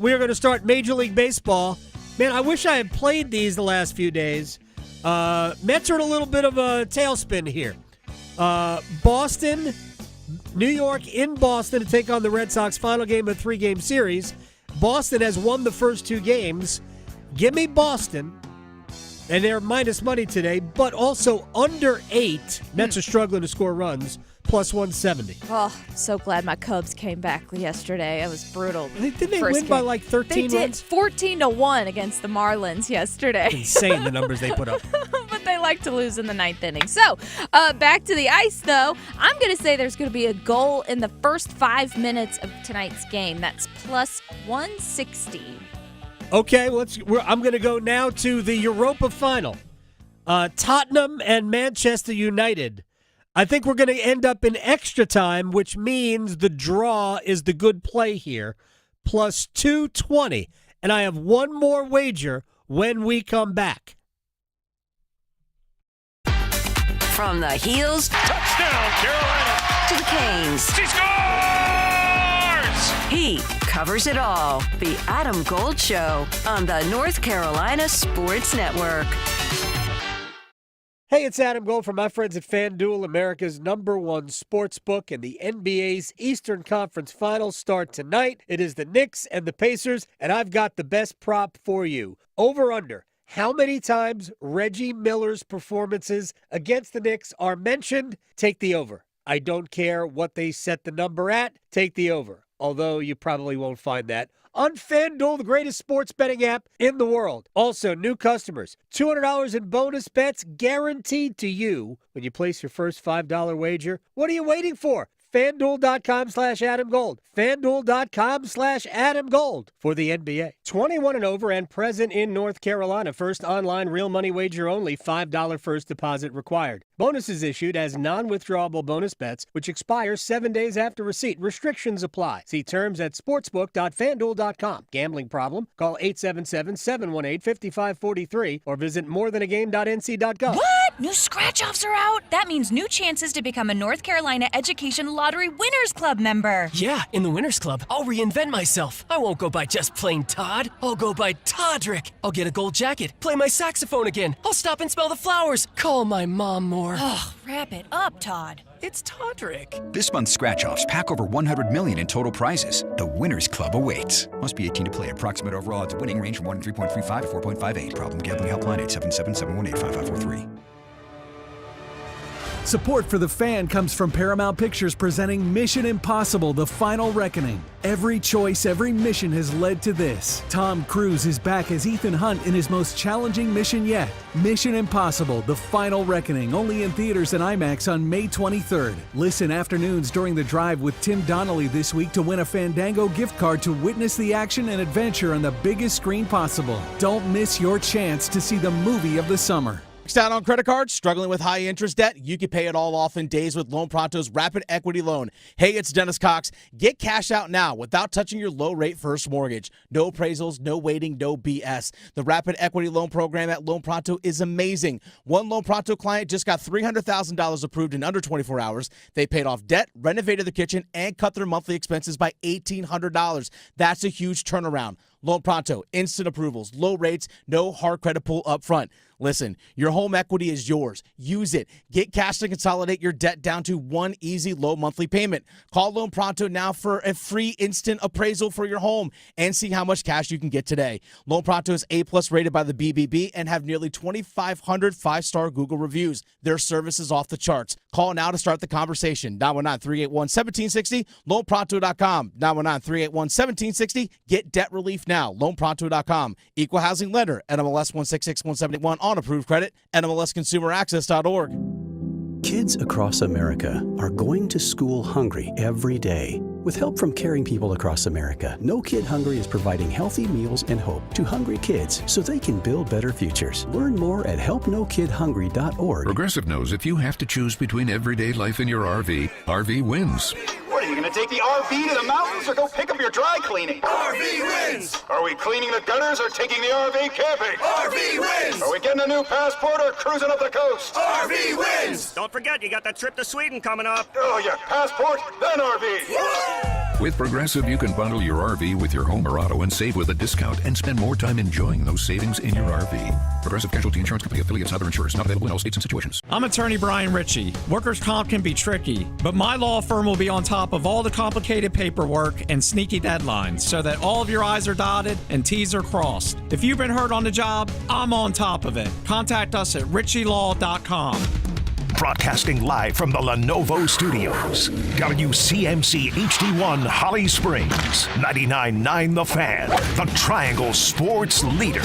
We are going to start Major League Baseball. Man, I wish I had played these the last few days. Mets are in a little bit of a tailspin here. Boston, New York in Boston to take on the Red Sox, final game of a 3-game series. Boston has won the first 2 games. Give me Boston. And they're minus money today, but also under 8. Mets are struggling to score runs, plus 170. Oh, so glad my Cubs came back yesterday. It was brutal. Didn't they win by like 13 runs? They did 14-1 against the Marlins yesterday. Insane the numbers they put up. But they like to lose in the 9th inning. So, back to the ice, though. I'm going to say there's going to be a goal in the first 5 minutes of tonight's game. That's plus 160. Okay, I'm going to go now to the Europa final. Tottenham and Manchester United. I think we're going to end up in extra time, which means the draw is the good play here. Plus 220. And I have one more wager when we come back. From the heels. Touchdown, Carolina. To the canes. She scores! He covers it all. The Adam Gold Show on the North Carolina Sports Network. Hey, it's Adam Gold from my friends at FanDuel, America's #1 sports book, and the NBA's Eastern Conference Finals start tonight. It is the Knicks and the Pacers, and I've got the best prop for you. Over-under. How many times Reggie Miller's performances against the Knicks are mentioned? Take the over. I don't care what they set the number at. Take the over. Although you probably won't find that on FanDuel, the greatest sports betting app in the world. Also, new customers, $200 in bonus bets guaranteed to you when you place your first $5 wager. What are you waiting for? FanDuel.com/AdamGold. FanDuel.com/AdamGold for the NBA. 21 and over and present in North Carolina. First online real money wager only. $5 first deposit required. Bonuses issued as non-withdrawable bonus bets, which expire 7 days after receipt. Restrictions apply. See terms at sportsbook.fanduel.com. Gambling problem? Call 877-718-5543 or visit morethanagame.nc.gov. What? New scratch-offs are out? That means new chances to become a North Carolina Education Lottery Winners Club member. Yeah, in the Winners Club, I'll reinvent myself. I won't go by just plain Todd. I'll go by Toddrick. I'll get a gold jacket, play my saxophone again. I'll stop and smell the flowers, call my mom more. Oh, wrap it up, Todd. It's Toddrick. This month's scratch-offs pack over $100 million in total prizes. The Winners Club awaits. Must be 18 to play. Approximate overall odds of winning range from 1 in 3.35 to 4.58. Problem gambling helpline 877-718-5543. Support for The Fan comes from Paramount Pictures presenting Mission Impossible: The Final Reckoning. Every choice, every mission has led to this. Tom Cruise is back as Ethan Hunt in his most challenging mission yet. Mission Impossible: The Final Reckoning, only in theaters and IMAX on May 23rd. Listen afternoons during The Drive with Tim Donnelly this week to win a Fandango gift card to witness the action and adventure on the biggest screen possible. Don't miss your chance to see the movie of the summer. Maxed out on credit cards? Struggling with high interest debt? You can pay it all off in days with Loan Pronto's Rapid Equity Loan. Hey, it's Dennis Cox. Get cash out now without touching your low-rate first mortgage. No appraisals, no waiting, no BS. The Rapid Equity Loan program at Loan Pronto is amazing. One Loan Pronto client just got $300,000 approved in under 24 hours. They paid off debt, renovated the kitchen, and cut their monthly expenses by $1,800. That's a huge turnaround. Loan Pronto, instant approvals, low rates, no hard credit pull up front. Listen, your home equity is yours. Use it. Get cash to consolidate your debt down to one easy low monthly payment. Call Loan Pronto now for a free instant appraisal for your home and see how much cash you can get today. Loan Pronto is A+ rated by the BBB and have nearly 2,500 5-star Google reviews. Their service is off the charts. Call now to start the conversation. 919-381-1760, loanpronto.com. 919-381-1760. Get debt relief now. Loanpronto.com. Equal housing lender. NMLS 166171 on approved credit. NMLSconsumeraccess.org. Kids across America are going to school hungry every day. With help from caring people across America, No Kid Hungry is providing healthy meals and hope to hungry kids so they can build better futures. Learn more at helpnokidhungry.org. Progressive knows if you have to choose between everyday life and your RV, RV wins. What, are you going to take the RV to the mountains or go pick up your dry cleaning? RV wins! Are we cleaning the gutters or taking the RV camping? RV wins! Are we getting a new passport or cruising up the coast? RV wins! Don't forget, you got that trip to Sweden coming up. Oh, yeah, passport, then RV. With Progressive, you can bundle your RV with your home or auto and save with a discount and spend more time enjoying those savings in your RV. Progressive Casualty Insurance Company affiliates and other insurers not available in all states and situations. I'm attorney Brian Ritchie. Workers' comp can be tricky, but my law firm will be on top of all the complicated paperwork and sneaky deadlines so that all of your I's are dotted and T's are crossed. If you've been hurt on the job, I'm on top of it. Contact us at ritchielaw.com. Broadcasting live from the Lenovo Studios. WCMC HD1 Holly Springs. 99.9 The Fan. The Triangle Sports Leader.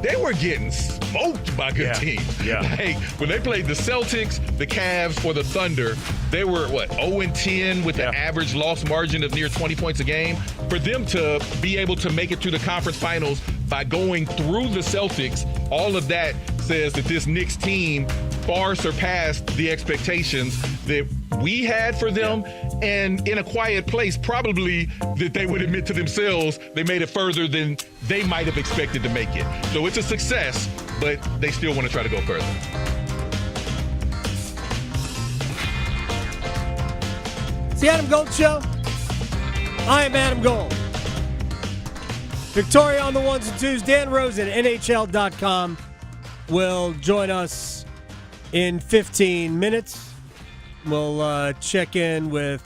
They were getting smoked by good teams. Yeah. Like, when they played the Celtics, the Cavs, or the Thunder, they were, 0-10 with an average loss margin of near 20 points a game. For them to be able to make it to the conference finals by going through the Celtics, all of that says that this Knicks team far surpassed the expectations that we had for them, and in a quiet place, probably that they would admit to themselves they made it further than they might have expected to make it. So it's a success, but they still want to try to go further. It's the Adam Gold Show. I am Adam Gold. Victoria on the ones and twos. Dan Rosen, NHL.com, will join us in 15 minutes. We'll check in with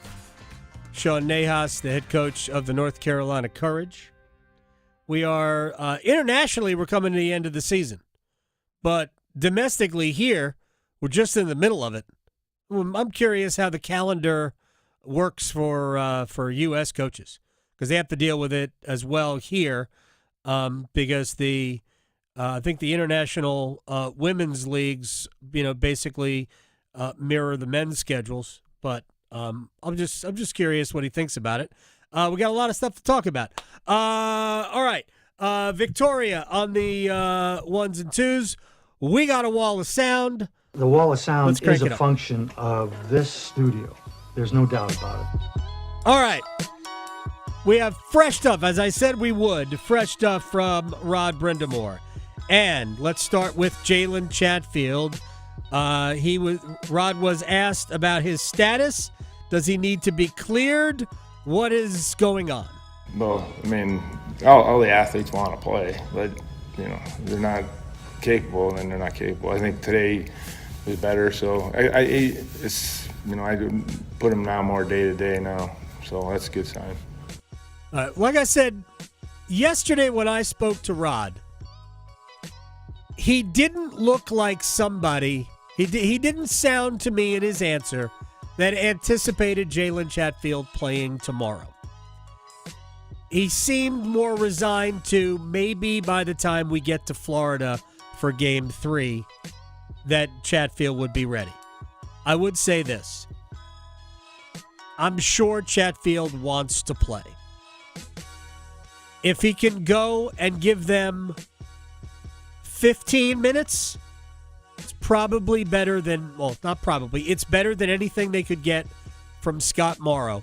Sean Nahas, the head coach of the North Carolina Courage. We are internationally, we're coming to the end of the season. But domestically here, we're just in the middle of it. I'm curious how the calendar works for U.S. coaches, because they have to deal with it as well here, because I think the international women's leagues, basically mirror the men's schedules. But I'm just curious what he thinks about it. We got a lot of stuff to talk about. All right, Victoria on the ones and twos. We got a wall of sound. The wall of sound is a up. function of this studio. There's no doubt about it. All right. We have fresh stuff, as I said we would. Fresh stuff from Rod Brindamore. And let's start with Jalen Chatfield. Rod was asked about his status. Does he need to be cleared? What is going on? Well, I mean, all the athletes want to play, but they're not capable, and then they're not capable. I think today was better, so I put him now more day to day now, so that's a good sign. Like I said yesterday when I spoke to Rod, he didn't look like somebody. He didn't sound to me in his answer that anticipated Jalen Chatfield playing tomorrow. He seemed more resigned to maybe by the time we get to Florida for Game 3 that Chatfield would be ready. I would say this. I'm sure Chatfield wants to play. If he can go and give them 15 minutes, it's probably better than, well, not probably, it's better than anything they could get from Scott Morrow.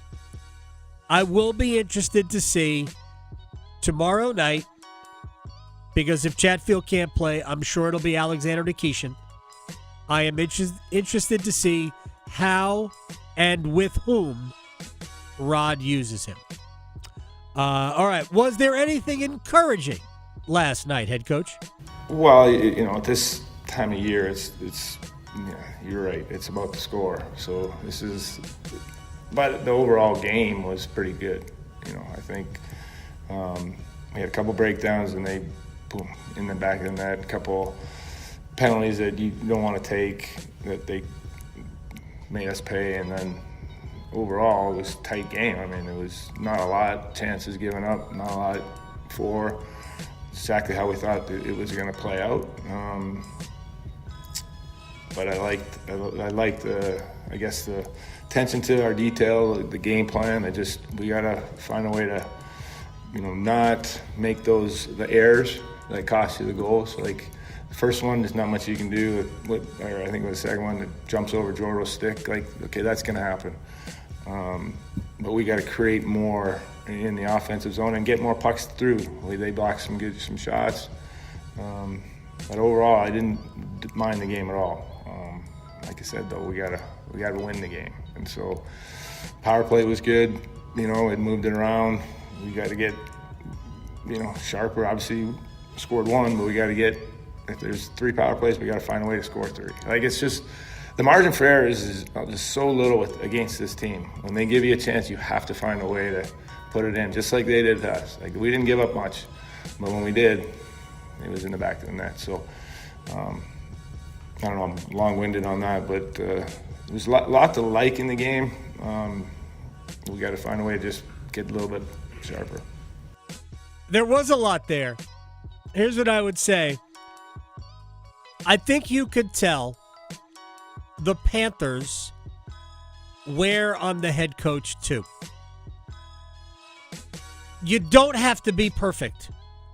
I will be interested to see tomorrow night, because if Chatfield can't play, I'm sure it'll be Alexander Nikishin. I am interested to see how and with whom Rod uses him. All right. Was there anything encouraging last night, head coach? Well, at this time of year, it's you're right. It's about the score. So but the overall game was pretty good. I think we had a couple breakdowns and they, boom, in the back of the net, a couple penalties that you don't want to take that they made us pay, and then overall it was a tight game. I mean, it was not a lot chances given up, not a lot for exactly how we thought it was going to play out. But I liked the attention to our detail, the game plan. We gotta find a way to, not make the errors that cost you the goals. Like the first one, there's not much you can do. Or I think with the second one, that jumps over Jordo's stick. Like, okay, that's gonna happen. But we got to create more in the offensive zone and get more pucks through. They blocked some shots. But overall, I didn't mind the game at all. Like I said, though, we gotta win the game. And so, power play was good. It moved it around. We got to get, sharper. Obviously, scored one, but we got to get. If there's 3 power plays, we got to find a way to score 3. Like, it's just the margin for error is just so little against this team. When they give you a chance, you have to find a way to put it in, just like they did to us. Like, we didn't give up much, but when we did, it was in the back of the net. So. I don't know, I'm long-winded on that, but there's a lot to like in the game. We got to find a way to just get a little bit sharper. There was a lot there. Here's what I would say. I think you could tell the Panthers wear on the head coach, too. You don't have to be perfect.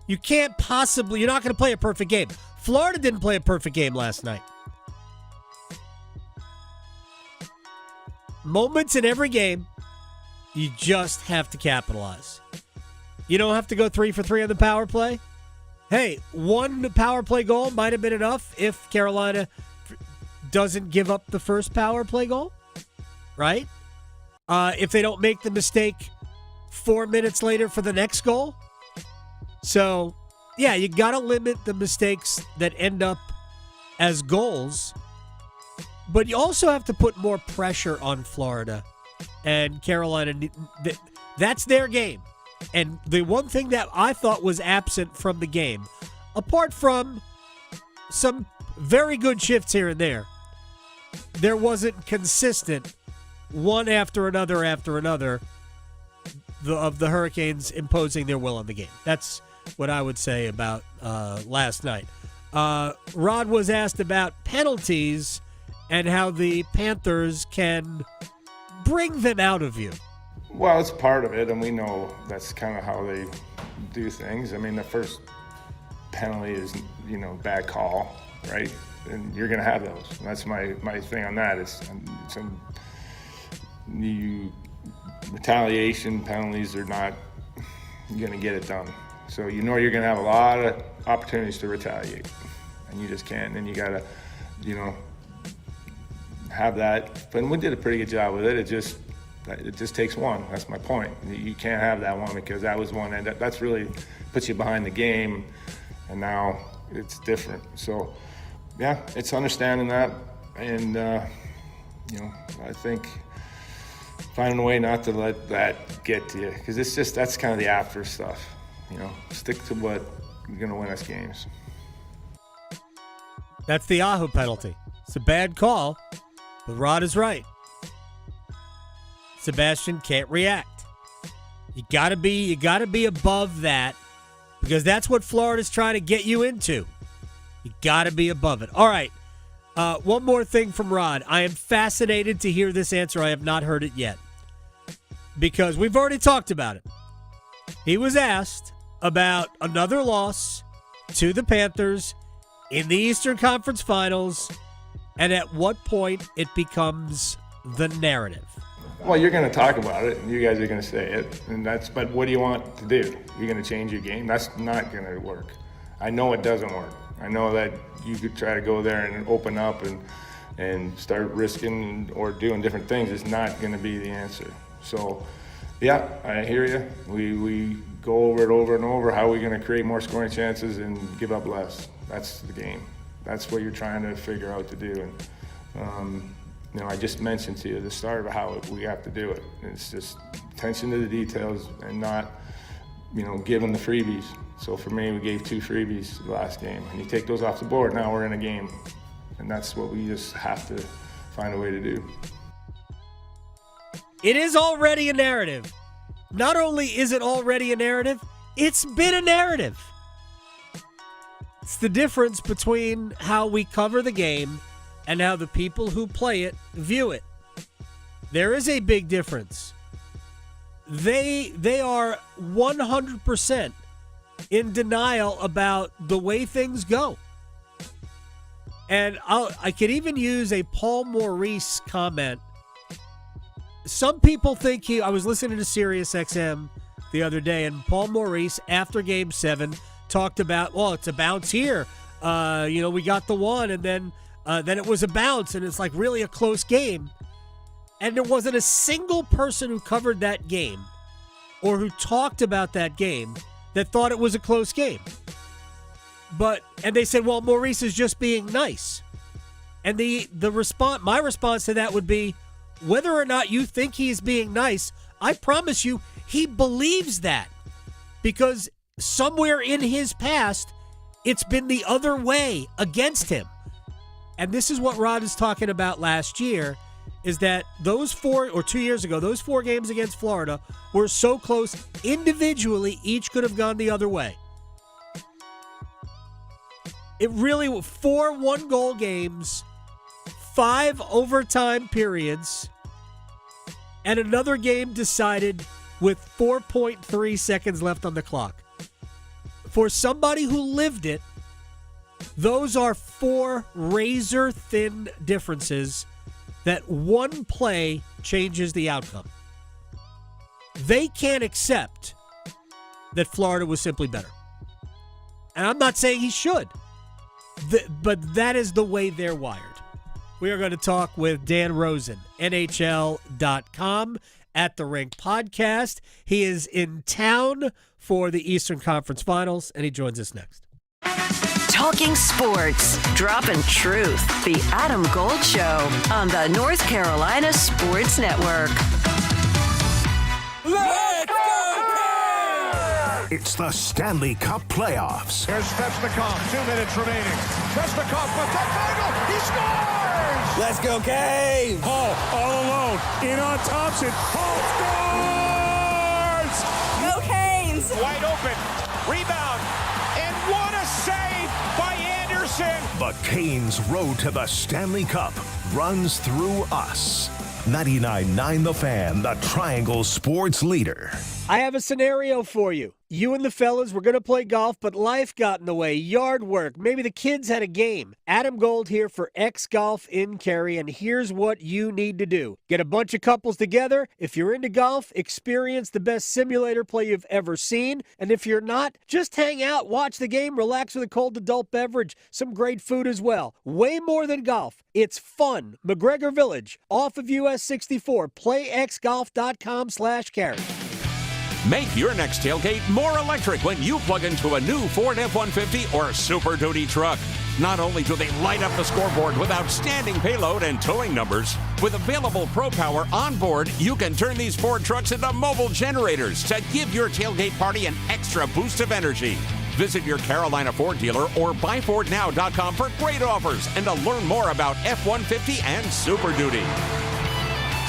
You can't possibly, you're not going to play a perfect game. Florida didn't play a perfect game last night. Moments in every game, you just have to capitalize. You don't have to go 3 for 3 on the power play. Hey, 1 power play goal might have been enough if Carolina doesn't give up the first power play goal, right? If they don't make the mistake 4 minutes later for the next goal. So, yeah, you got to limit the mistakes that end up as goals. But you also have to put more pressure on Florida and Carolina. That's their game. And the one thing that I thought was absent from the game, apart from some very good shifts here and there wasn't consistent one after another of the Hurricanes imposing their will on the game. That's what I would say about last night. Rod was asked about penalties and how the Panthers can bring them out of you. Well, it's part of it, and we know that's kind of how they do things. I mean, the first penalty is, bad call, right? And you're going to have those. And that's my thing on that. Retaliation penalties are not going to get it done. So you're going to have a lot of opportunities to retaliate, and you just can't. And you got to, have that. But we did a pretty good job with it. It just takes one. That's my point. You can't have that one because that was one, and that's really puts you behind the game, and now it's different. So, yeah, it's understanding that, and I think finding a way not to let that get to you, because that's kind of the after stuff. Stick to what you're going to win us games. That's the Aho penalty. It's a bad call, but Rod is right. Sebastian can't react. You gotta be above that, because that's what Florida's trying to get you into. You gotta be above it. All right. One more thing from Rod. I am fascinated to hear this answer. I have not heard it yet, because we've already talked about it. He was asked about another loss to the Panthers in the Eastern Conference Finals, and at what point it becomes the narrative? Well, you're going to talk about it, and you guys are going to say it, but what do you want to do? You're going to change your game? That's not going to work. I know it doesn't work. I know that you could try to go there and open up and start risking or doing different things. It's not going to be the answer. So, yeah, I hear you. We go over it over and over. How are we going to create more scoring chances and give up less? That's the game. That's what you're trying to figure out to do. And I just mentioned to you the start of how we have to do it. It's just attention to the details and not, giving the freebies. So for me, we gave 2 freebies the last game. And you take those off the board, now we're in a game. And that's what we just have to find a way to do. It is already a narrative. Not only is it already a narrative, it's been a narrative. It's the difference between how we cover the game and how the people who play it view it. There is a big difference. They are 100% in denial about the way things go. And I could even use a Paul Maurice comment. Some people think I was listening to Sirius XM the other day, and Paul Maurice, after Game 7, talked about, it's a bounce here. We got the one, and then it was a bounce, and it's like really a close game. And there wasn't a single person who covered that game or who talked about that game that thought it was a close game. And they said, well, Maurice is just being nice. And my response to that would be, whether or not you think he's being nice, I promise you he believes that. Because somewhere in his past, it's been the other way against him. And this is what Rod is talking about last year, is that those 4 or 2 years ago, those 4 games against Florida were so close individually, each could have gone the other way. It really, 4 one-goal games, 5 overtime periods, and another game decided with 4.3 seconds left on the clock. For somebody who lived it, those are 4 razor-thin differences that one play changes the outcome. They can't accept that Florida was simply better. And I'm not saying he should, but that is the way they're wired. We are going to talk with Dan Rosen, NHL.com, at the Rink Podcast. He is in town for the Eastern Conference Finals, and he joins us next. Talking sports, dropping truth. The Adam Gold Show on the North Carolina Sports Network. Let's go! It's the Stanley Cup playoffs. Here's Svechnikov, 2 minutes remaining. Svechnikov with that final, he scores! Let's go, Caves! Hall all alone, in on Thompson. Hall scores! Go, Canes! Wide open, rebound, and what a save by Anderson! The Canes' road to the Stanley Cup runs through us. 99.9 The Fan, the Triangle Sports Leader. I have a scenario for you. You and the fellas were going to play golf, but life got in the way. Yard work. Maybe the kids had a game. Adam Gold here for X Golf in Cary, and here's what you need to do. Get a bunch of couples together. If you're into golf, experience the best simulator play you've ever seen. And if you're not, just hang out, watch the game, relax with a cold adult beverage, some great food as well. Way more than golf. It's fun. McGregor Village, off of US 64. PlayXGolf.com/Cary. Make your next tailgate more electric when you plug into a new Ford F-150 or Super Duty truck. Not only do they light up the scoreboard with outstanding payload and towing numbers, with available Pro Power on board, you can turn these Ford trucks into mobile generators to give your tailgate party an extra boost of energy. Visit your Carolina Ford dealer or buyfordnow.com for great offers and to learn more about F-150 and Super Duty.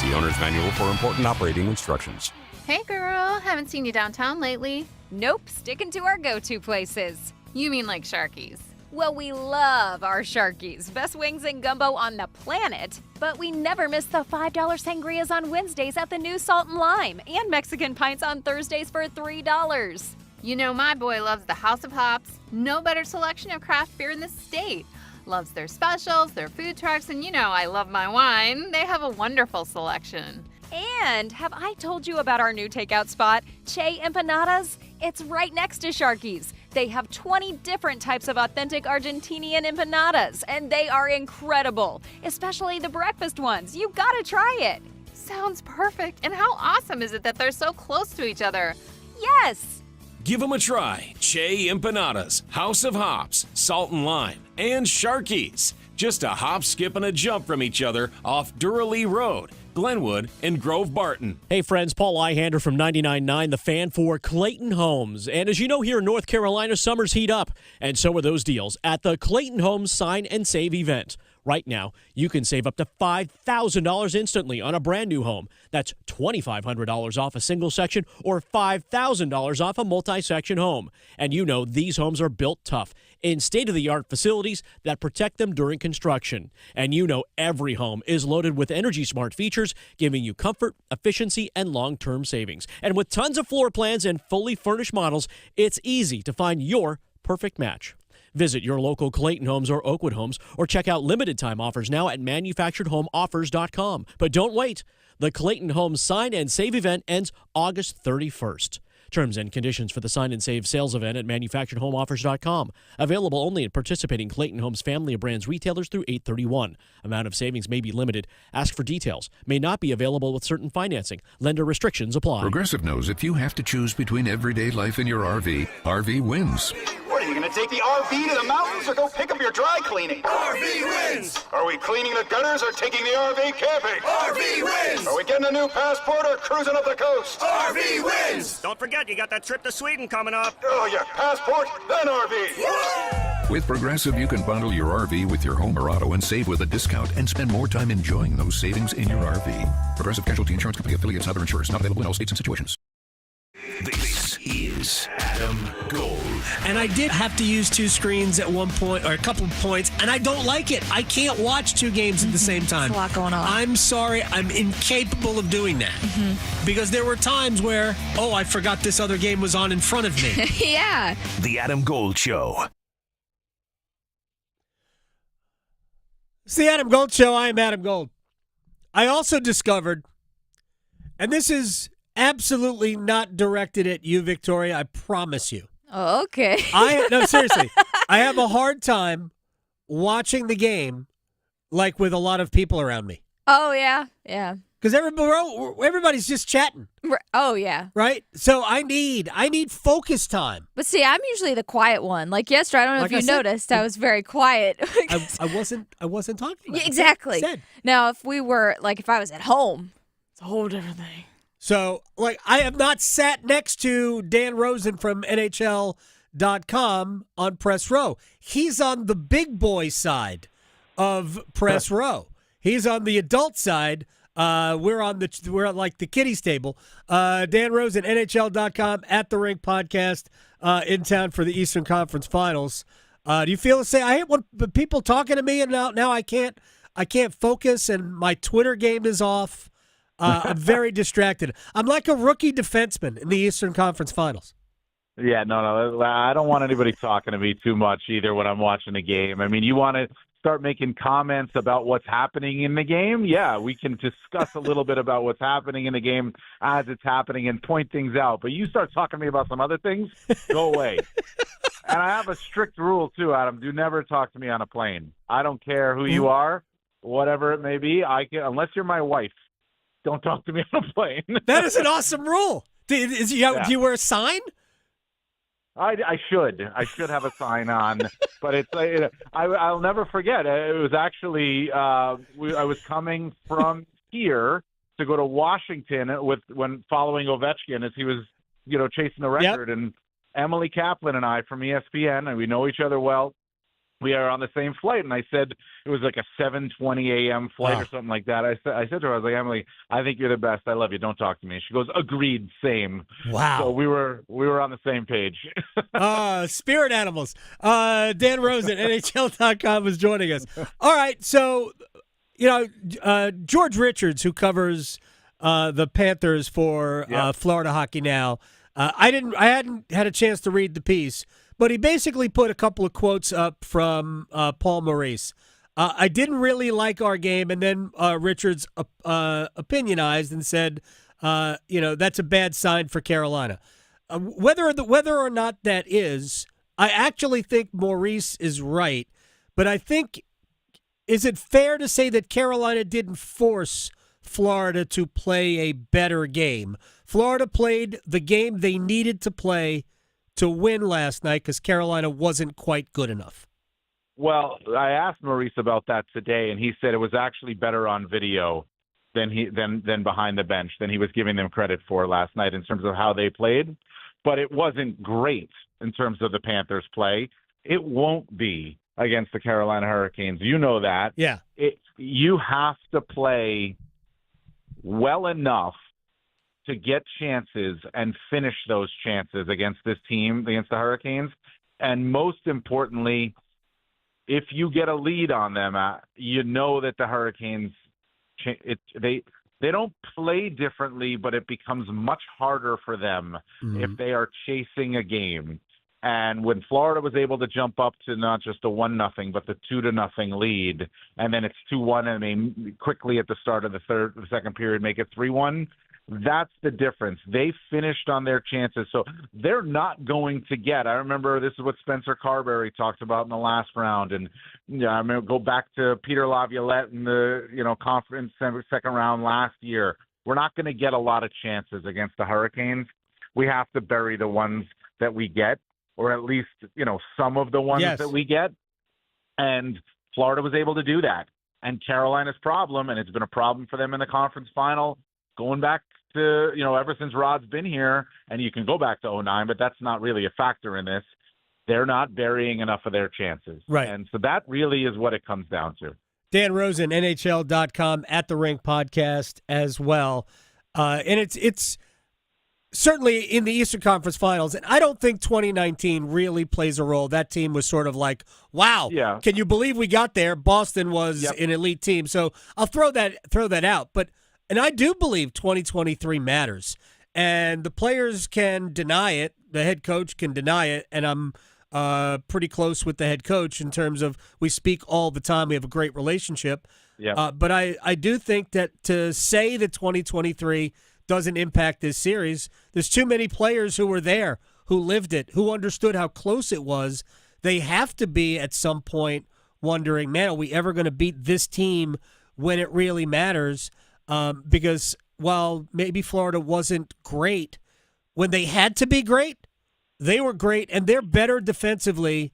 See Owner's Manual for important operating instructions. Hey girl, haven't seen you downtown lately. Nope, sticking to our go-to places. You mean like Sharky's? Well, we love our Sharky's. Best wings and gumbo on the planet. But we never miss the $5 sangrias on Wednesdays at the new Salt and Lime and Mexican pints on Thursdays for $3. You know my boy loves the House of Hops. No better selection of craft beer in the state. Loves their specials, their food trucks, and you know I love my wine. They have a wonderful selection. And have I told you about our new takeout spot, Che Empanadas? It's right next to Sharky's. They have 20 different types of authentic Argentinian empanadas, and they are incredible, especially the breakfast ones. You gotta try it. Sounds perfect. And how awesome is it that they're so close to each other? Yes. Give them a try. Che Empanadas, House of Hops, Salt and Lime, and Sharky's. Just a hop, skip, and a jump from each other off Raleigh Road, Glenwood, and Grove Barton. Hey friends, Paul Ihander from 99.9 The Fan for Clayton Homes. And as you know, here in North Carolina, summers heat up, and so are those deals at the Clayton Homes Sign and Save event. Right now, you can save up to $5,000 instantly on a brand new home. That's $2,500 off a single section or $5,000 off a multi-section home. And you know these homes are built tough in state-of-the-art facilities that protect them during construction. And you know every home is loaded with Energy Smart features, giving you comfort, efficiency, and long-term savings. And with tons of floor plans and fully furnished models, it's easy to find your perfect match. Visit your local Clayton Homes or Oakwood Homes or check out limited time offers now at manufacturedhomeoffers.com. But don't wait. The Clayton Homes Sign and Save event ends August 31st. Terms and conditions for the Sign and Save sales event at manufacturedhomeoffers.com. Available only at participating Clayton Homes family of brands retailers through 8/31. Amount of savings may be limited. Ask for details. May not be available with certain financing. Lender restrictions apply. Progressive knows if you have to choose between everyday life and your RV wins. What, are you going to take the RV to the mountains or go pick up your dry cleaning? RV wins! Are we cleaning the gutters or taking the RV camping? RV wins! Are we getting a new passport or cruising up the coast? RV wins! Don't forget, you got that trip to Sweden coming up. Oh, yeah, passport, then RV. With Progressive, you can bundle your RV with your home or auto and save with a discount and spend more time enjoying those savings in your RV. Progressive Casualty Insurance Company affiliates and other insurers not available in all states and situations. This is Adam Gold. And I did have to use two screens at one point, or a couple of points, and I don't like it. I can't watch two games at the same time. There's a lot going on. I'm sorry. I'm incapable of doing that. Because there were times where, I forgot this other game was on in front of me. Yeah. The Adam Gold Show. It's the Adam Gold Show. I am Adam Gold. I also discovered, and this is absolutely not directed at you, Victoria, I promise you. Oh, okay. No, seriously. I have a hard time watching the game like with a lot of people around me. Oh, yeah. Yeah. Because everybody's just chatting. Oh, yeah. Right? So I need focus time. But see, I'm usually the quiet one. Like yesterday, I don't know if you noticed, I was very quiet. I wasn't talking about it. Exactly. Now, if I was at home, it's a whole different thing. So, I have not sat next to Dan Rosen from NHL.com on Press Row. He's on the big boy side of Press Row. He's on the adult side. We're like the kiddies table. Dan Rosen, NHL.com, at the Rink podcast, in town for the Eastern Conference Finals. Do you feel the same? I hate when people talking to me, and now I can't focus, and my Twitter game is off. I'm very distracted. I'm like a rookie defenseman in the Eastern Conference Finals. Yeah, no. I don't want anybody talking to me too much either when I'm watching a game. I mean, you want to start making comments about what's happening in the game? Yeah, we can discuss a little bit about what's happening in the game as it's happening and point things out. But you start talking to me about some other things, go away. And I have a strict rule, too, Adam. Do never talk to me on a plane. I don't care who you are, whatever it may be. Unless you're my wife. Don't talk to me on a plane. That is an awesome rule. Do you wear a sign? I should have a sign on, but it's I'll never forget. It was actually I was coming from here to go to Washington when following Ovechkin as he was chasing the record, and Emily Kaplan and I from ESPN, and we know each other well. We are on the same flight, and I said it was like a 7:20 a.m. flight or something like that. I said to her, I was like, Emily, I think you're the best. I love you. Don't talk to me. She goes, agreed, same. Wow. So we were on the same page. Spirit animals. Dan Rosen, NHL.com, is joining us. All right, so George Richards, who covers the Panthers for Florida Hockey Now, I hadn't had a chance to read the piece, but he basically put a couple of quotes up from Paul Maurice. I didn't really like our game, and then Richards opinionized and said, that's a bad sign for Carolina. Whether or not that is, I actually think Maurice is right, but I think, is it fair to say that Carolina didn't force Florida to play a better game? Florida played the game they needed to play to win last night because Carolina wasn't quite good enough. Well, I asked Maurice about that today, and he said it was actually better on video than behind the bench than he was giving them credit for last night in terms of how they played. But it wasn't great in terms of the Panthers' play. It won't be against the Carolina Hurricanes. You know that. Yeah. You have to play well enough to get chances and finish those chances against this team, against the Hurricanes. And most importantly, if you get a lead on them, you know that the Hurricanes, they don't play differently, but it becomes much harder for them if they are chasing a game. And when Florida was able to jump up to not just a 1-0, but the 2-0 lead, and then it's 2-1, and they quickly at the start of the second period make it 3-1, that's the difference. They finished on their chances, so they're not going to get. I remember this is what Spencer Carberry talked about in the last round, and I mean, go back to Peter Laviolette in the conference second round last year. We're not going to get a lot of chances against the Hurricanes. We have to bury the ones that we get, or at least some of the ones that we get. And Florida was able to do that. And Carolina's problem, and it's been a problem for them in the conference final, going back to, ever since Rod's been here, and you can go back to 2009, but that's not really a factor in this. They're not burying enough of their chances. Right. And so that really is what it comes down to. Dan Rosen, NHL.com, at the Rink podcast as well. And it's certainly in the Eastern Conference Finals, and I don't think 2019 really plays a role. That team was sort of like, wow, can you believe we got there? Boston was an elite team. So I'll throw that out. And I do believe 2023 matters. And the players can deny it. The head coach can deny it. And I'm pretty close with the head coach in terms of we speak all the time. We have a great relationship. But I do think that to say that 2023 doesn't impact this series, there's too many players who were there, who lived it, who understood how close it was. They have to be at some point wondering, man, are we ever going to beat this team when it really matters? Because while maybe Florida wasn't great, when they had to be great, they were great, and they're better defensively.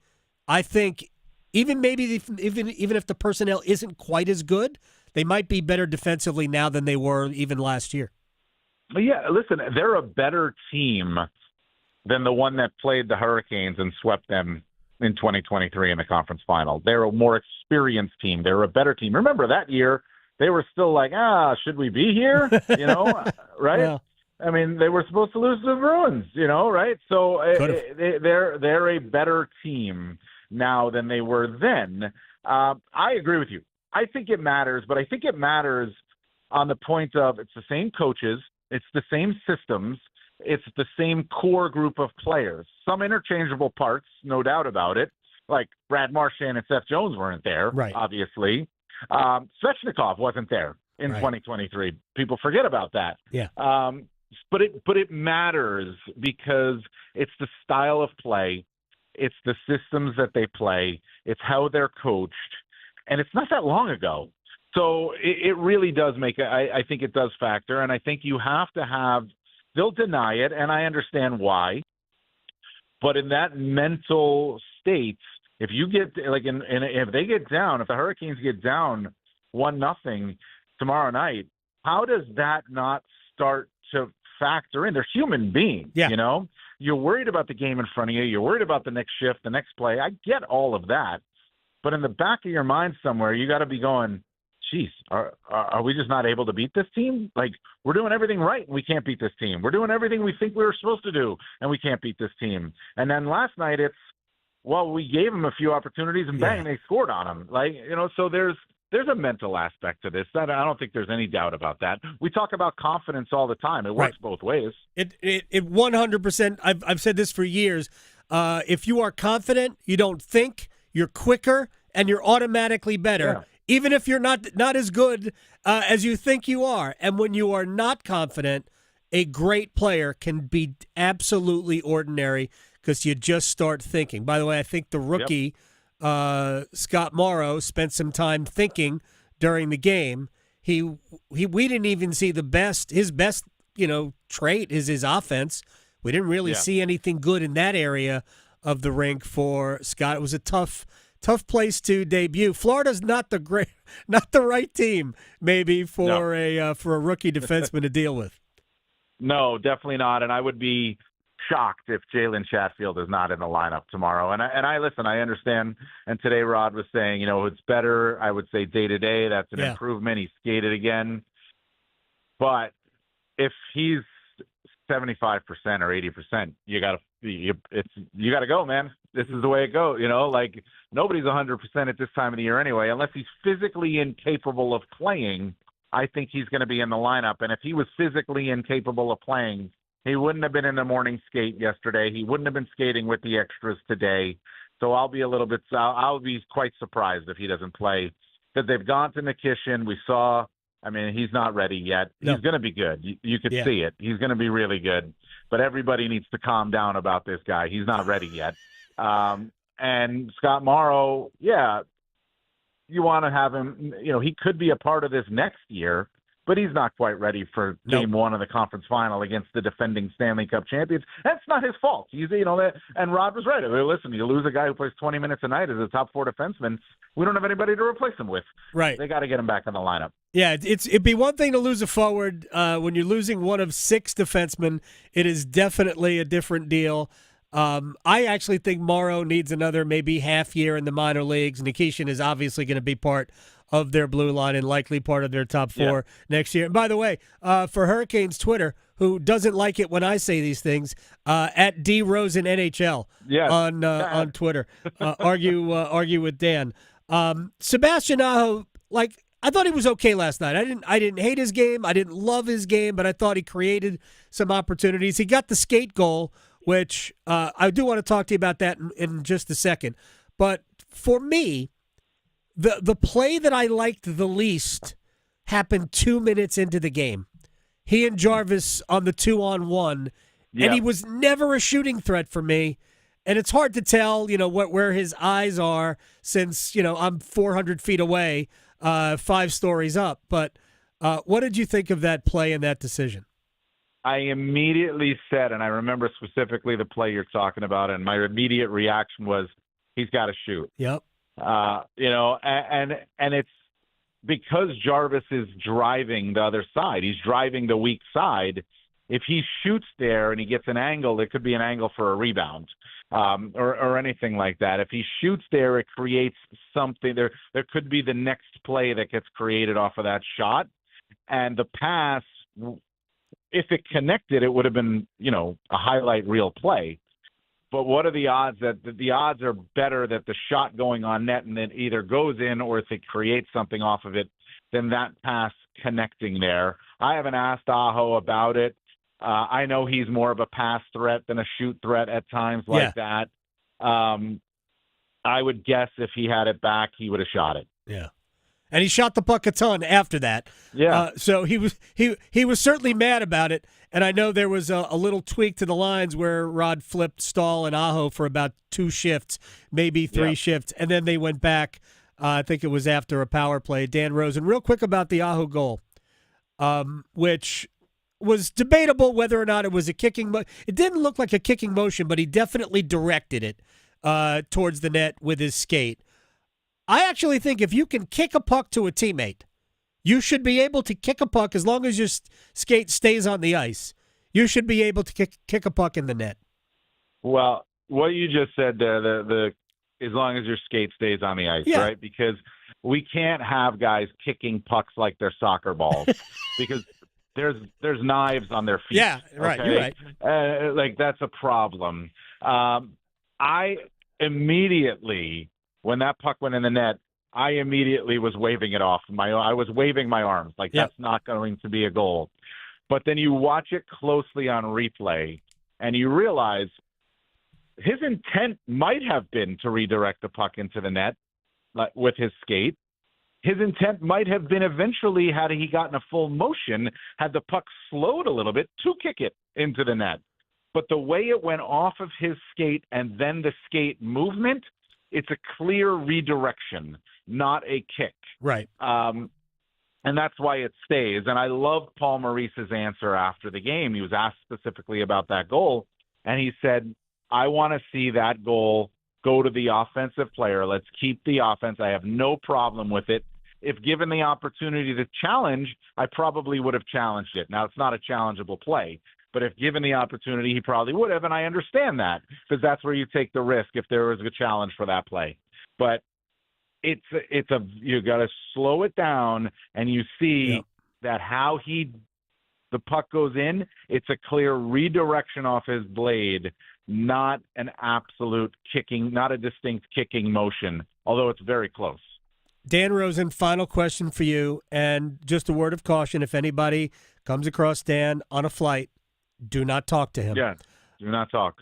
I think even if the personnel isn't quite as good, they might be better defensively now than they were even last year. Yeah, listen, they're a better team than the one that played the Hurricanes and swept them in 2023 in the conference final. They're a more experienced team. They're a better team. Remember that year, they were still like, should we be here? Right? Yeah. I mean, they were supposed to lose to the Bruins, right? So they're a better team now than they were then. I agree with you. I think it matters, but I think it matters on the point of it's the same coaches, it's the same systems, it's the same core group of players. Some interchangeable parts, no doubt about it, like Brad Marchand and Seth Jones weren't there, obviously. Svechnikov wasn't there in 2023. People forget about that. Yeah. But it matters because it's the style of play, it's the systems that they play, it's how they're coached, and it's not that long ago. So it really does I think it does factor, and I think you have to they'll deny it, and I understand why. But in that mental state, if you get if they get down, if the Hurricanes get down 1-0 tomorrow night, how does that not start to factor in? They're human beings, You're worried about the game in front of you. You're worried about the next shift, the next play. I get all of that. But in the back of your mind somewhere, you got to be going, geez, are we just not able to beat this team? Like, we're doing everything right, and we can't beat this team. We're doing everything we think we were supposed to do, and we can't beat this team. And then last night it's, well, we gave them a few opportunities, and bang, they scored on them. So there's there's a mental aspect to this. That I don't think there's any doubt about that. We talk about confidence all the time. It works both ways. It 100%. I've said this for years. If you are confident, you don't think, you're quicker, and you're automatically better. Yeah. Even if you're not as good as you think you are. And when you are not confident, a great player can be absolutely ordinary because you just start thinking. By the way, I think the rookie, Scott Morrow, spent some time thinking during the game. We didn't even see his best, trait is his offense. We didn't really see anything good in that area of the rink for Scott. It was a tough place to debut. Florida's not the right team maybe for a rookie defenseman to deal with. No, definitely not. And I would be shocked if Jalen Chatfield is not in the lineup tomorrow. And I listen, I understand. And today Rod was saying, it's better. I would say day to day, that's an improvement. He skated again. But if he's 75% or 80%, you gotta go, man. This is the way it goes. Nobody's 100% at this time of the year anyway, unless he's physically incapable of playing. I think he's going to be in the lineup. And if he was physically incapable of playing, he wouldn't have been in the morning skate yesterday. He wouldn't have been skating with the extras today. So I'll be quite surprised if he doesn't play, because they've gone to Nikishin. We saw, he's not ready yet. No. He's going to be good. You could see it. He's going to be really good. But everybody needs to calm down about this guy. He's not ready yet. And Scott Morrow, you want to have him, he could be a part of this next year, but he's not quite ready for game one of the conference final against the defending Stanley Cup champions. That's not his fault. And Rod was right. Listen, you lose a guy who plays 20 minutes a night as a top four defenseman. We don't have anybody to replace him with. Right. They got to get him back in the lineup. Yeah, it'd be one thing to lose a forward. When you're losing one of six defensemen, it is definitely a different deal. I actually think Morrow needs another maybe half year in the minor leagues. Nikishin is obviously going to be part of their blue line and likely part of their top four next year. And by the way, for Hurricanes Twitter, who doesn't like it when I say these things, at D Rosen NHL on Twitter, argue with Dan. Sebastian Aho, I thought he was okay last night. I didn't hate his game. I didn't love his game, but I thought he created some opportunities. He got the skate goal, which I do want to talk to you about that in just a second. But for me, the play that I liked the least happened 2 minutes into the game. He and Jarvis on the 2-on-1, and he was never a shooting threat for me. And it's hard to tell, where his eyes are since, I'm 400 feet away, 5 stories up. But what did you think of that play and that decision? I immediately said, and I remember specifically the play you're talking about, and my immediate reaction was, he's got to shoot. Yep. And it's because Jarvis is driving the other side. He's driving the weak side. If he shoots there and he gets an angle, it could be an angle for a rebound, or anything like that. If he shoots there, it creates something. There could be the next play that gets created off of that shot. And the pass, if it connected, it would have been, a highlight reel play. But what are the odds that the odds are better that the shot going on net and then either goes in, or if it creates something off of it, than that pass connecting there? I haven't asked Aho about it. I know he's more of a pass threat than a shoot threat at times like that. I would guess if he had it back, he would have shot it. Yeah. And he shot the puck a ton after that. Yeah. So he was certainly mad about it. And I know there was a little tweak to the lines where Rod flipped Stahl and Aho for about 2 shifts, maybe 3 shifts, and then they went back. I think it was after a power play. Dan Rosen, real quick about the Aho goal, which was debatable whether or not it was a kicking. It didn't look like a kicking motion, but he definitely directed it towards the net with his skate. I actually think if you can kick a puck to a teammate, you should be able to kick a puck as long as your skate stays on the ice. You should be able to kick a puck in the net. Well, what you just said there, the as long as your skate stays on the ice, right? Because we can't have guys kicking pucks like they're soccer balls because there's knives on their feet. Yeah, right. Okay? You're right. That's a problem. I immediately, when that puck went in the net, I immediately was waving it off. I was waving my arms like that's not going to be a goal. But then you watch it closely on replay, and you realize his intent might have been to redirect the puck into the net with his skate. His intent might have been eventually, had he gotten a full motion, had the puck slowed a little bit, to kick it into the net. But the way it went off of his skate and then the skate movement, it's a clear redirection, not a kick. Right. And that's why it stays. And I love Paul Maurice's answer after the game. He was asked specifically about that goal, and he said, I want to see that goal go to the offensive player. Let's keep the offense. I have no problem with it. If given the opportunity to challenge, I probably would have challenged it. Now, it's not a challengeable play, but if given the opportunity, he probably would have, and I understand that because that's where you take the risk if there was a challenge for that play. But you got to slow it down, and you see that how the puck goes in, it's a clear redirection off his blade, not an absolute kicking, not a distinct kicking motion, although it's very close. Dan Rosen, final question for you, and just a word of caution, if anybody comes across Dan on a flight, do not talk to him. Yeah, do not talk.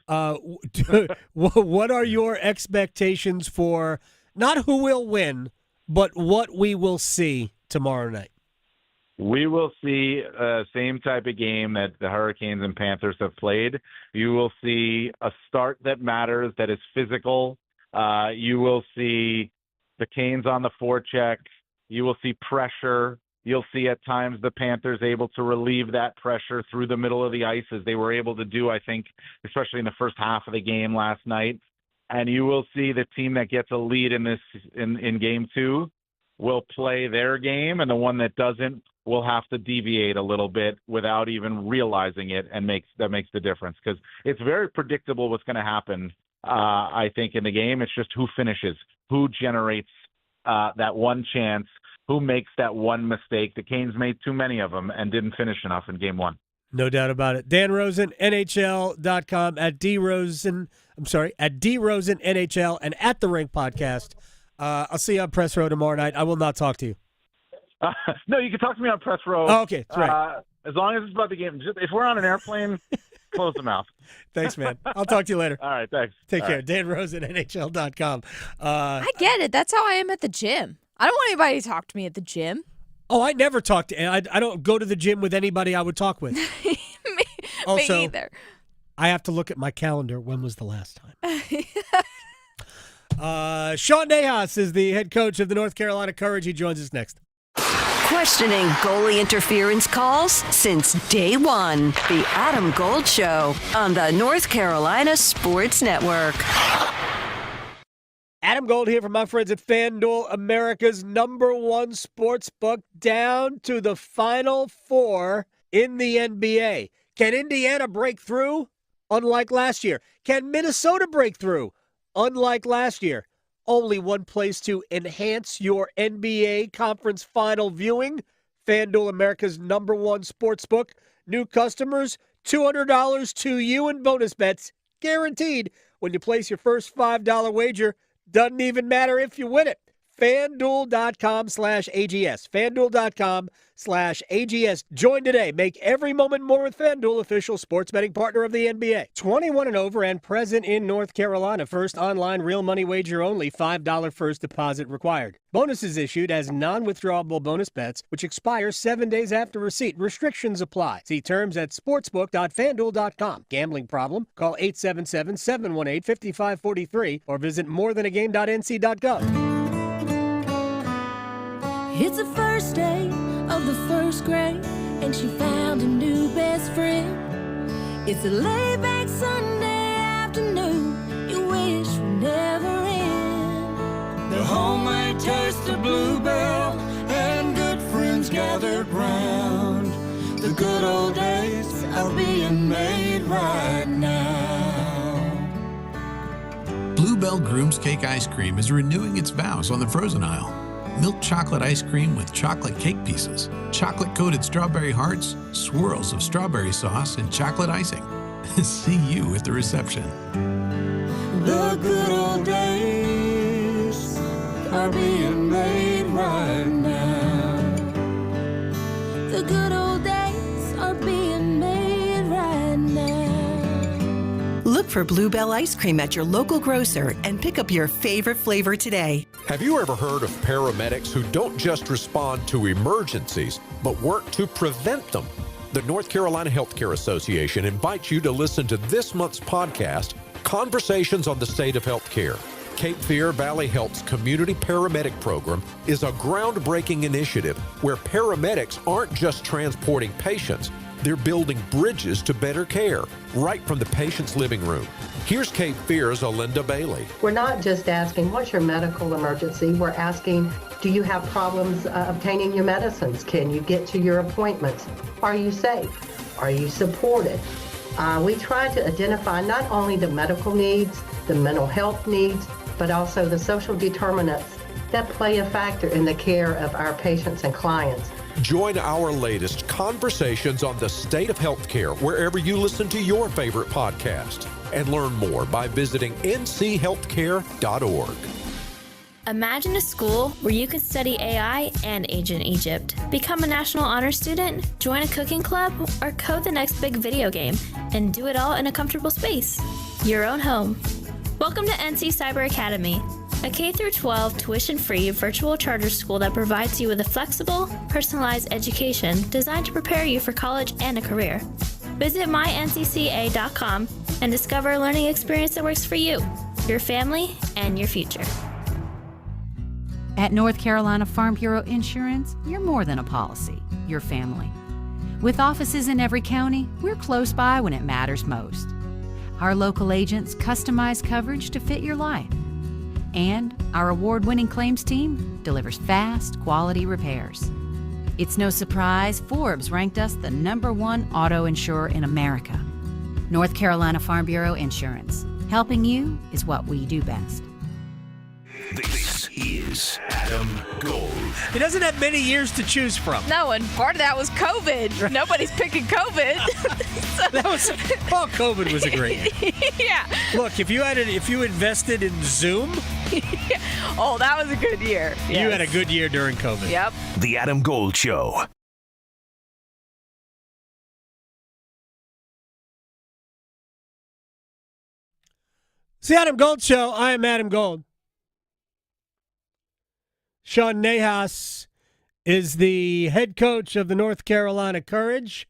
What are your expectations for not who will win, but what we will see tomorrow night? We will see same type of game that the Hurricanes and Panthers have played. You will see a start that matters, that is physical. You will see the Canes on the forecheck. You will see pressure. You'll see at times the Panthers able to relieve that pressure through the middle of the ice, as they were able to do, I think, especially in the first half of the game last night. And you will see the team that gets a lead in game two will play their game, and the one that doesn't will have to deviate a little bit without even realizing it, and that makes the difference, because it's very predictable what's going to happen. I think in the game, it's just who finishes, who generates that one chance, who makes that one mistake. The Canes made too many of them and didn't finish enough in game one. No doubt about it. Dan Rosen, NHL.com, at DRosen NHL, and at The Rink Podcast. I'll see you on Press Row tomorrow night. I will not talk to you. No, you can talk to me on Press Row. Oh, okay, that's right. As long as it's about the game. If we're on an airplane, close the mouth. Thanks, man. I'll talk to you later. All right, thanks. Take care. Right. Dan Rosen, NHL.com. I get it. That's how I am at the gym. I don't want anybody to talk to me at the gym. Oh, I never talk to. I don't go to the gym with anybody I would talk with. me either. I have to look at my calendar. When was the last time? Sean Nahas is the head coach of the North Carolina Courage. He joins us next. Questioning goalie interference calls since day one. The Adam Gold Show on the North Carolina Sports Network. Adam Gold here from my friends at FanDuel, America's #1 sports book, down to the Final Four in the NBA. Can Indiana break through? Unlike last year. Can Minnesota break through? Unlike last year. Only one place to enhance your NBA conference final viewing. FanDuel, America's #1 sports book. New customers, $200 to you in bonus bets, guaranteed when you place your first $5 wager. Doesn't even matter if you win it. FanDuel.com/AGS. FanDuel.com/AGS. Join today. Make every moment more with FanDuel, official sports betting partner of the NBA. 21 and over and present in North Carolina. First online real money wager only. $5 first deposit required. Bonuses issued as non-withdrawable bonus bets, which expire 7 days after receipt. Restrictions apply. See terms at sportsbook.fanduel.com. Gambling problem? Call 877-718-5543 or visit morethanagame.nc.gov. It's the first day of the first grade, and she found a new best friend. It's a laid-back Sunday afternoon you wish would never end. The homemade taste of Bluebell and good friends gathered round. The good old days are being made right now. Bluebell Groom's Cake Ice Cream is renewing its vows on the frozen aisle. Milk chocolate ice cream with chocolate cake pieces, chocolate-coated strawberry hearts, swirls of strawberry sauce, and chocolate icing. See you at the reception. The good old days are being made for Bluebell ice cream at your local grocer and pick up your favorite flavor today. Have you ever heard of paramedics who don't just respond to emergencies, but work to prevent them? The North Carolina Healthcare Association invites you to listen to this month's podcast, Conversations on the State of Healthcare. Cape Fear Valley Health's Community Paramedic Program is a groundbreaking initiative where paramedics aren't just transporting patients, they're building bridges to better care, right from the patient's living room. Here's Cape Fear's Alinda Bailey. We're not just asking, what's your medical emergency? We're asking, do you have problems obtaining your medicines? Can you get to your appointments? Are you safe? Are you supported? We try to identify not only the medical needs, the mental health needs, but also the social determinants that play a factor in the care of our patients and clients. Join our latest Conversations on the State of Healthcare wherever you listen to your favorite podcast. And learn more by visiting nchealthcare.org. Imagine a school where you can study AI and ancient Egypt, become a National Honor Student, join a cooking club, or code the next big video game, and do it all in a comfortable space. Your own home. Welcome to NC Cyber Academy, a K-12 tuition-free virtual charter school that provides you with a flexible, personalized education designed to prepare you for college and a career. Visit myncca.com and discover a learning experience that works for you, your family, and your future. At North Carolina Farm Bureau Insurance, you're more than a policy, you're family. With offices in every county, we're close by when it matters most. Our local agents customize coverage to fit your life. And our award-winning claims team delivers fast, quality repairs. It's no surprise Forbes ranked us the #1 auto insurer in America. North Carolina Farm Bureau Insurance. Helping you is what we do best. This is Adam Gold. He doesn't have many years to choose from. No, and part of that was COVID. Nobody's picking COVID. COVID was a great year. Yeah. Look, if you invested in Zoom, oh, that was a good year. You had a good year during COVID. Yep. The Adam Gold Show. It's the Adam Gold Show. I am Adam Gold. Sean Nahas is the head coach of the North Carolina Courage.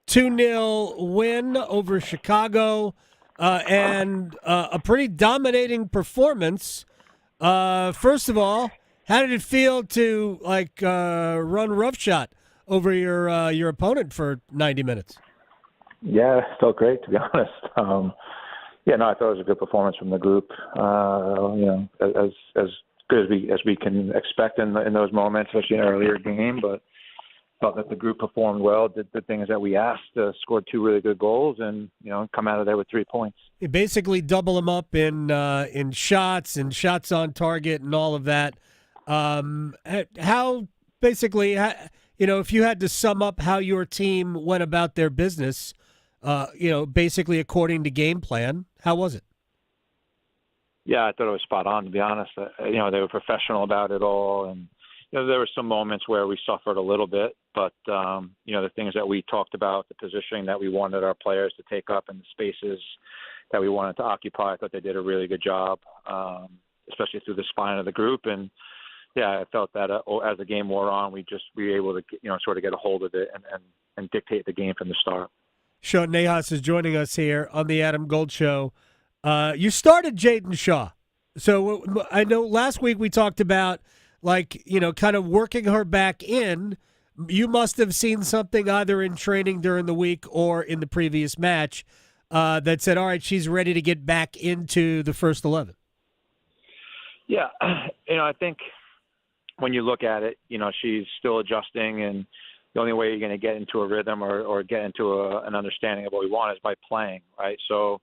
2-0 win over Chicago and a pretty dominating performance. First of all, how did it feel to run roughshod over your opponent for 90 minutes? Yeah, it felt great, to be honest. I thought it was a good performance from the group. As good as we can expect in those moments, especially in an earlier game. But felt that the group performed well, did the things that we asked, scored 2 really good goals, and come out of there with 3 points. You basically double them up in shots and shots on target and all of that. How if you had to sum up how your team went about their business, basically according to game plan, how was it? Yeah, I thought it was spot on, to be honest. They were professional about it all. And, there were some moments where we suffered a little bit. But, the things that we talked about, the positioning that we wanted our players to take up and the spaces that we wanted to occupy, I thought they did a really good job, especially through the spine of the group. And, yeah, I felt that as the game wore on, we were able to, sort of get a hold of it and dictate the game from the start. Sean Nahas is joining us here on the Adam Gold Show. You started Jaden Shaw. So I know last week we talked about, kind of working her back in. You must have seen something either in training during the week or in the previous match that said, all right, she's ready to get back into the first 11. Yeah, I think when you look at it, she's still adjusting, and the only way you're going to get into a rhythm or get into an understanding of what we want is by playing, right? So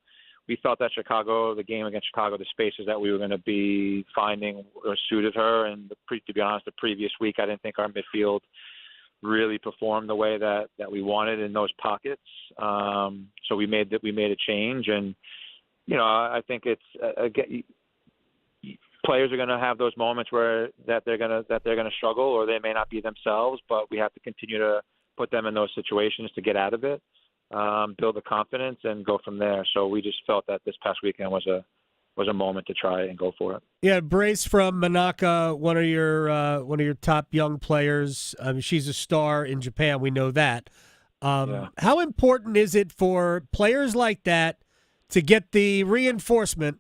we felt that the game against Chicago, the spaces that we were going to be finding suited her. And to be honest, the previous week, I didn't think our midfield really performed the way that we wanted in those pockets. So we made a change, and I think it's players are going to have those moments where they're going to struggle, or they may not be themselves, but we have to continue to put them in those situations to get out of it. build the confidence, and go from there. So we just felt that this past weekend was a moment to try and go for it. Yeah, Bryce from Manaka, one of your top young players. She's a star in Japan. We know that. How important is it for players like that to get the reinforcement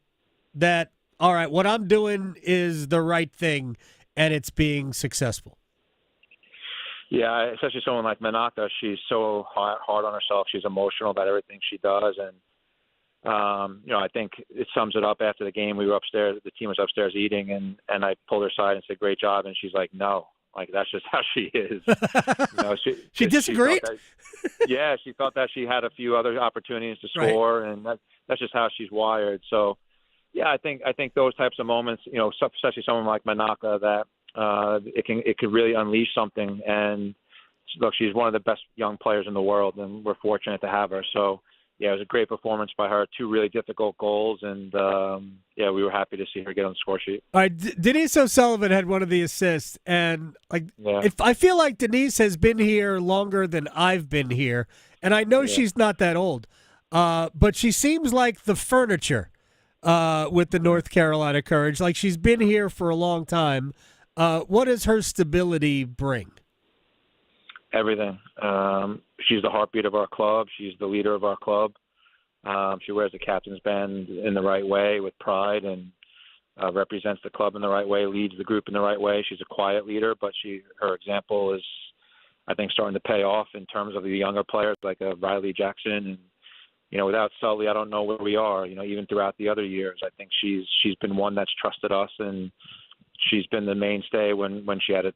that, all right, what I'm doing is the right thing and it's being successful? Yeah, especially someone like Manaka. She's so hard on herself. She's emotional about everything she does. And, I think it sums it up after the game. We were upstairs. The team was upstairs eating, and I pulled her aside and said, "Great job." And she's like, "No. Like, that's just how she is." She disagreed? She thought that she had a few other opportunities to score, and that's just how she's wired. So, I think those types of moments, especially someone like Manaka, that it could really unleash something. And look, she's one of the best young players in the world, and we're fortunate to have her. So, it was a great performance by her. 2 really difficult goals, and we were happy to see her get on the score sheet. All right, Denise O'Sullivan had one of the assists, and if I feel like Denise has been here longer than I've been here, and I know she's not that old, but she seems like the furniture with the North Carolina Courage. Like, she's been here for a long time. What does her stability bring? Everything. She's the heartbeat of our club. She's the leader of our club. She wears the captain's band in the right way with pride, and represents the club in the right way, leads the group in the right way. She's a quiet leader, but her example is, I think, starting to pay off in terms of the younger players like Riley Jackson. And, without Sully, I don't know where we are, even throughout the other years. I think she's been one that's trusted us, and she's been the mainstay when she had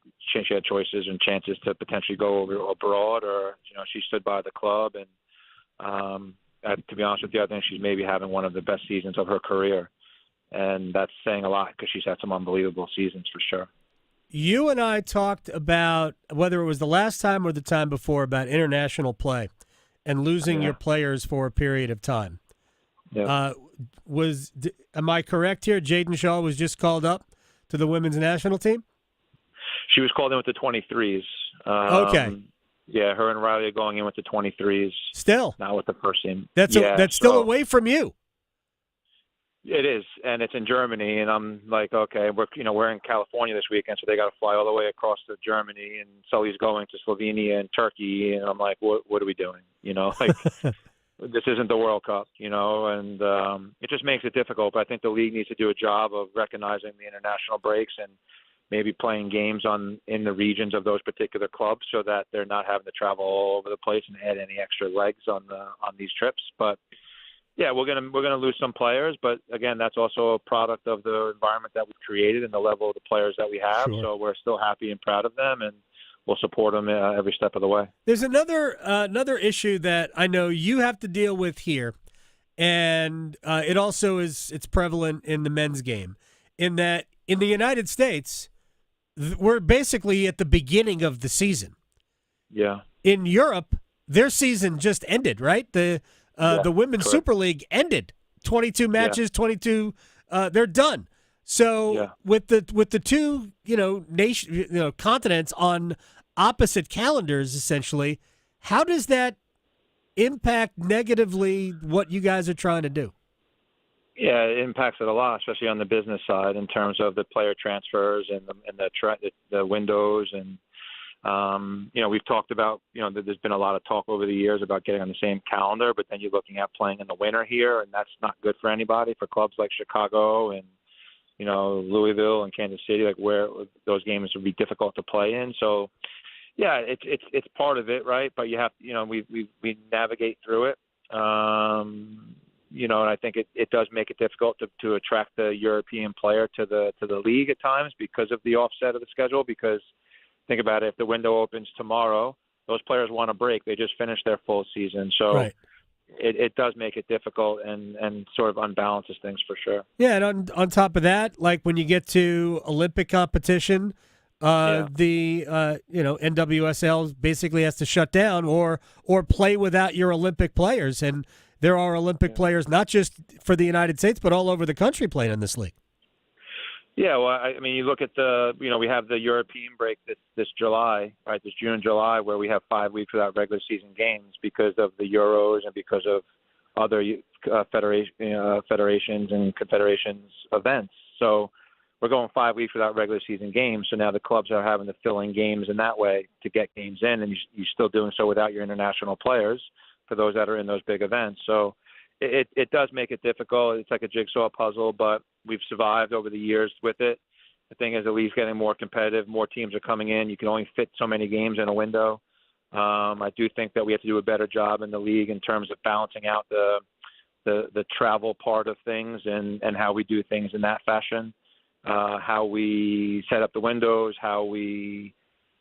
choices and chances to potentially go abroad, or she stood by the club. And to be honest with you, I think she's maybe having one of the best seasons of her career, and that's saying a lot because she's had some unbelievable seasons for sure. You and I talked about, whether it was the last time or the time before, about international play and losing your players for a period of time. Yeah. Am I correct here? Jaden Shaw was just called up to the women's national team? She was called in with the 23s. Okay. Yeah, her and Riley are going in with the 23s. Still? Not with the first team. That's still away from you. It is, and it's in Germany, and I'm like, okay, we're in California this weekend, so they got to fly all the way across to Germany, and Sully's going to Slovenia and Turkey, and I'm like, what are we doing? This isn't the World Cup, and it just makes it difficult. But I think the league needs to do a job of recognizing the international breaks and maybe playing games in the regions of those particular clubs, so that they're not having to travel all over the place and add any extra legs on these trips. But yeah, we're gonna lose some players, but again, that's also a product of the environment that we've created and the level of the players that we have. Sure. So we're still happy and proud of them, and we'll support them every step of the way. There's another issue that I know you have to deal with here, and it's prevalent in the men's game, in that in the United States, we're basically at the beginning of the season. Yeah. In Europe, their season just ended, right? The Women's Super League ended. 22 matches, 22. They're done. So with the two, continents on opposite calendars, essentially, how does that impact negatively what you guys are trying to do? Yeah, it impacts it a lot, especially on the business side in terms of the player transfers and the windows. And, we've talked about, there's been a lot of talk over the years about getting on the same calendar, but then you're looking at playing in the winter here, and that's not good for anybody, for clubs like Chicago and, Louisville and Kansas City, like where those games would be difficult to play in. So, yeah, it's part of it, right? But you have, we navigate through it. And I think it does make it difficult to attract the European player to the league at times because of the offset of the schedule. Because think about it, if the window opens tomorrow, those players want a break. They just finished their full season. So it does make it difficult and sort of unbalances things for sure. Yeah, and on top of that, like when you get to Olympic competition, the NWSL basically has to shut down or play without your Olympic players. And there are Olympic players not just for the United States, but all over the country playing in this league. Yeah, well, I mean, you look at we have the European break this July, right? This June, July, where we have 5 weeks without regular season games because of the Euros and because of other federations and confederations events. So we're going 5 weeks without regular season games. So now the clubs are having to fill in games in that way to get games in, and you're still doing so without your international players for those that are in those big events. So it does make it difficult. It's like a jigsaw puzzle, but we've survived over the years with it. The thing is, the league's getting more competitive. More teams are coming in. You can only fit so many games in a window. I do think that we have to do a better job in the league in terms of balancing out the travel part of things and how we do things in that fashion, how we set up the windows, how we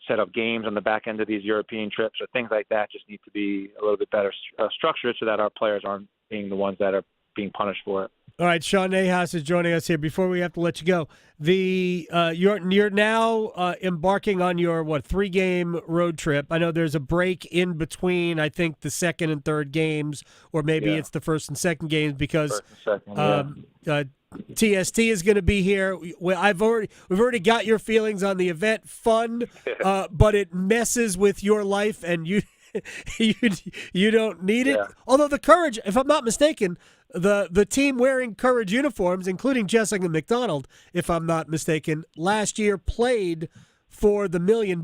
set up games on the back end of these European trips, or things like that just need to be a little bit better structured so that our players aren't being the ones that are being punished for it. All right, Sean Nahas is joining us here. Before we have to let you go, you're now embarking on your 3-game road trip. I know there's a break in between. I think the second and third games, or maybe it's the first and second games because TST is going to be here. We've already got your feelings on the event. Fun, but it messes with your life, and you don't need it. Although the Courage, if I'm not mistaken, the team wearing Courage uniforms, including Jessica McDonald, if I'm not mistaken, last year played for the $1 million.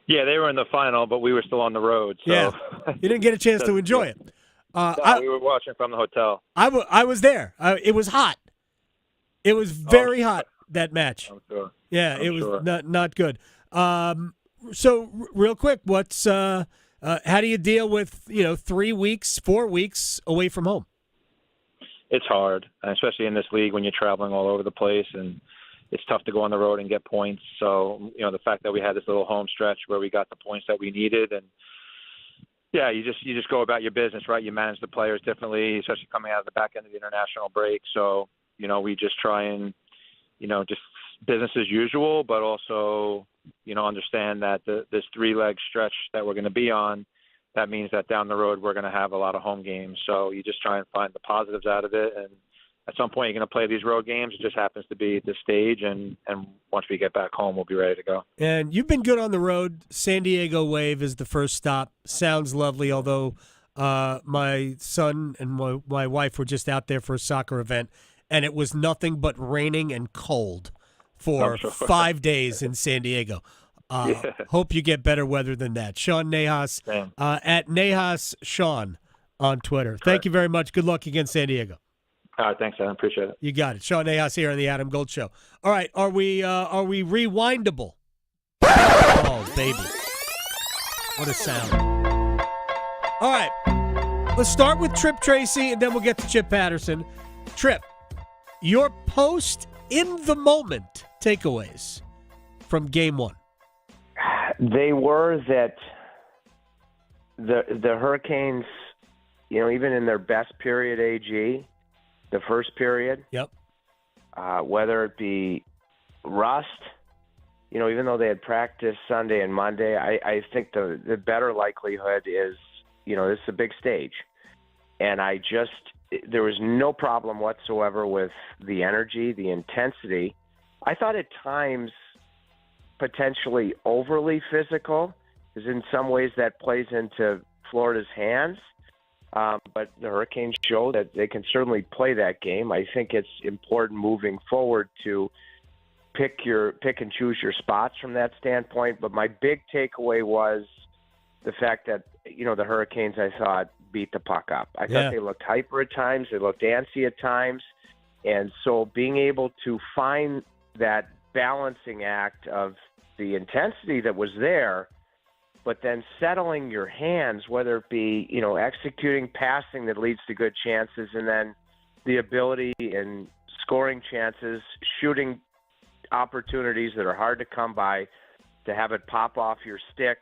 Yeah, they were in the final, but we were still on the road. So. Yeah, you didn't get a chance to enjoy it. We were watching from the hotel. I was there. It was hot. It was very hot, that match. I'm sure. Yeah, it was not good. So real quick, what's how do you deal with 3 weeks, 4 weeks away from home? It's hard, especially in this league when you're traveling all over the place, and it's tough to go on the road and get points. So the fact that we had this little home stretch where we got the points that we needed, and you just go about your business, right? You manage the players differently, especially coming out of the back end of the international break. So we just try and just business as usual, but also understand that this 3-leg stretch that we're going to be on, that means that down the road we're going to have a lot of home games. So you just try and find the positives out of it, and at some point you're going to play these road games. It just happens to be at this stage, and once we get back home, we'll be ready to go. And you've been good on the road. San Diego Wave is the first stop. Sounds lovely, although my son and my wife were just out there for a soccer event, and it was nothing but raining and cold for 5 days in San Diego. Hope you get better weather than that. Sean Nahas, at Nahas Sean on Twitter. Correct. Thank you very much. Good luck against San Diego. All right, thanks, Adam. Appreciate it. You got it. Sean Nahas here on the Adam Gold Show. All right, are we rewindable? Oh, baby. What a sound. All right, let's start with Tripp Tracy, and then we'll get to Chip Patterson. Tripp, your post-in-the-moment takeaways from Game 1. They were that the Hurricanes, even in their best period, AG, the first period, whether it be rust, even though they had practiced Sunday and Monday, I think the better likelihood is, this is a big stage. And there was no problem whatsoever with the energy, the intensity. I thought at times potentially overly physical, because in some ways that plays into Florida's hands. But the Hurricanes show that they can certainly play that game. I think it's important moving forward to pick and choose your spots from that standpoint. But my big takeaway was the fact that, the Hurricanes, I thought, beat the puck up. I thought they looked hyper at times. They looked antsy at times. And so being able to find that balancing act of the intensity that was there, but then settling your hands, whether it be, executing passing that leads to good chances, and then the ability in scoring chances, shooting opportunities that are hard to come by, to have it pop off your stick.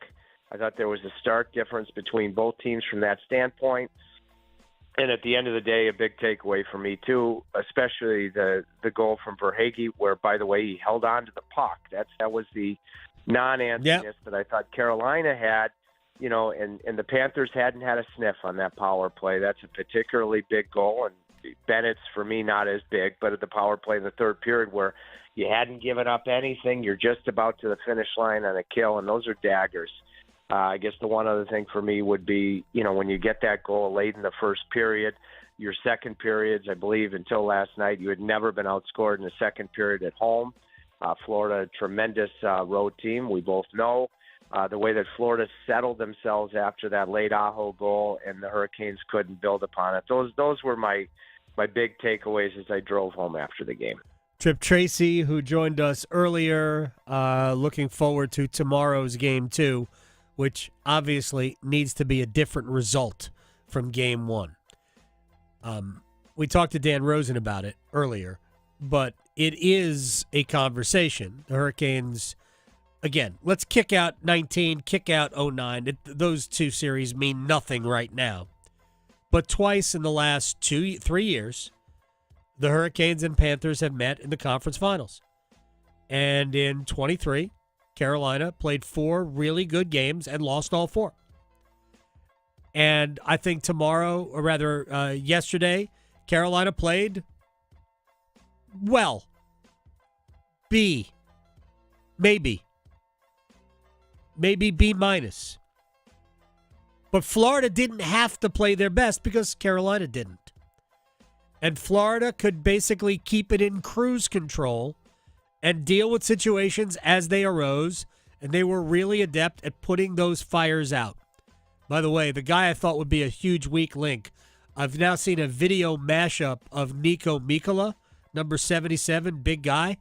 I thought there was a stark difference between both teams from that standpoint. And at the end of the day, a big takeaway for me, too, especially the goal from Verhaeghe, where, by the way, he held on to the puck. That was the non-antsiness that I thought Carolina had, and the Panthers hadn't had a sniff on that power play. That's a particularly big goal, and Bennett's, for me, not as big, but at the power play in the third period where you hadn't given up anything, you're just about to the finish line on a kill, and those are daggers. I guess the one other thing for me would be, when you get that goal late in the first period, your second periods, I believe until last night, you had never been outscored in the second period at home. Florida, tremendous road team, we both know. The way that Florida settled themselves after that late Aho goal and the Hurricanes couldn't build upon it. Those were my big takeaways as I drove home after the game. Tripp Tracy, who joined us earlier, looking forward to tomorrow's game, too, which obviously needs to be a different result from game one. We talked to Dan Rosen about it earlier, but it is a conversation. The Hurricanes, again, let's kick out 19, kick out 09. Those two series mean nothing right now. But twice in the last 3 years, the Hurricanes and Panthers have met in the conference finals. And in 23, Carolina played 4 really good games and lost all 4. And I think tomorrow, or rather yesterday, Carolina played well. B. Maybe B minus. But Florida didn't have to play their best because Carolina didn't. And Florida could basically keep it in cruise control and deal with situations as they arose, and they were really adept at putting those fires out. By the way, the guy I thought would be a huge weak link, I've now seen a video mashup of Nico Mikkola, number 77, big guy.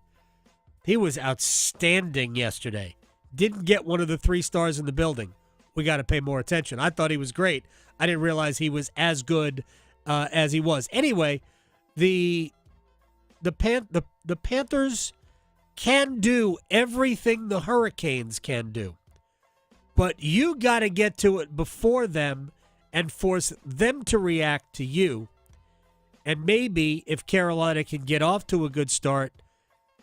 He was outstanding yesterday. Didn't get one of the 3 stars in the building. We got to pay more attention. I thought he was great. I didn't realize he was as good as he was. Anyway, the Panthers can do everything the Hurricanes can do. But you got to get to it before them and force them to react to you. And maybe if Carolina can get off to a good start,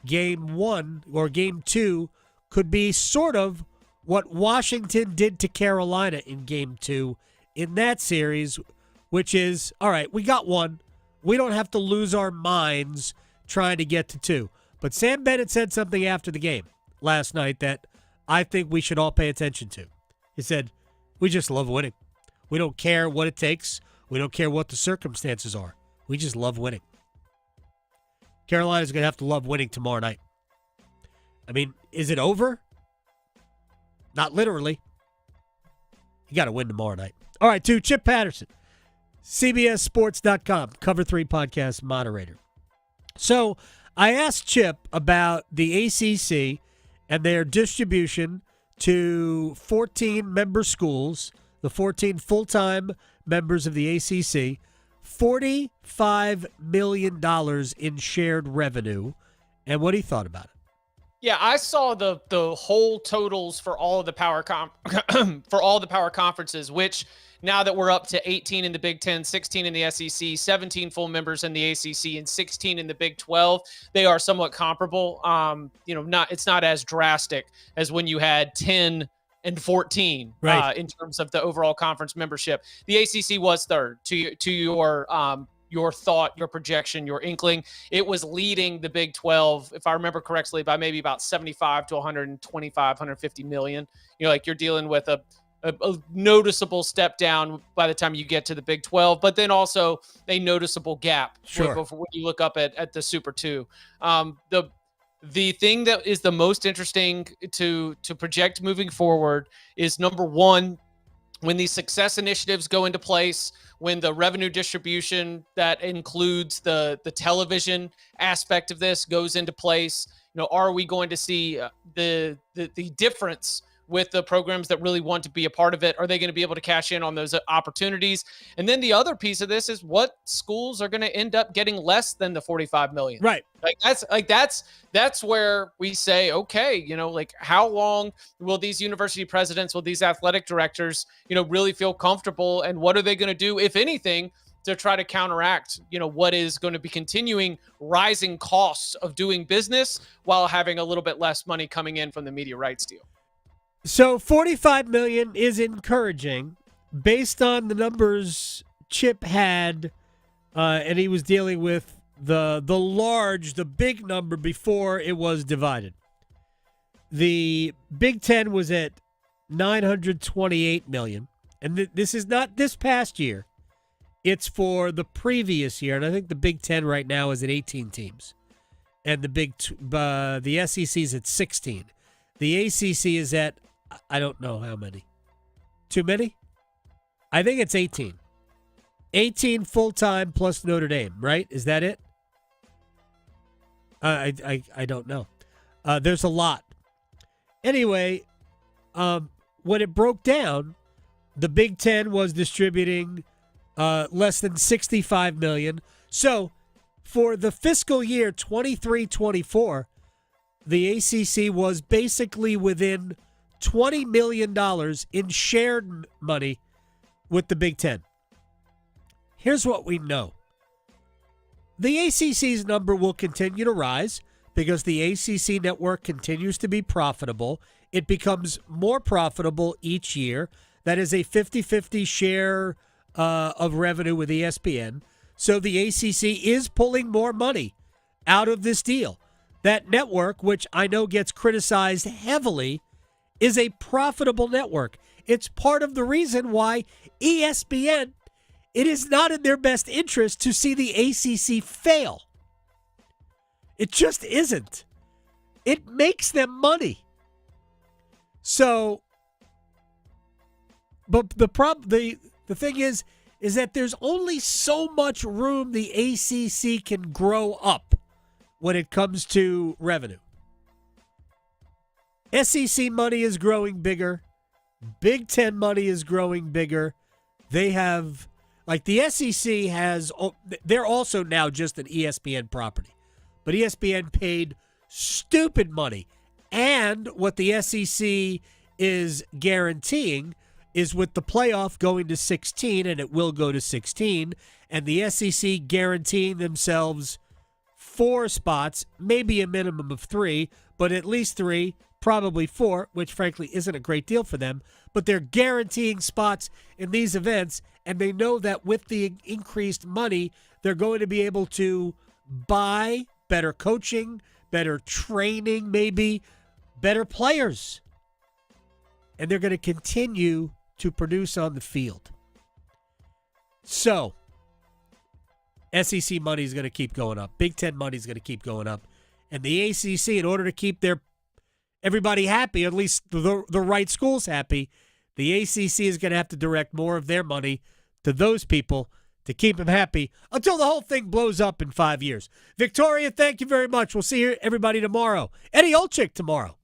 game 1 or game 2 could be sort of what Washington did to Carolina in game 2 in that series, which is, all right, we got 1. We don't have to lose our minds trying to get to 2. But Sam Bennett said something after the game last night that I think we should all pay attention to. He said, we just love winning. We don't care what it takes. We don't care what the circumstances are. We just love winning. Carolina's going to have to love winning tomorrow night. I mean, is it over? Not literally. You got to win tomorrow night. All right, to Chip Patterson, CBSSports.com, Cover 3 podcast moderator. So I asked Chip about the ACC and their distribution to 14 member schools, the 14 full-time members of the ACC, $45 million in shared revenue, and what he thought about it. Yeah, I saw the whole totals for all of the power conferences, which now that we're up to 18 in the Big Ten, 16 in the SEC, 17 full members in the ACC, and 16 in the Big 12, they are somewhat comparable. It's not as drastic as when you had 10 and 14 right. In terms of the overall conference membership. The ACC was third to your thought, your projection, your inkling. It was leading the Big 12, if I remember correctly, by maybe about 75 to 125, 150 million. You're dealing with a noticeable step down by the time you get to the Big 12, but then also a noticeable gap sure. when you look up at the Super 2. The thing that is the most interesting to project moving forward is, number one, when these success initiatives go into place, when the revenue distribution that includes the television aspect of this goes into place, are we going to see the difference with the programs that really want to be a part of it? Are they going to be able to cash in on those opportunities? And then the other piece of this is what schools are going to end up getting less than the $45 million. Right. That's where we say, okay, how long will these university presidents, will these athletic directors, really feel comfortable, and what are they going to do, if anything, to try to counteract, what is going to be continuing rising costs of doing business while having a little bit less money coming in from the media rights deal? So $45 million is encouraging based on the numbers Chip had and he was dealing with the big number before it was divided. The Big Ten was at $928 million, and this is not this past year. It's for the previous year, and I think the Big Ten right now is at 18 teams, and the SEC is at 16. The ACC is at, I don't know how many. Too many? I think it's 18. 18 full-time plus Notre Dame, right? Is that it? I don't know. There's a lot. Anyway, when it broke down, the Big Ten was distributing less than $65 million. So for the fiscal year 23-24, the ACC was basically within $20 million in shared money with the Big Ten. Here's what we know. The ACC's number will continue to rise because the ACC network continues to be profitable. It becomes more profitable each year. That is a 50-50 share of revenue with ESPN. So the ACC is pulling more money out of this deal. That network, which I know gets criticized heavily, is a profitable network. It's part of the reason why ESPN, it is not in their best interest to see the ACC fail. It just isn't. It makes them money. So, but the thing is that there's only so much room the ACC can grow up when it comes to revenue. SEC money is growing bigger. Big Ten money is growing bigger. They have, like the SEC has, they're also now just an ESPN property. But ESPN paid stupid money. And what the SEC is guaranteeing is with the playoff going to 16, and it will go to 16, and the SEC guaranteeing themselves 4 spots, maybe a minimum of 3, but at least 3, probably 4, which frankly isn't a great deal for them, but they're guaranteeing spots in these events, and they know that with the increased money, they're going to be able to buy better coaching, better training, maybe better players. And they're going to continue to produce on the field. So, SEC money is going to keep going up. Big Ten money is going to keep going up. And the ACC, in order to keep everybody happy, at least the right schools happy, the ACC is going to have to direct more of their money to those people to keep them happy until the whole thing blows up in 5 years. Victoria, thank you very much. We'll see everybody tomorrow. Eddie Olczyk tomorrow.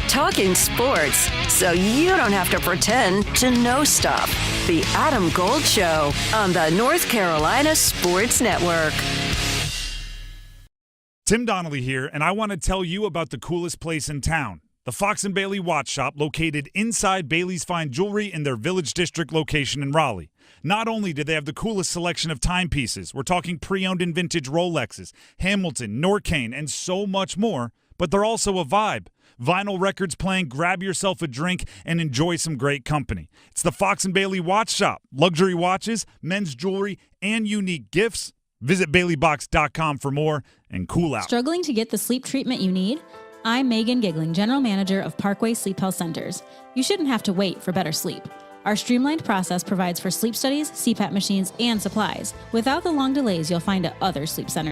Talking sports so you don't have to pretend to know stuff. The Adam Gold Show on the North Carolina Sports Network. Tim Donnelly here, and I want to tell you about the coolest place in town, the Fox & Bailey Watch Shop, located inside Bailey's Fine Jewelry in their Village District location in Raleigh. Not only do they have the coolest selection of timepieces, we're talking pre-owned and vintage Rolexes, Hamilton, Norcane, and so much more, but they're also a vibe. Vinyl records playing, grab yourself a drink, and enjoy some great company. It's the Fox & Bailey Watch Shop. Luxury watches, men's jewelry, and unique gifts. Visit BaileyBox.com for more and cool out. Struggling to get the sleep treatment you need? I'm Megan Giggling, General Manager of Parkway Sleep Health Centers. You shouldn't have to wait for better sleep. Our streamlined process provides for sleep studies, CPAP machines, and supplies, without the long delays you'll find at other sleep centers.